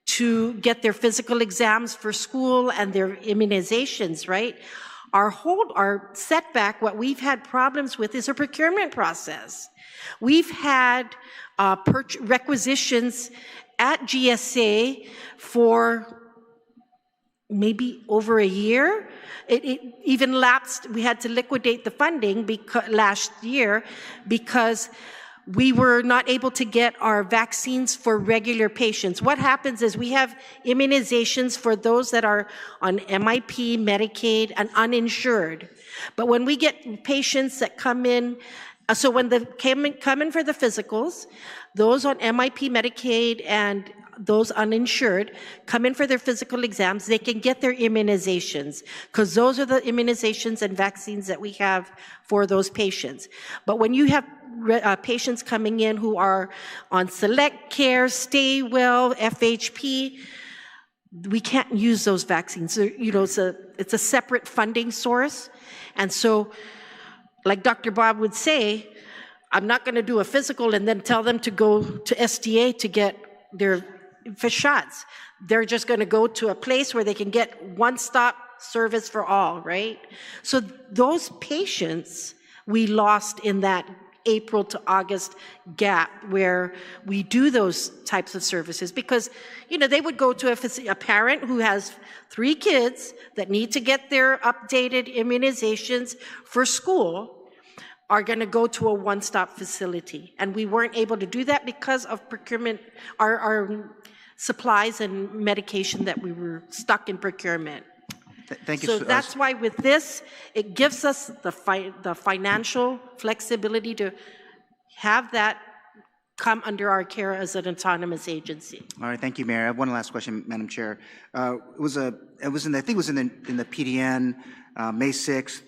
to get their physical exams for school and their immunizations, right? Our setback, what we've had problems with is a procurement process. We've had requisitions at GSA for maybe over a year. It even lapsed. We had to liquidate the funding last year because we were not able to get our vaccines for regular patients. What happens is we have immunizations for those that are on MIP, Medicaid, and uninsured. But when we get patients that come in, so when they come in for the physicals, those on MIP, Medicaid, and those uninsured come in for their physical exams, they can get their immunizations, because those are the immunizations and vaccines that we have for those patients. But when you have patients coming in who are on select care, stay well, FHP, we can't use those vaccines. You know, it's a separate funding source. And so, like Dr. Bob would say, I'm not going to do a physical and then tell them to go to SDA to get their shots. They're just going to go to a place where they can get one-stop service for all, right? So those patients we lost in that April to August gap where we do those types of services, because, you know, they would go to a parent who has 3 kids that need to get their updated immunizations for school, are going to go to a one-stop facility. And we weren't able to do that because of procurement, our supplies and medication that we were stuck in procurement. Thank you. So that's why with this, it gives us the financial flexibility to have that come under our care as an autonomous agency. All right, thank you, Mayor. I have one last question, Madam Chair. I think it was in the PDN, May 6th,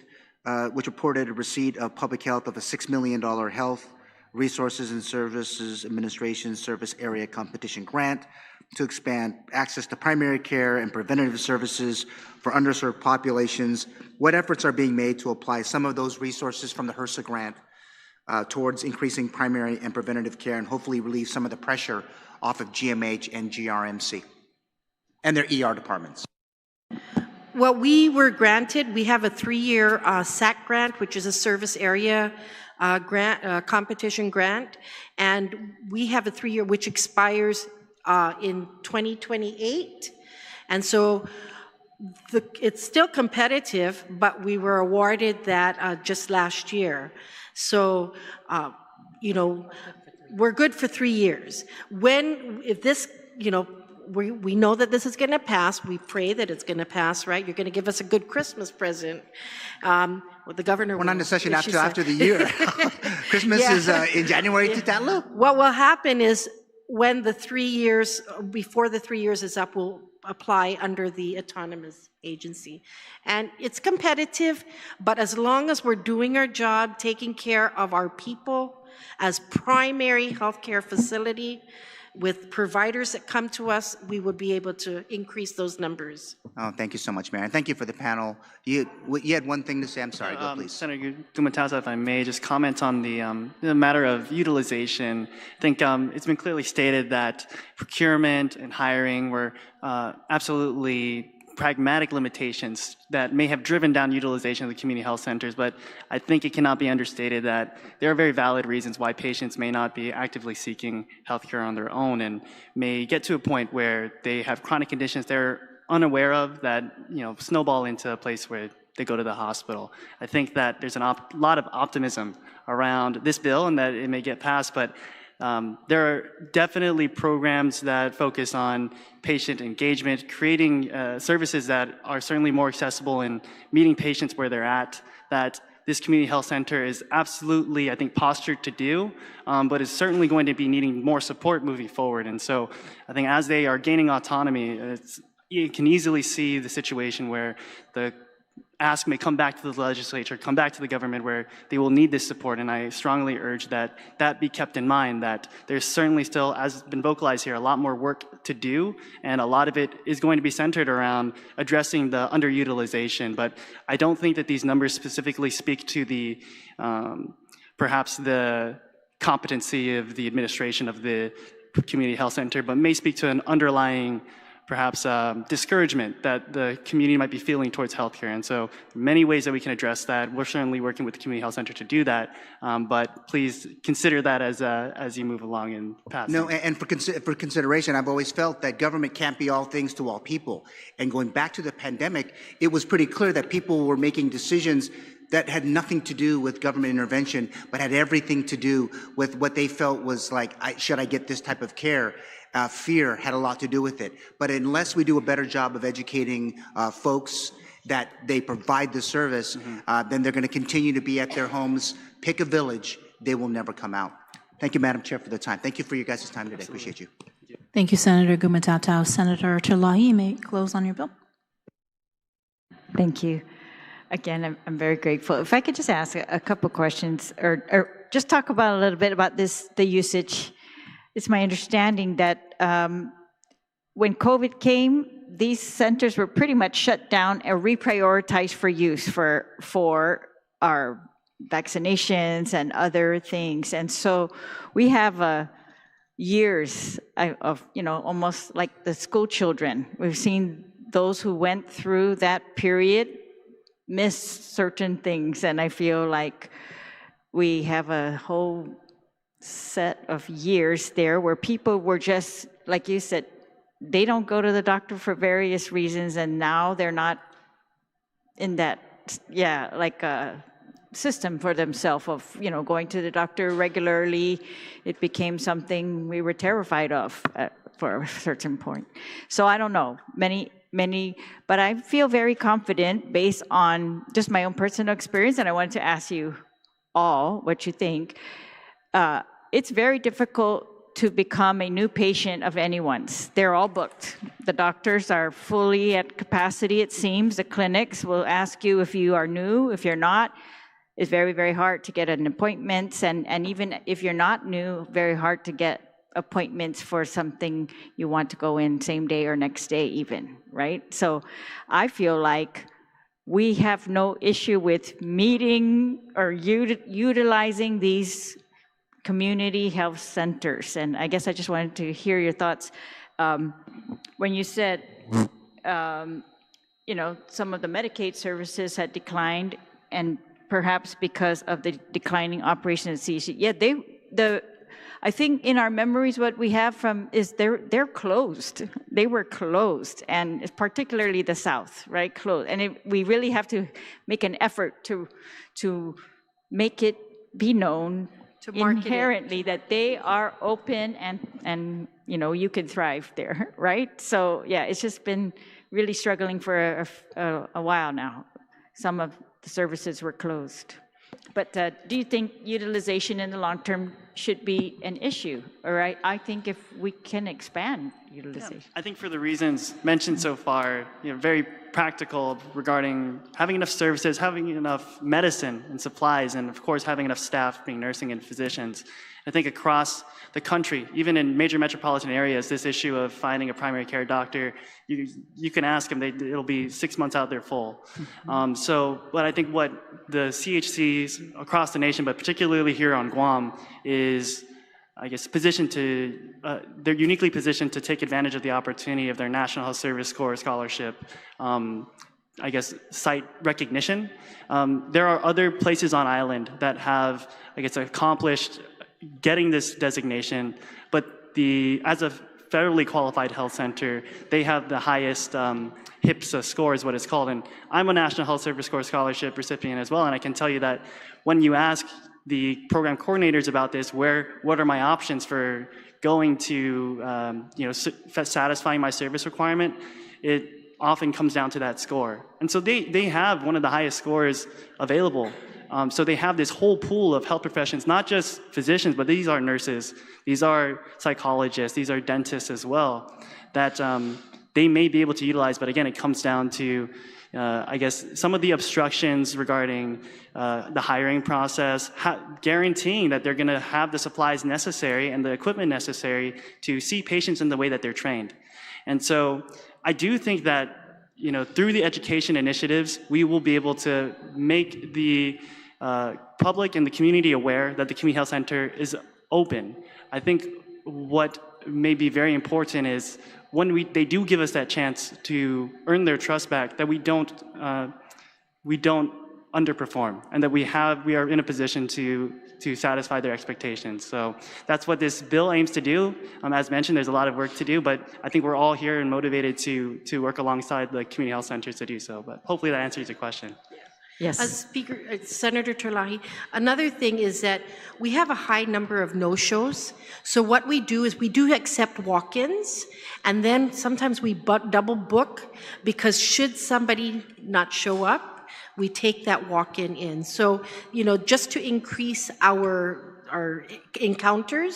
which reported a receipt of public health of a $6 million health resources and services administration service area competition grant to expand access to primary care and preventative services for underserved populations. What efforts are being made to apply some of those resources from the HRSA grant towards increasing primary and preventative care and hopefully relieve some of the pressure off of GMH and GRMC and their ER departments? Well, we were granted, we have a 3-year SAC grant, which is a service area grant, competition grant, and we have a 3-year which expires in 2028. And so it's still competitive, but we were awarded that just last year. So, you know, we're good for 3 years. If this, you know, we know that this is going to pass. We pray that it's going to pass, right? You're going to give us a good Christmas present. Well, the governor. We're not in a session after the year. Christmas is in January to Telo. What will happen is when the 3 years, before the 3 years is up, we'll apply under the autonomous agency. And it's competitive, but as long as we're doing our job, taking care of our people as primary healthcare facility, with providers that come to us, we would be able to increase those numbers. Oh, thank you so much, Mayor. And thank you for the panel. You had one thing to say. I'm sorry, go please. Senator Dumatasa, if I may, just comment on the matter of utilization. I think it's been clearly stated that procurement and hiring were absolutely pragmatic limitations that may have driven down utilization of the community health centers, but I think it cannot be understated that there are very valid reasons why patients may not be actively seeking healthcare on their own and may get to a point where they have chronic conditions they're unaware of that, you know, snowball into a place where they go to the hospital. I think that there's a lot of optimism around this bill and that it may get passed, but there are definitely programs that focus on patient engagement, creating services that are certainly more accessible and meeting patients where they're at, that this community health center is absolutely, I think, postured to do, but is certainly going to be needing more support moving forward. And so I think as they are gaining autonomy, you can easily see the situation where the ask may come back to the legislature, come back to the government where they will need this support. And I strongly urge that that be kept in mind, that there's certainly still, as has been vocalized here, a lot more work to do. And a lot of it is going to be centered around addressing the underutilization. But I don't think that these numbers specifically speak to the, perhaps the competency of the administration of the community health center, but may speak to an underlying perhaps discouragement that the community might be feeling towards healthcare. And so many ways that we can address that. We're certainly working with the community health center to do that, but please consider that as you move along in passing. No, and for consideration, I've always felt that government can't be all things to all people. And going back to the pandemic, it was pretty clear that people were making decisions that had nothing to do with government intervention, but had everything to do with what they felt was like, should I get this type of care? Fear had a lot to do with it. But unless we do a better job of educating folks that they provide the service, then they're going to continue to be at their homes, pick a village, they will never come out. Thank you, Madam Chair, for the time. Thank you for your guys' time today. Absolutely. Appreciate you. Thank you, Senator Gumatao. Senator Terlaje, you may close on your bill. Thank you. Again, I'm very grateful. If I could just ask a couple questions, or just talk about a little bit about the usage. It's my understanding that when COVID came, these centers were pretty much shut down and reprioritized for use for our vaccinations and other things. And so we have years of, almost like the school children. We've seen those who went through that period miss certain things, and I feel like we have a whole set of years there where people were just, like you said, they don't go to the doctor for various reasons, and now they're not in that, like a system for themselves of, going to the doctor regularly. It became something we were terrified of for a certain point. So I don't know, many, but I feel very confident based on just my own personal experience, and I wanted to ask you all what you think. It's very difficult to become a new patient of anyone's. They're all booked. The doctors are fully at capacity, it seems. The clinics will ask you if you are new. If you're not, it's very, very hard to get an appointment. And even if you're not new, very hard to get appointments for something you want to go in same day or next day even, right? So I feel like we have no issue with meeting or utilizing these community health centers. And I guess I just wanted to hear your thoughts. When you said, some of the Medicaid services had declined, and perhaps because of the declining operation at CISSP, I think in our memories, what we have from is they're closed. They were closed, and particularly the South, right? Closed. And we really have to make an effort to make it be known inherently that they are open and you can thrive there, right? So yeah, it's just been really struggling for a while now. Some of the services were closed. But do you think utilization in the long term should be an issue? All right, I think if we can expand utilization. Yeah, I think for the reasons mentioned so far, very practical regarding having enough services, having enough medicine and supplies, and of course having enough staff being nursing and physicians. I think across the country, even in major metropolitan areas, this issue of finding a primary care doctor, you can ask them, it'll be 6 months out, they're full. But I think what the CHCs across the nation, but particularly here on Guam, is, I guess, they're uniquely positioned to take advantage of the opportunity of their National Health Service Corps scholarship, I guess, site recognition. There are other places on island that have, I guess, accomplished getting this designation, but as a federally qualified health center, they have the highest HIPSA score is what it's called. And I'm a National Health Service Corps scholarship recipient as well, and I can tell you that when you ask the program coordinators about this, what are my options for going to, satisfying my service requirement, it often comes down to that score. And so they have one of the highest scores available. So they have this whole pool of health professions, not just physicians, but these are nurses, these are psychologists, these are dentists as well, that they may be able to utilize, but again, it comes down to, I guess, some of the obstructions regarding the hiring process, guaranteeing that they're going to have the supplies necessary and the equipment necessary to see patients in the way that they're trained. And so I do think that, through the education initiatives, we will be able to make the public and the community aware that the community health center is open. I think what may be very important is when they do give us that chance to earn their trust back, that we don't underperform, and that we are in a position to satisfy their expectations. So that's what this bill aims to do. As mentioned, there's a lot of work to do, but I think we're all here and motivated to work alongside the community health centers to do so. But hopefully that answers your question. Yes. Senator Terlaje, another thing is that we have a high number of no-shows. So what we do is we do accept walk-ins, and then sometimes we double book, because should somebody not show up, we take that walk-in in. So, just to increase our encounters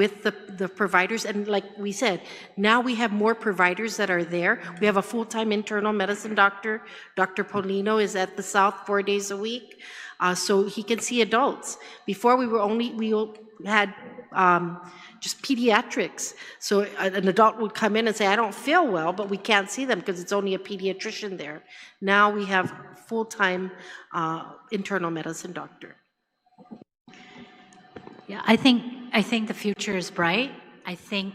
with the providers, and like we said, now we have more providers that are there. We have a full-time internal medicine doctor. Dr. Polino is at the South 4 days a week, so he can see adults. Before we had just pediatrics. So an adult would come in and say, I don't feel well, but we can't see them because it's only a pediatrician there. Now we have full-time internal medicine doctor. Yeah, I think the future is bright. I think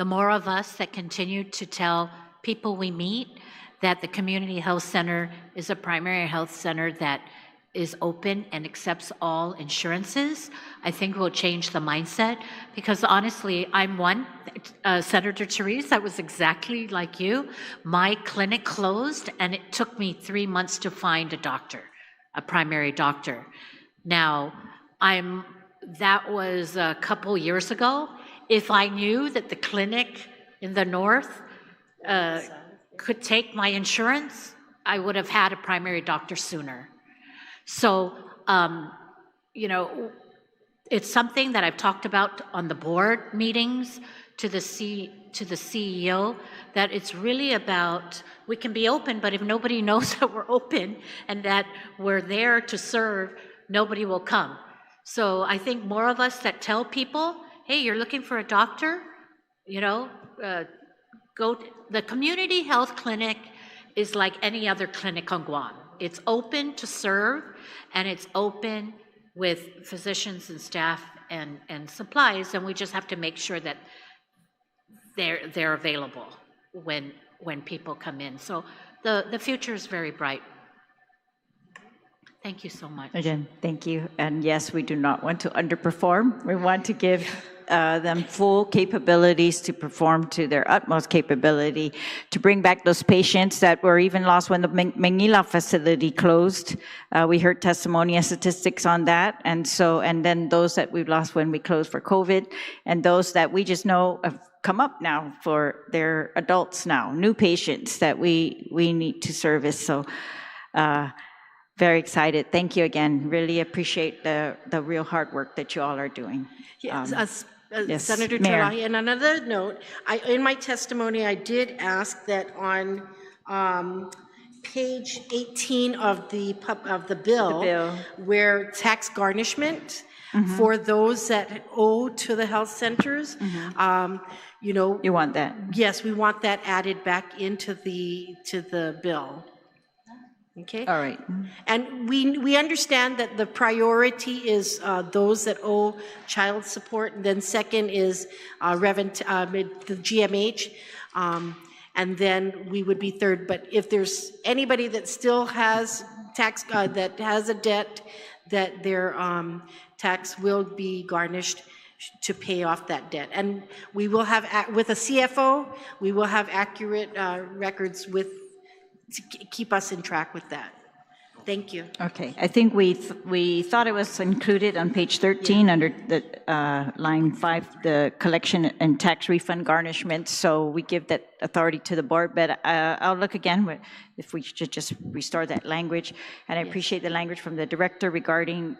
the more of us that continue to tell people we meet that the community health center is a primary health center that is open and accepts all insurances, I think will change the mindset. Because honestly, I'm one, Senator Therese, that was exactly like you. My clinic closed and it took me 3 months to find a doctor, a primary doctor. Now, that was a couple years ago. If I knew that the clinic in the north could take my insurance, I would have had a primary doctor sooner. So, it's something that I've talked about on the board meetings to the CEO, that it's really about, we can be open, but if nobody knows that we're open and that we're there to serve, nobody will come. So I think more of us that tell people, hey, you're looking for a doctor, the community health clinic is like any other clinic on Guam. It's open to serve, and it's open with physicians and staff and supplies, and we just have to make sure that they're available when people come in. So the future is very bright. Thank you so much. Again, thank you. And yes, we do not want to underperform. We want to give them full capabilities to perform to their utmost capability, to bring back those patients that were even lost when the Manila facility closed. We heard testimony and statistics on that. And then those that we've lost when we closed for COVID, and those that we just know have come up now for their adults now, new patients that we need to service. So, very excited. Thank you again. Really appreciate the real hard work that you all are doing. Yes, yes, Senator Terlaje. And on another note, in my testimony, I did ask that on page 18 of the bill, where tax garnishment for those that owe to the health centers, you want that? Yes, we want that added back into the bill. Okay. All right. And we understand that the priority is those that owe child support. And then second is the GMH, and then we would be third. But if there's anybody that still has tax that has a debt, that their tax will be garnished to pay off that debt. And we will have, with a CFO, we will have accurate records to keep us in track with that. Thank you. Okay, I think we thought it was included on page 13 under the line 5, the collection and tax refund garnishment. So we give that authority to the board, but I'll look again if we should just restore that language. And I appreciate the language from the director regarding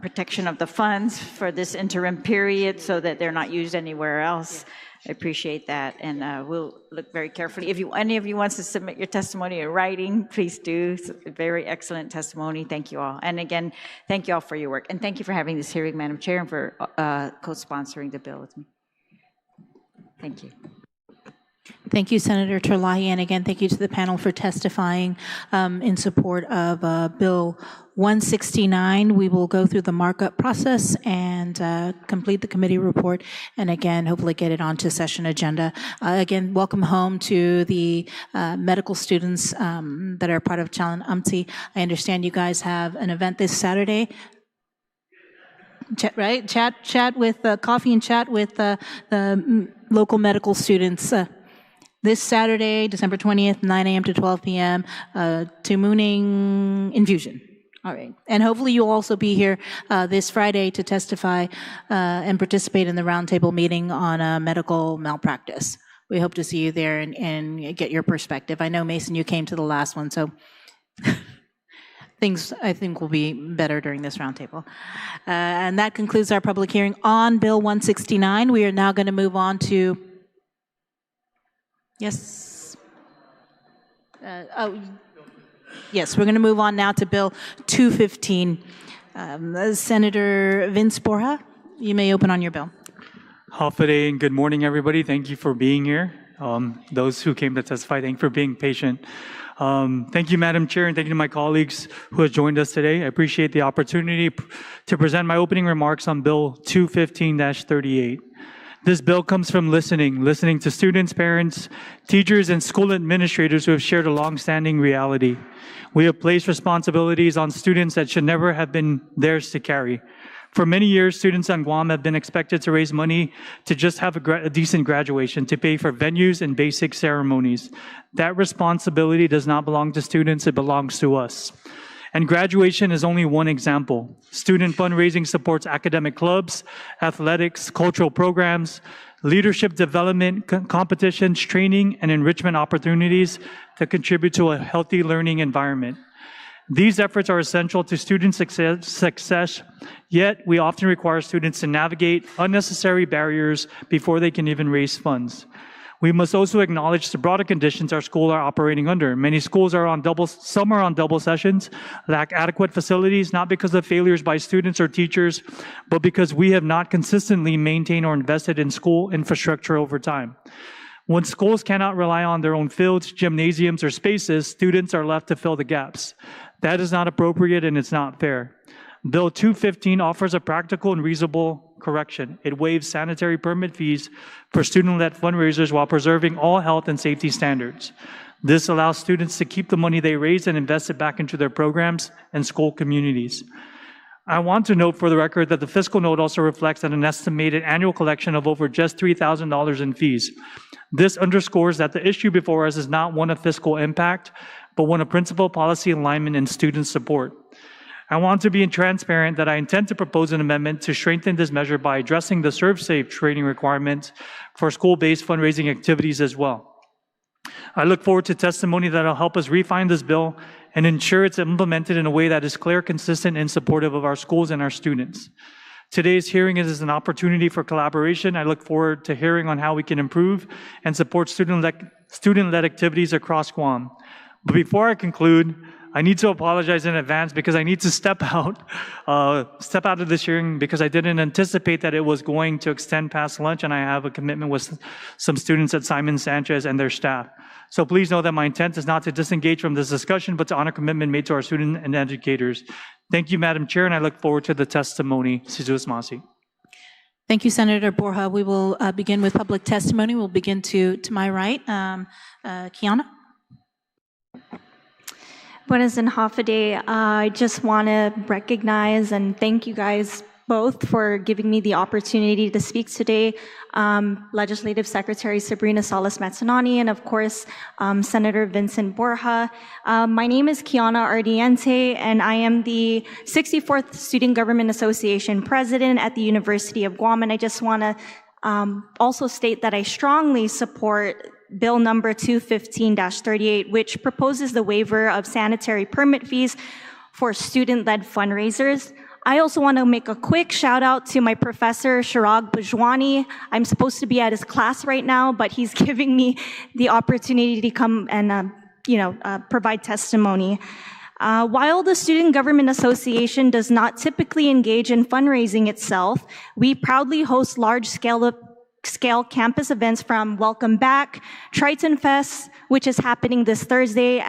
protection of the funds for this interim period so that they're not used anywhere else. I appreciate that, and we'll look very carefully. If any of you wants to submit your testimony in writing, please do. It's a very excellent testimony. Thank you all. And again, thank you all for your work. And thank you for having this hearing, Madam Chair, and for co-sponsoring the bill with me. Thank you. Thank you, Senator Terlaje, and again, thank you to the panel for testifying in support of Bill 169. We will go through the markup process and complete the committee report, and again, hopefully get it onto session agenda. Again, welcome home to the medical students that are part of Chalon UMTI. I understand you guys have an event this Saturday. Right? Chat with coffee and chat with the local medical students. This Saturday, December 20th, 9 a.m. to 12 p.m., to Mooning Infusion. All right. And hopefully you'll also be here this Friday to testify and participate in the roundtable meeting on medical malpractice. We hope to see you there and get your perspective. I know, Mason, you came to the last one, so things, I think, will be better during this roundtable. And that concludes our public hearing on Bill 169. We are now going to move on to... Yes. Yes, we're going to move on now to Bill 215. Senator Vince Borja, you may open on your bill. Hafide and good morning, everybody. Thank you for being here. Those who came to testify, thank you for being patient. Thank you, Madam Chair, and thank you to my colleagues who have joined us today. I appreciate the opportunity to present my opening remarks on Bill 215-38. This bill comes from listening to students, parents, teachers, and school administrators who have shared a long-standing reality. We have placed responsibilities on students that should never have been theirs to carry. For many years, students on Guam have been expected to raise money to just have a decent graduation, to pay for venues and basic ceremonies. That responsibility does not belong to students, it belongs to us. And graduation is only one example. Student fundraising supports academic clubs, athletics, cultural programs, leadership development, competitions, training, and enrichment opportunities that contribute to a healthy learning environment. These efforts are essential to student success, yet we often require students to navigate unnecessary barriers before they can even raise funds. We must also acknowledge the broader conditions our schools are operating under. Many schools are on some are on double sessions, lack adequate facilities, not because of failures by students or teachers, but because we have not consistently maintained or invested in school infrastructure over time. When schools cannot rely on their own fields, gymnasiums, or spaces, students are left to fill the gaps. That is not appropriate and it's not fair. Bill 215 offers a practical and reasonable correction. It waives sanitary permit fees for student-led fundraisers while preserving all health and safety standards. This allows students to keep the money they raise and invest it back into their programs and school communities. I want to note for the record that the fiscal note also reflects an estimated annual collection of over just $3,000 in fees. This underscores that the issue before us is not one of fiscal impact, but one of principal policy alignment and student support. I want to be transparent that I intend to propose an amendment to strengthen this measure by addressing the ServSafe training requirement for school-based fundraising activities as well. I look forward to testimony that will help us refine this bill and ensure it's implemented in a way that is clear, consistent, and supportive of our schools and our students. Today's hearing is an opportunity for collaboration. I look forward to hearing on how we can improve and support student-led activities across Guam. But before I conclude, I need to apologize in advance because I need to step out of this hearing because I didn't anticipate that it was going to extend past lunch, and I have a commitment with some students at Simon Sanchez and their staff. So please know that my intent is not to disengage from this discussion, but to honor commitment made to our students and educators. Thank you, Madam Chair, and I look forward to the testimony. Sizus Masi. Thank you, Senator Borja. We will begin with public testimony. We'll begin to my right. Kiana? Buenas and Hafide. I just want to recognize and thank you guys both for giving me the opportunity to speak today. Legislative Secretary Sabrina Salas Matanane, and of course, Senator Vincent Borja. My name is Kiana Ardiente, and I am the 64th Student Government Association President at the University of Guam, and I just want to also state that I strongly support Bill number 215-38, which proposes the waiver of sanitary permit fees for student-led fundraisers. I also want to make a quick shout out to my professor, Shirag Bajwani. I'm supposed to be at his class right now, but he's giving me the opportunity to come and provide testimony. While the Student Government Association does not typically engage in fundraising itself, we proudly host large-scale campus events from Welcome Back, Triton Fest, which is happening this Thursday,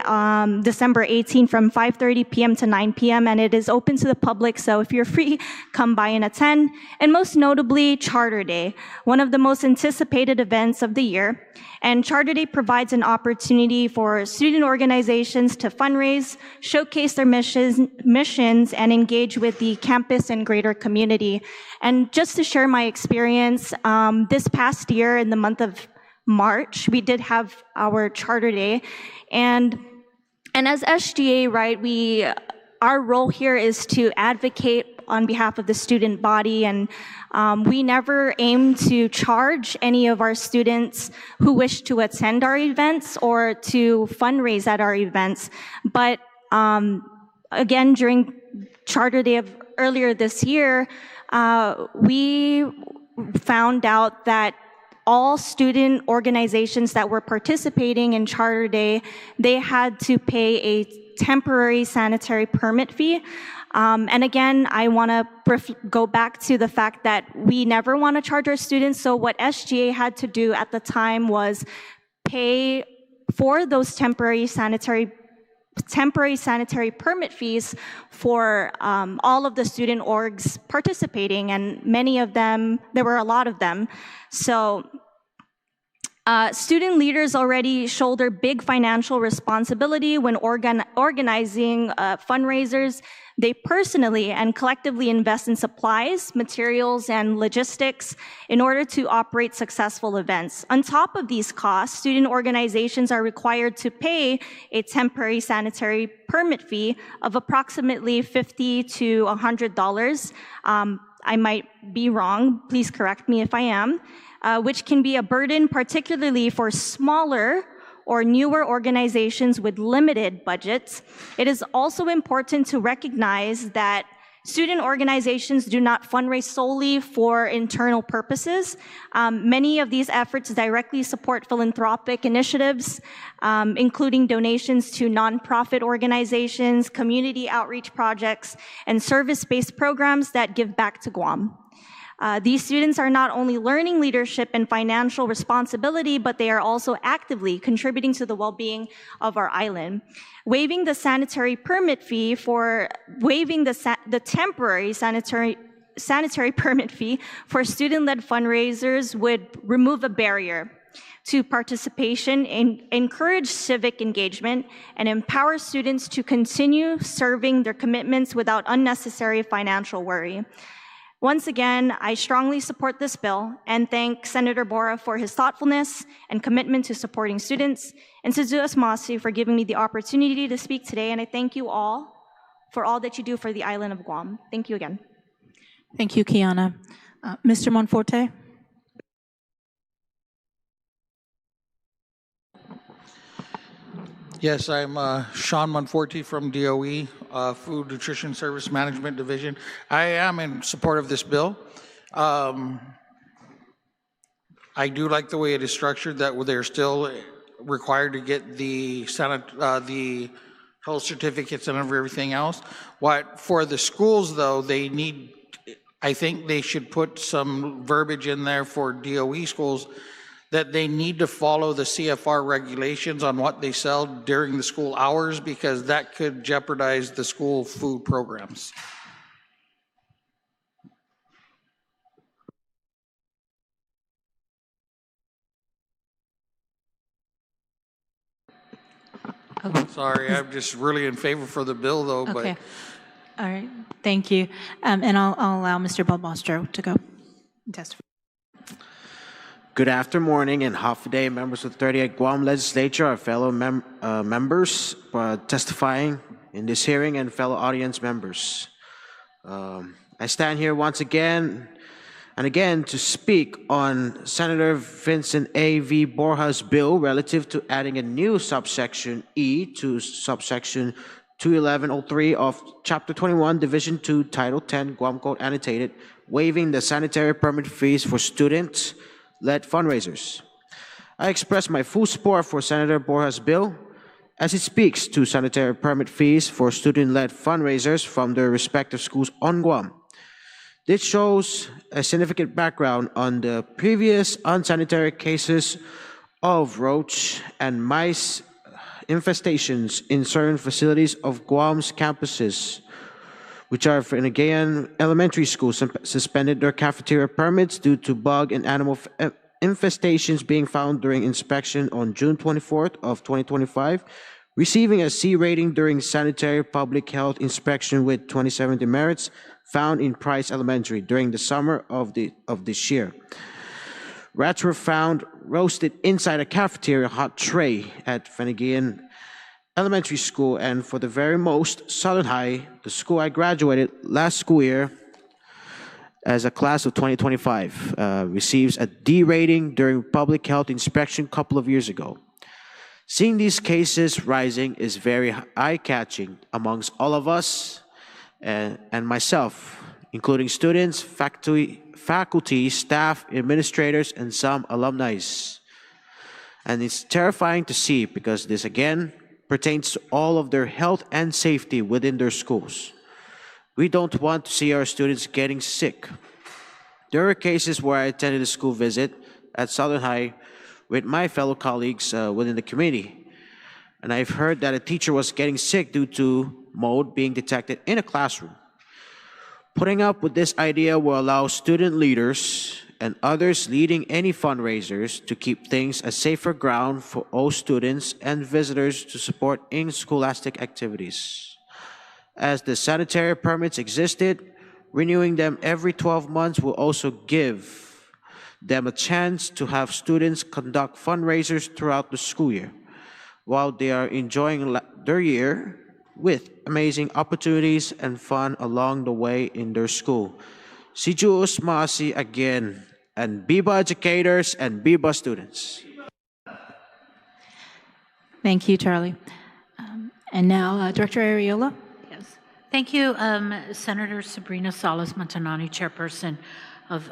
December 18 from 5:30 p.m. to 9 p.m. and it is open to the public, so if you're free, come by and attend. And most notably, Charter Day, one of the most anticipated events of the year. And Charter Day provides an opportunity for student organizations to fundraise, showcase their missions, and engage with the campus and greater community. And just to share my experience, this past year in the month of March, we did have our Charter Day. And as SGA, right, our role here is to advocate on behalf of the student body, and we never aim to charge any of our students who wish to attend our events or to fundraise at our events. But again, during Charter Day of earlier this year, we found out that all student organizations that were participating in Charter Day, they had to pay a temporary sanitary permit fee. And again, I want to go back to the fact that we never want to charge our students. So what SGA had to do at the time was pay for those temporary sanitary permit fees for all of the student orgs participating, and many of them, there were a lot of them. So student leaders already shoulder big financial responsibility when organizing fundraisers. They personally and collectively invest in supplies, materials, and logistics in order to operate successful events. On top of these costs, student organizations are required to pay a temporary sanitary permit fee of approximately $50 to $100. I might be wrong, please correct me if I am, which can be a burden particularly for smaller or newer organizations with limited budgets. It is also important to recognize that student organizations do not fundraise solely for internal purposes. Many of these efforts directly support philanthropic initiatives, including donations to nonprofit organizations, community outreach projects, and service-based programs that give back to Guam. These students are not only learning leadership and financial responsibility, but they are also actively contributing to the well-being of our island. Waiving the sanitary permit fee for waiving the temporary sanitary permit fee for student-led fundraisers would remove a barrier to participation, encourage civic engagement, and empower students to continue serving their commitments without unnecessary financial worry. Once again, I strongly support this bill and thank Senator Borja for his thoughtfulness and commitment to supporting students, and to Masi for giving me the opportunity to speak today. And I thank you all for all that you do for the island of Guam. Thank you again. Thank you, Kiana. Mr. Monforte? Yes, I'm Sean Monforte from DOE, Food Nutrition Service Management Division. I am in support of this bill. I do like the way it is structured, that they're still required to get the health certificates and everything else. What for the schools, though, they need, I think they should put some verbiage in there for DOE schools that they need to follow the CFR regulations on what they sell during the school hours, because that could jeopardize the school food programs. Okay. Sorry, I'm just really in favor for the bill, though. Okay. But All right. Thank you. And I'll allow Mr. Balbastro to go and testify. Good after morning and half a day, members of the 38th Guam Legislature, our fellow members testifying in this hearing, and fellow audience members. I stand here once again and again to speak on Senator Vincent A.V. Borja's bill relative to adding a new subsection E to subsection 21103 of Chapter 21, Division 2, Title 10, Guam Code Annotated, waiving the sanitary permit fees for student-led fundraisers. I express my full support for Senator Borja's bill as it speaks to sanitary permit fees for student-led fundraisers from their respective schools on Guam. This shows a significant background on the previous unsanitary cases of roach and mice infestations in certain facilities of Guam's campuses, which are for Finnegan Elementary School suspended their cafeteria permits due to bug and animal infestations being found during inspection on June 24th of 2025, receiving a C rating during sanitary public health inspection with 27 demerits found in Price Elementary during the summer of this year. Rats were found roasted inside a cafeteria hot tray at Finnegan Elementary School, and for the very most, Southern High, the school I graduated last school year as a class of 2025, receives a D rating during public health inspection a couple of years ago. Seeing these cases rising is very eye-catching amongst all of us and myself, including students, faculty, staff, administrators, and some alumni. And it's terrifying to see because this, again, pertains to all of their health and safety within their schools. We don't want to see our students getting sick. There were cases where I attended a school visit at Southern High with my fellow colleagues within the committee, and I've heard that a teacher was getting sick due to mold being detected in a classroom. Putting up with this idea will allow student leaders and others leading any fundraisers to keep things a safer ground for all students and visitors to support in scholastic activities. As the sanitary permits existed, renewing them every 12 months will also give them a chance to have students conduct fundraisers throughout the school year while they are enjoying their year with amazing opportunities and fun along the way in their school. Si Diyos maasi again, and Biba educators and Biba students. Thank you, Charlie. And now, Director Arreola. Yes. Thank you, Senator Sabrina Salas Matanane, Chairperson of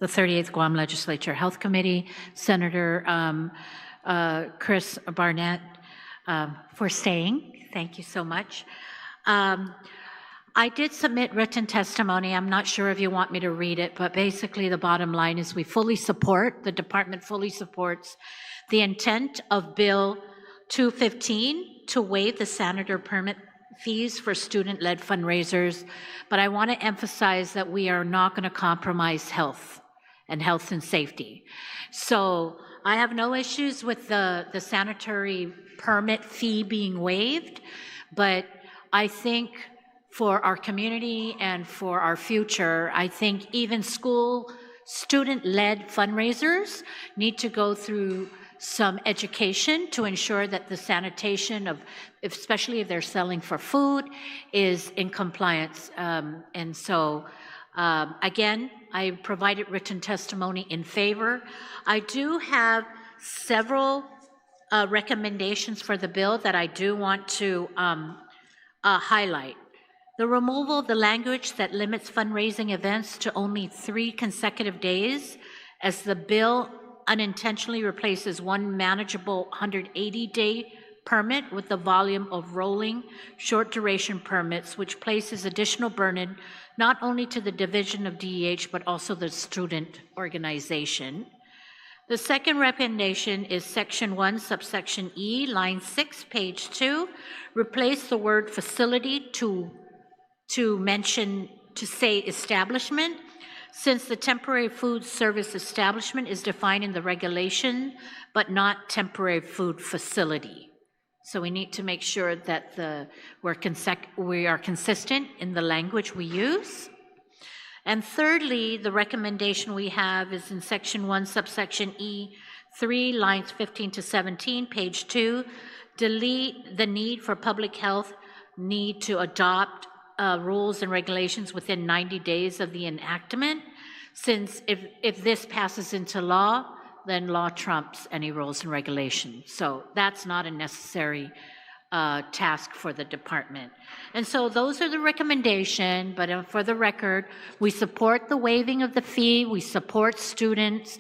the 38th Guam Legislature Health Committee, Senator Chris Barnett, for staying. Thank you so much. I did submit written testimony. I'm not sure if you want me to read it, but basically the bottom line is we fully support, the department fully supports the intent of Bill 215 to waive the sanitary permit fees for student-led fundraisers, but I want to emphasize that we are not going to compromise health and safety. So I have no issues with the sanitary permit fee being waived, but I think for our community and for our future, I think even school student-led fundraisers need to go through some education to ensure that the sanitation of, especially if they're selling for food, is in compliance. And so, again, I provided written testimony in favor. I do have several recommendations for the bill that I do want to highlight. The removal of the language that limits fundraising events to only 3 consecutive days, as the bill unintentionally replaces one manageable 180-day permit with the volume of rolling short-duration permits, which places additional burden not only to the Division of DEH, but also the student organization. The second recommendation is Section 1, Subsection E, line 6, page 2. Replace the word facility to say establishment, since the temporary food service establishment is defined in the regulation, but not temporary food facility. So we need to make sure that we are consistent in the language we use. And thirdly, the recommendation we have is in Section 1, Subsection E, 3, lines 15 to 17, page 2, delete the need for public health need to adopt rules and regulations within 90 days of the enactment, since if this passes into law, then law trumps any rules and regulations. So that's not a necessary task for the department. And so those are the recommendation, but for the record, we support the waiving of the fee, we support students'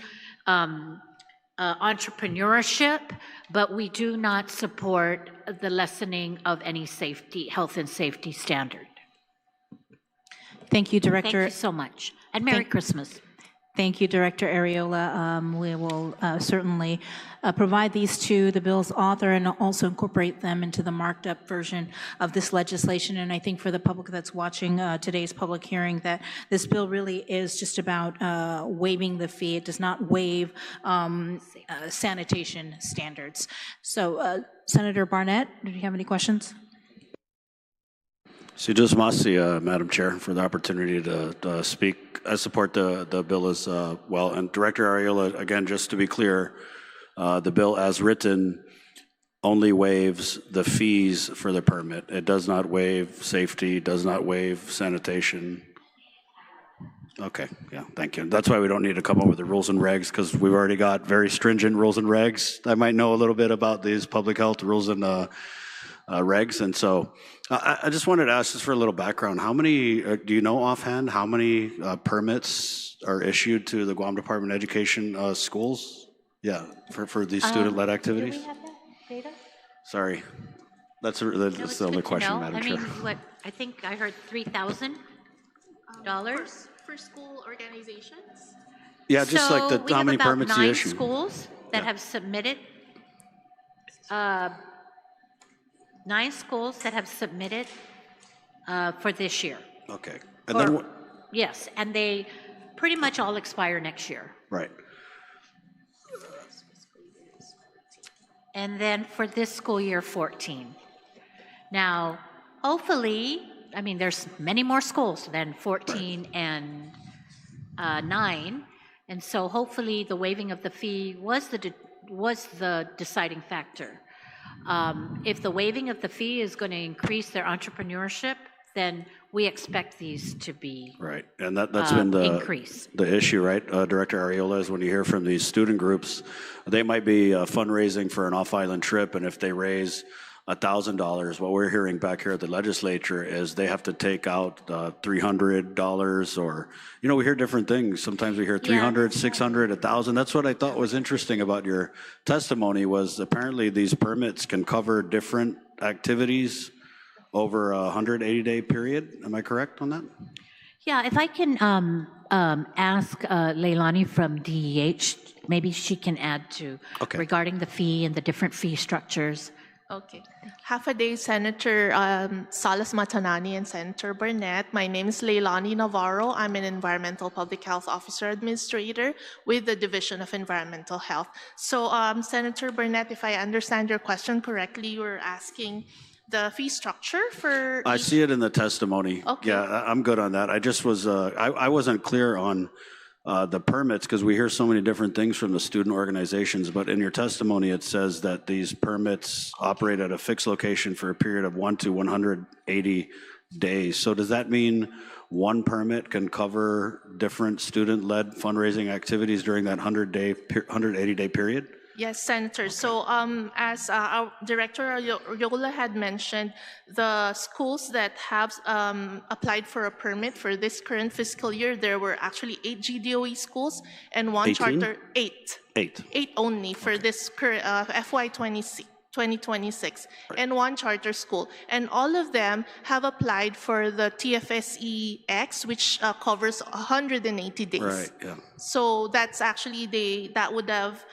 entrepreneurship, but we do not support the lessening of any safety, health and safety standard. Thank you, Director. Thank you so much, and Merry Christmas. Thank you, Director Areola. We will certainly provide these to the bill's author and also incorporate them into the marked up version of this legislation. And I think for the public that's watching today's public hearing that this bill really is just about waiving the fee. It does not waive sanitation standards. So Senator Barnett, do you have any questions? So just masi, Madam Chair, for the opportunity to speak. I support the bill as well. And Director Areola, again, just to be clear, the bill as written only waives the fees for the permit. It does not waive safety, does not waive sanitation. Okay, yeah, thank you. That's why we don't need to come up with the rules and regs, because we've already got very stringent rules and regs. I might know a little bit about these public health rules and regs, and so I just wanted to ask this for a little background. How many, do you know offhand, how many permits are issued to the Guam Department of Education schools? Yeah, for these student-led activities? Do we have that data? Sorry, that's the only question, Madam Chair. I mean, what, I think I heard $3,000 for school organizations? Yeah, just like the, how many permits you issue. So we have about 9 schools that have submitted 9 schools that have submitted for this year. Okay. And then what? Yes, and they pretty much all expire next year. Right. And then for this school year, 14. Now, hopefully, I mean, there's many more schools than 14 and 9. And so hopefully the waiving of the fee was the deciding factor. If the waiving of the fee is going to increase their entrepreneurship, then we expect these to be right, and that's been the issue, right, Director Areola, is when you hear from these student groups, they might be fundraising for an off-island trip, and if they raise $1,000, what we're hearing back here at the legislature is they have to take out $300, or, you know, we hear different things. Sometimes we hear 300, 600, 1,000. That's what I thought was interesting about your testimony, was apparently these permits can cover different activities over a 180-day period. Am I correct on that? Yeah, if I can ask Leilani from DEH, maybe she can add to regarding the fee and the different fee structures. Okay. Half a day, Senator Salas Matanane and Senator Barnett. My name is Leilani Navarro. I'm an Environmental Public Health Officer Administrator with the Division of Environmental Health. So, Senator Barnett, if I understand your question correctly, you were asking the fee structure for... I see it in the testimony. Okay. Yeah, I'm good on that. I just was, I wasn't clear on the permits, because we hear so many different things from the student organizations, but in your testimony it says that these permits operate at a fixed location for a period of 1 to 180 days. So does that mean one permit can cover different student-led fundraising activities during that 180-day period? Yes, Senator. So as our Director Areola had mentioned, the schools that have applied for a permit for this current fiscal year, there were actually 8 GDOE schools and 1 charter, 8. 8 only for this current FY 2026, and 1 charter school. And all of them have applied for the TFSE-X, which covers 180 days. Right, yeah. So that's actually, that would have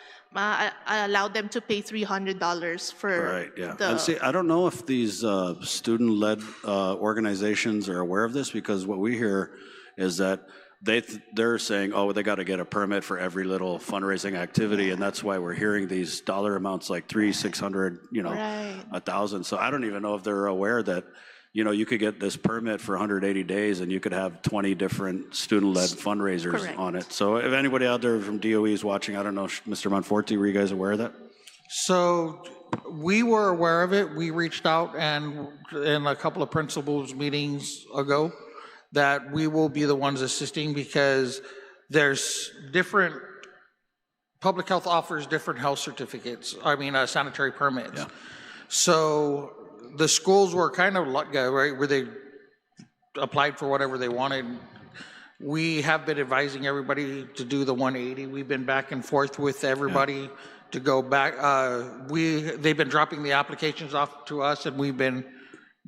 allowed them to pay $300 for right, yeah. And see, I don't know if these student-led organizations are aware of this, because what we hear is that they're saying, oh, they got to get a permit for every little fundraising activity, and that's why we're hearing these dollar amounts like 300, 600, you know, 1,000. So I don't even know if they're aware that, you know, you could get this permit for 180 days and you could have 20 different student-led fundraisers on it. So if anybody out there from DOE is watching, I don't know, Mr. Monforte, were you guys aware of that? So we were aware of it. We reached out, and in a couple of principals meetings ago, that we will be the ones assisting, because there's different, public health offers different health certificates, sanitary permits. Yeah. So the schools were kind of right where they applied for whatever they wanted. We have been advising everybody to do the 180. We've been back and forth with everybody to go back. They've been dropping the applications off to us, and we've been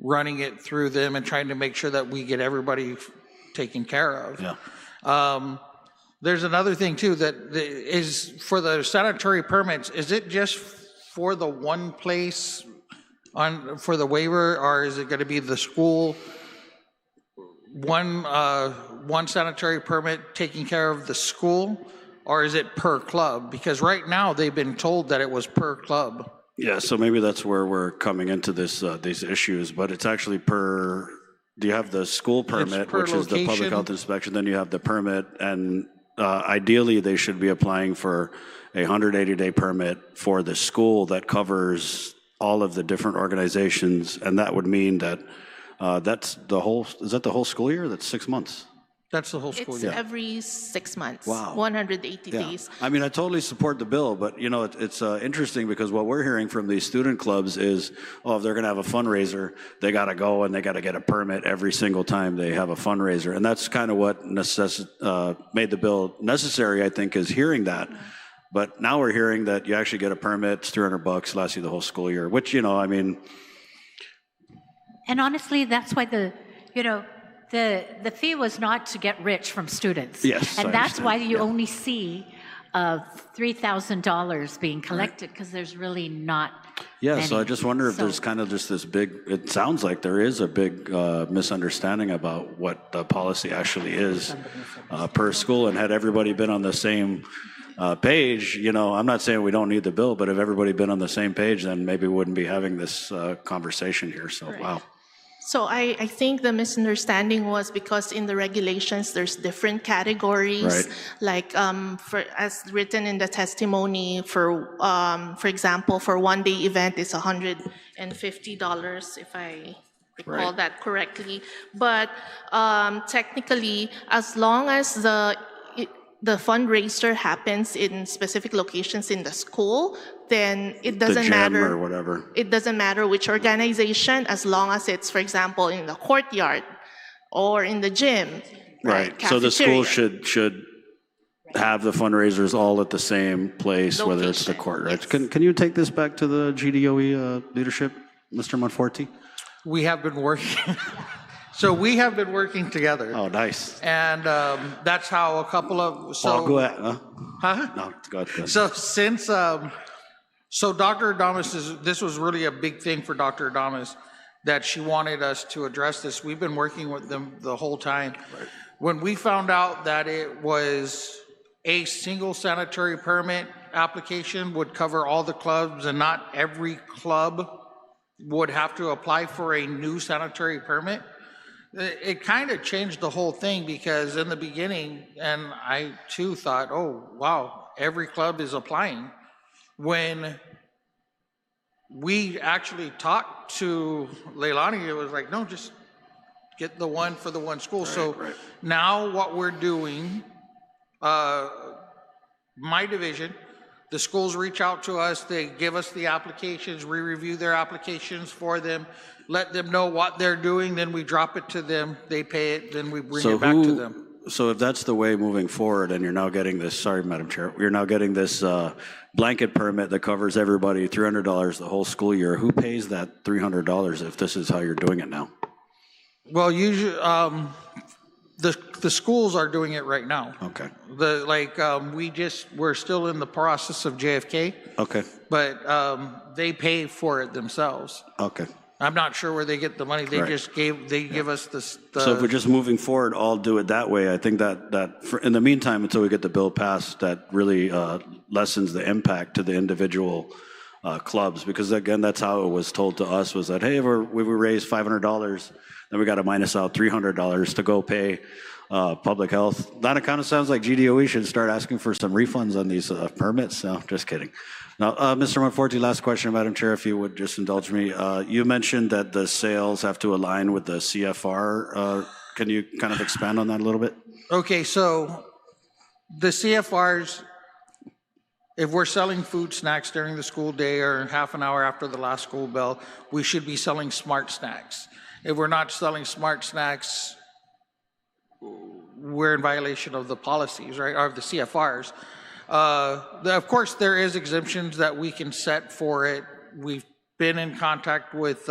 running it through them and trying to make sure that we get everybody taken care of. Yeah. There's another thing too that is for the sanitary permits. Is it just for the one place for the waiver, or is it going to be the school one sanitary permit taking care of the school, or is it per club? Because right now they've been told that it was per club. Yeah, so maybe that's where we're coming into this these issues, but it's actually per. Do you have the school permit, which is the public health inspection? Then you have the permit, and ideally they should be applying for a 180-day permit for the school that covers all of the different organizations, and that would mean that that's the whole. Is that the whole school year? That's 6 months. That's the whole school year. It's every 6 months. Wow. 180 days. I mean, I totally support the bill, but you know, it's interesting because what we're hearing from these student clubs is, oh, if they're going to have a fundraiser, they got to go and they got to get a permit every single time they have a fundraiser, and that's kind of what made the bill necessary. I think is hearing that, but now we're hearing that you actually get a permit, it's $300, lasts you the whole school year, which I mean. And honestly, that's why the fee was not to get rich from students. Yes, and I that's understand. why you only see $3,000 being collected, because there's really not many. So I just wonder if there's kind of just this big, it sounds like there is a big misunderstanding about what the policy actually is per school, and had everybody been on the same page, I'm not saying we don't need the bill, but if everybody been on the same page, then maybe we wouldn't be having this conversation here, so wow. So I think the misunderstanding was because in the regulations there's different categories, like as written in the testimony, for example, for one-day event it's $150, if I recall that correctly. But technically, as long as the fundraiser happens in specific locations in the school, then it doesn't matter. Or whatever. It doesn't matter which organization, as long as it's, for example, in the courtyard or in the gym. Right. So the school should have the fundraisers all at the same place, whether it's the court. Right. Yes. Can you take this back to the GDOE leadership, Mr. Monforti? We have been working. So we have been working together. Oh, nice. And that's how a couple of... go ahead. Huh? No, go ahead. So since... So Dr. Adames, this was really a big thing for Dr. Adames, that she wanted us to address this. We've been working with them the whole time. Right. When we found out that it was a single sanitary permit application would cover all the clubs and not every club would have to apply for a new sanitary permit, it kind of changed the whole thing, because in the beginning, and I too thought, oh, wow, every club is applying. When we actually talked to Leilani, it was like, no, just get the one for the one school. Now what we're doing, my division, the schools reach out to us, they give us the applications, we review their applications for them, let them know what they're doing, then we drop it to them, they pay it, then we bring it back to them. So if that's the way moving forward, and you're now getting this, sorry, Madam Chair, you're now getting this blanket permit that covers everybody, $300 the whole school year, who pays that $300 if this is how you're doing it now? Well, usually, the schools are doing it right now. Okay. We're still in the process of JFK. Okay. But they pay for it themselves. Okay. I'm not sure where they get the money. They just give us this. So if we're just moving forward, all do it that way. I think that in the meantime, until we get the bill passed, that really lessens the impact to the individual clubs, because again, that's how it was told to us, was that, hey, we raise $500, then we got to minus out $300 to go pay public health. That kind of sounds like GDOE should start asking for some refunds on these permits. No, just kidding. Now, Mr. Monforti, last question, Madam Chair, if you would just indulge me. You mentioned that the sales have to align with the CFR. Can you kind of expand on that a little bit? Okay, so the CFRs, If we're selling food snacks during the school day or half an hour after the last school bell, we should be selling smart snacks. If we're not selling smart snacks, we're in violation of the policies, right, or of the CFRs. Of course, there is exemptions that we can set for it. We've been in contact with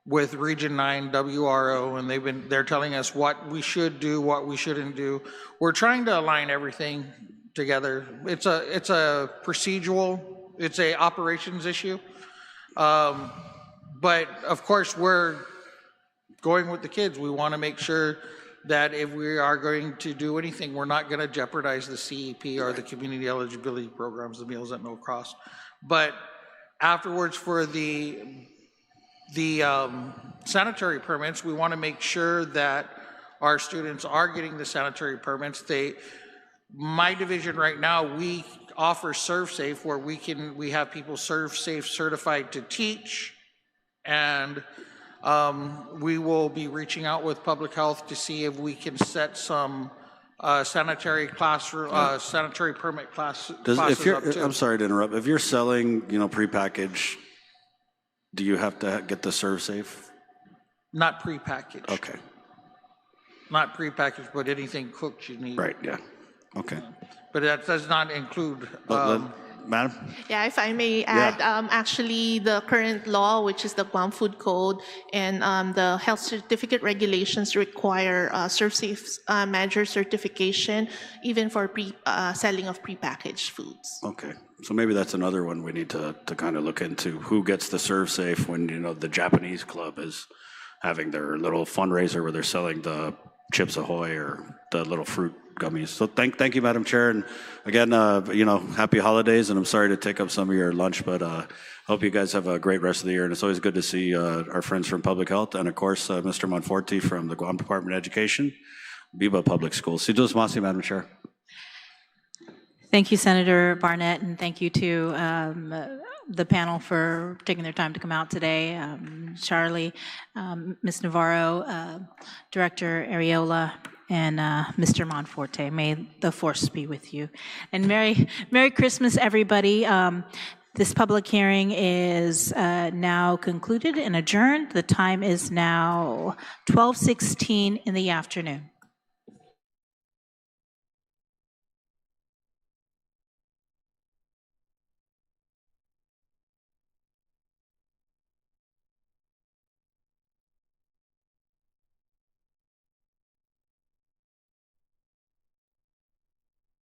Region 9 WRO, and they're telling us what we should do, what we shouldn't do. We're trying to align everything together. It's a procedural, it's a operations issue. But of course, we're going with the kids. We want to make sure that if we are going to do anything, we're not going to jeopardize the CEP or the community eligibility programs, the Meals at No Cost. But afterwards, for the sanitary permits, we want to make sure that our students are getting the sanitary permits. My division right now, we offer ServSafe, where we have people ServSafe certified to teach, and we will be reaching out with public health to see if we can set some sanitary permit classes up too. I'm sorry to interrupt. If you're selling, prepackaged, do you have to get the ServSafe? Not prepackaged. Okay. Not prepackaged, but anything cooked you need. Right. Yeah. Okay. But that does not include. Madam? Yeah, if I may add, actually the current law, which is the Guam Food Code, and the health certificate regulations require ServSafe manager certification, even for selling of prepackaged foods. Okay. So maybe that's another one we need to kind of look into. Who gets the ServSafe when, the Japanese club is having their little fundraiser where they're selling the Chips Ahoy or the little fruit gummies. So thank you, Madam Chair. And again, happy holidays. And I'm sorry to take up some of your lunch, but hope you guys have a great rest of the year. And it's always good to see our friends from Public Health and, of course, Mr. Monforte from the Guam Department of Education, Biba Public Schools. Si Dios Masi, Madam Chair. Thank you, Senator Barnett, and thank you to the panel for taking their time to come out today. Charlie, Ms. Navarro, Director Areola, and Mr. Monforte. May the force be with you. And Merry Christmas, everybody. This public hearing is now concluded and adjourned. The time is now 12:16 in the afternoon.